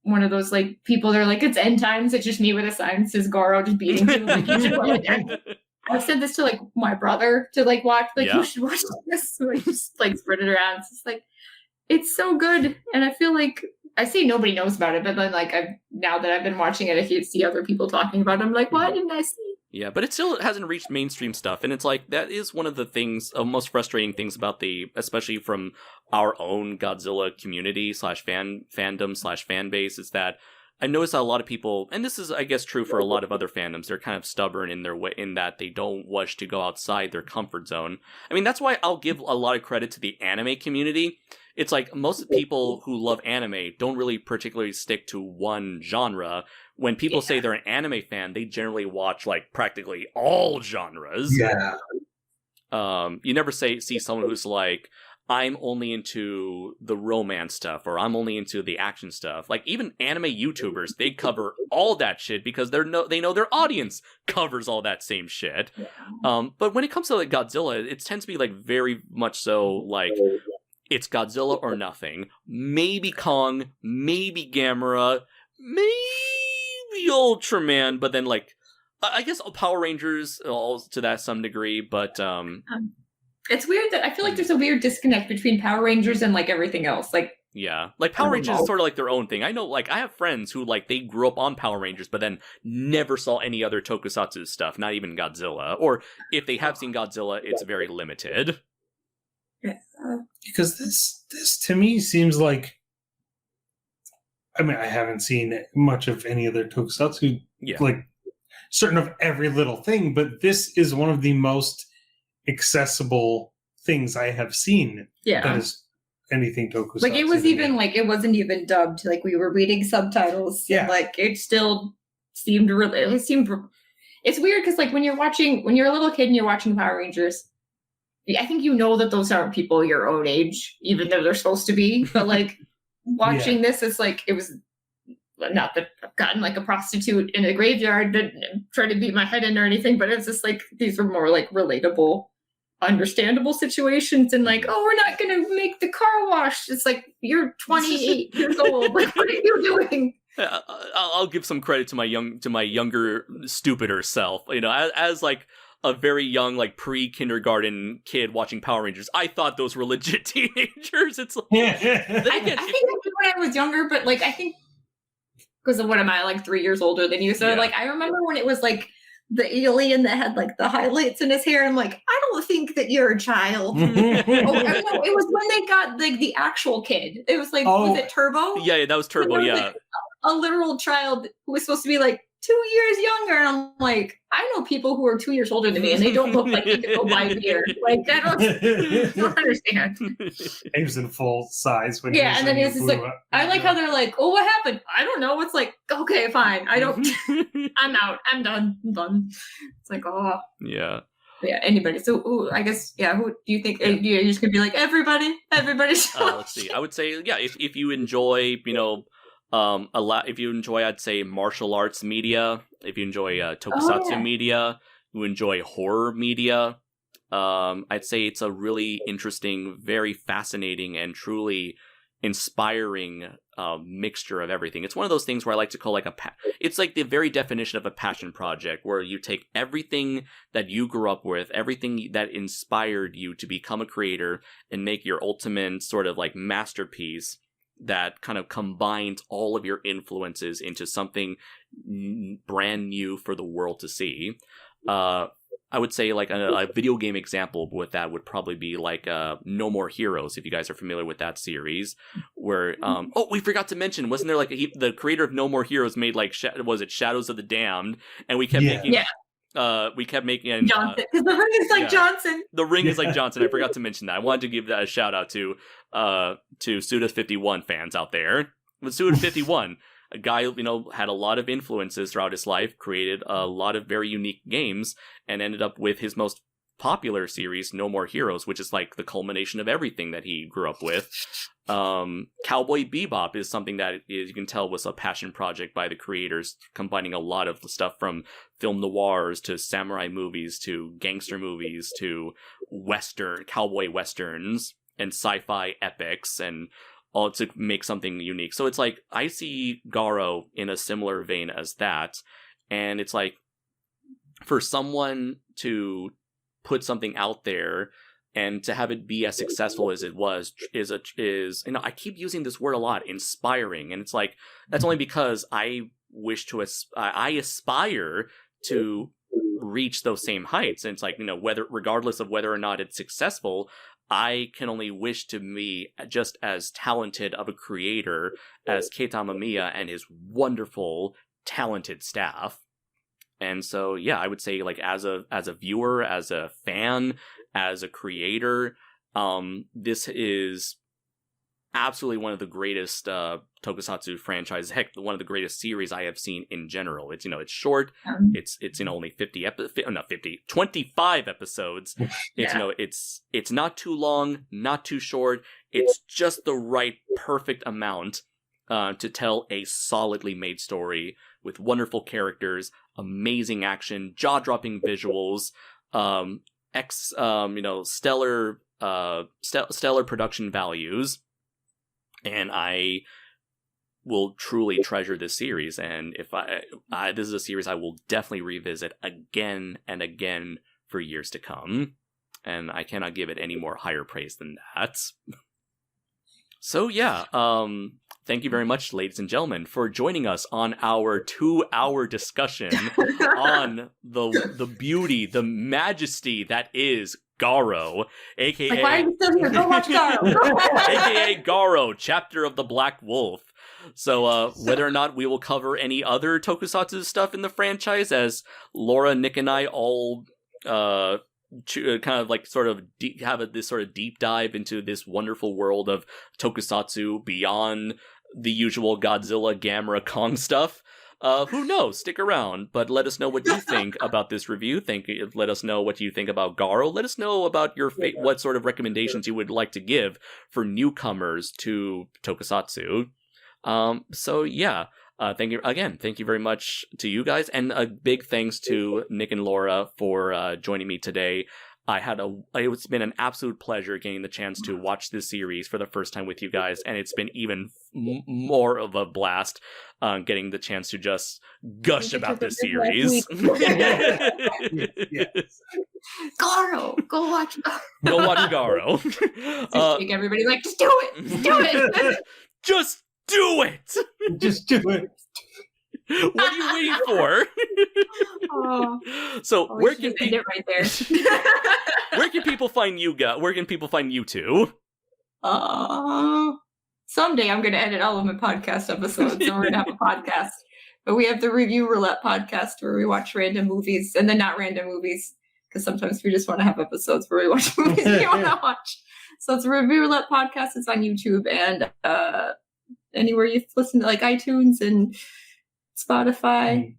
one of those like people that are like, it's end times. It's just me with a sign that says Garo just beating people. Like, you should watch it. I've said this to like my brother to like watch. Like, you should watch this. So I just like spread it around. It's just like, it's so good. And I feel like I say nobody knows about it, but then like now that I've been watching it, I see other people talking about it. I'm like, why didn't I see? Yeah, but it still hasn't reached mainstream stuff, and it's like that is one of the things, most frustrating things about especially from our own Godzilla community / fandom / fan base, is that I noticed that a lot of people, and this is I guess true for a lot of other fandoms, they're kind of stubborn in their way, in that they don't wish to go outside their comfort zone. I mean, that's why I'll give a lot of credit to the anime community. It's like most people who love anime don't really particularly stick to one genre. When people say they're an anime fan, they generally watch like practically all genres. Yeah. You never see someone who's like, I'm only into the romance stuff, or I'm only into the action stuff. Like even anime YouTubers, they cover all that shit because they know their audience covers all that same shit. Yeah. But when it comes to like Godzilla, it tends to be like very much so like, it's Godzilla or nothing. Maybe Kong, maybe Gamera, maybe Ultraman, but then like I guess Power Rangers all to that some degree, but it's weird that I feel like there's a weird disconnect between Power Rangers and like everything else. Like yeah, like Power Rangers is sort of like their own thing. I know, like I have friends who like they grew up on Power Rangers, but then never saw any other Tokusatsu stuff, not even Godzilla, or if they have seen Godzilla, it's very limited. Because this to me seems like, I mean, I haven't seen much of any other Tokusatsu, like certain of every little thing, but this is one of the most accessible things I have seen. Yeah, that is anything Tokusatsu. Like it was even like it wasn't even dubbed. Like we were reading subtitles. Yeah, like it still seemed really. It seemed. It's weird because like when you're a little kid and you're watching Power Rangers, I think you know that those aren't people your own age, even though they're supposed to be. But like watching this, it's like it was not that I've gotten like a prostitute in a graveyard to try to beat my head in or anything, but it's just like these are more like relatable, understandable situations. And like, oh, we're not going to make the car wash. It's like you're 28 years old. Like, what are you doing? I'll give some credit to my younger, stupider self. You know, as like a very young, like pre-kindergarten kid watching Power Rangers, I thought those were legit teenagers. It's like, I think I did when I was younger, but like I think because of what am I like 3 years older than you? So like I remember when it was like the alien that had like the highlights in his hair. I'm like, I don't think that you're a child. No, it was when they got like the actual kid. It was like, was it Turbo? Yeah, that was Turbo. Yeah, like, a literal child who was supposed to be like 2 years younger, and I'm like, I know people who are 2 years older than me, and they don't look like they can go by beer. Like I don't understand. He was in full size when and then it's just like I like how they're like, oh, what happened? I don't know. It's like, okay, fine. I don't. I'm out. I'm done. I'm done. It's like, oh yeah. Yeah, anybody. So, I guess, who do you think? You're just gonna be like everybody. Let's see. I would say, if you enjoy, you know. If you enjoy, I'd say martial arts media, if you enjoy tokusatsu media, you enjoy horror media, I'd say it's a really interesting, very fascinating, and truly inspiring mixture of everything. It's one of those things where I like to call it's like the very definition of a passion project, where you take everything that you grew up with, everything that inspired you to become a creator, and make your ultimate sort of like masterpiece that kind of combines all of your influences into something brand new for the world to see. I would say like a video game example with that would probably be like No More Heroes, if you guys are familiar with that series, where we forgot to mention, wasn't there like the creator of No More Heroes made like was it Shadows of the Damned, and we kept making Johnson, because the ring is like Johnson. The ring is like Johnson. I forgot to mention that. I wanted to give that a shout out to Suda51 fans out there. With Suda51, a guy, you know, had a lot of influences throughout his life, created a lot of very unique games, and ended up with his most popular series, No More Heroes, which is like the culmination of everything that he grew up with. Cowboy Bebop is something that you can tell was a passion project by the creators, combining a lot of the stuff from film noirs to samurai movies to gangster movies to cowboy westerns and sci-fi epics, and all to make something unique. So it's like, I see Garo in a similar vein as that, and it's like, for someone to put something out there and to have it be as successful as it was is I keep using this word a lot, inspiring, and it's like, that's only because I aspire to reach those same heights, and it's like, regardless of whether or not it's successful, I can only wish to be just as talented of a creator as Keita Amamiya and his wonderful, talented staff. And so, yeah, I would say, like, as a viewer, as a fan, as a creator, this is absolutely one of the greatest tokusatsu franchises. Heck, one of the greatest series I have seen in general. It's, it's short. It's only 25 episodes. It's, it's not too long, not too short. It's just the right, perfect amount to tell a solidly made story with wonderful characters, amazing action, jaw-dropping visuals, stellar production values, and I will truly treasure this series. And if this is a series I will definitely revisit again and again for years to come, and I cannot give it any more higher praise than that. So yeah, thank you very much, ladies and gentlemen, for joining us on our 2-hour discussion on the beauty, the majesty that is Garo, aka like, why are you still here? Go watch Garo. aka Garo, Chapter of the Black Wolf. So whether or not we will cover any other tokusatsu stuff in the franchise, as Lora, Nick, and I all kind of like sort of have this sort of deep dive into this wonderful world of tokusatsu beyond the usual Godzilla, Gamera, Kong stuff. Who knows? Stick around, but let us know what you think about this review. Let us know what you think about Garo. Let us know about your what sort of recommendations you would like to give for newcomers to tokusatsu. So yeah. Thank you very much to you guys, and a big thanks to Nick and Lora for joining me today. It's been an absolute pleasure getting the chance to watch this series for the first time with you guys, and it's been even more of a blast getting the chance to just gush about this series. Garo, go watch Garo. Go watch Garo. Everybody like, just do it, just do it. Just do it! Just do it. What are you waiting for? So where can people right there? Where can people find you guys? Where can people find you two? Someday I'm going to edit all of my podcast episodes, and we're going to have a podcast. But we have the Review Roulette podcast where we watch random movies, and then not random movies, because sometimes we just want to have episodes where we watch movies we want to watch. So it's a Review Roulette podcast. It's on YouTube and anywhere you listen to, like iTunes and Spotify,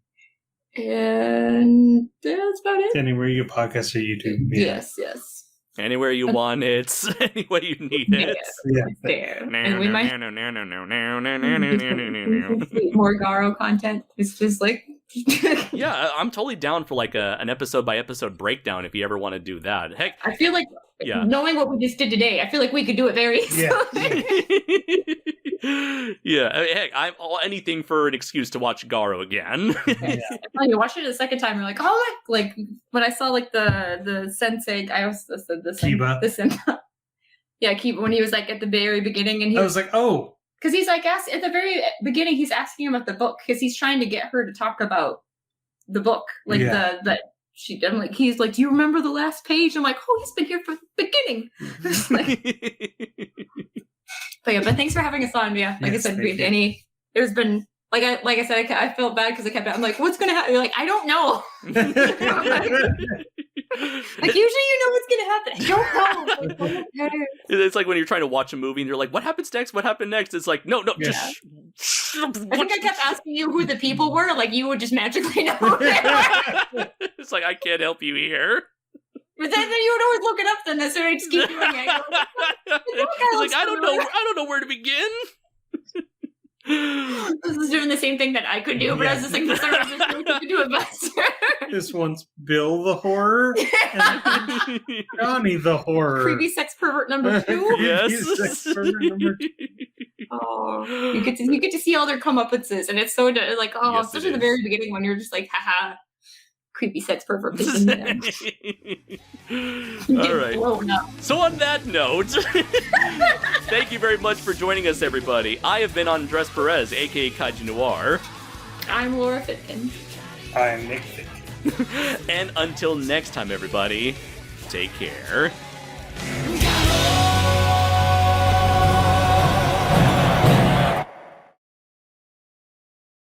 and that's about it. Anywhere you podcast or YouTube. Yeah. Yes. Anywhere you want it, anywhere you need it. Yeah. There. And we might more Garo content. It's just like yeah, I'm totally down for like an episode by episode breakdown if you ever want to do that. Heck, I feel like knowing what we just did today, I feel like we could do it very easily. Yeah. I mean, heck, I'm all anything for an excuse to watch Garo again. You watch it a second time, you're like, oh, like when I saw like the sensei, I also said the Kiba. Kiba, when he was like at the very beginning, and I was like, oh. Because he's like, at the very beginning, he's asking him about the book, because he's trying to get her to talk about the book. Like, I'm like, he's like, do you remember the last page? I'm like, oh, he's been here from the beginning. But thanks for having us on. Yeah, like I said, there's been, like I said, I felt bad because I'm like, what's going to happen? You're like, I don't know. Like, usually you know what's gonna happen. I don't know. It's like when you're trying to watch a movie and you're like, what happens next? What happened next? It's like, no, just I think I kept asking you who the people were, like you would just magically know. It's like, I can't help you here. But then you would always look it up then, so I just keep doing it. He's like, I don't know where to begin. This is doing the same thing that I could do, but I was just like, this could do it faster. This one's Bill the horror, and Johnny the horror. Creepy sex pervert number 2. Yes. Sex pervert number 2. Oh, you get to see all their comeuppances, and it's so like, Yes, especially the very beginning when you're just like, haha, creepy sex pervert. All right. So on that note, thank you very much for joining us, everybody. I have been Andres Perez, aka KaijuNoir. I'm Lora Fitkin. I'm Nick Fitkin. And until next time, everybody, take care.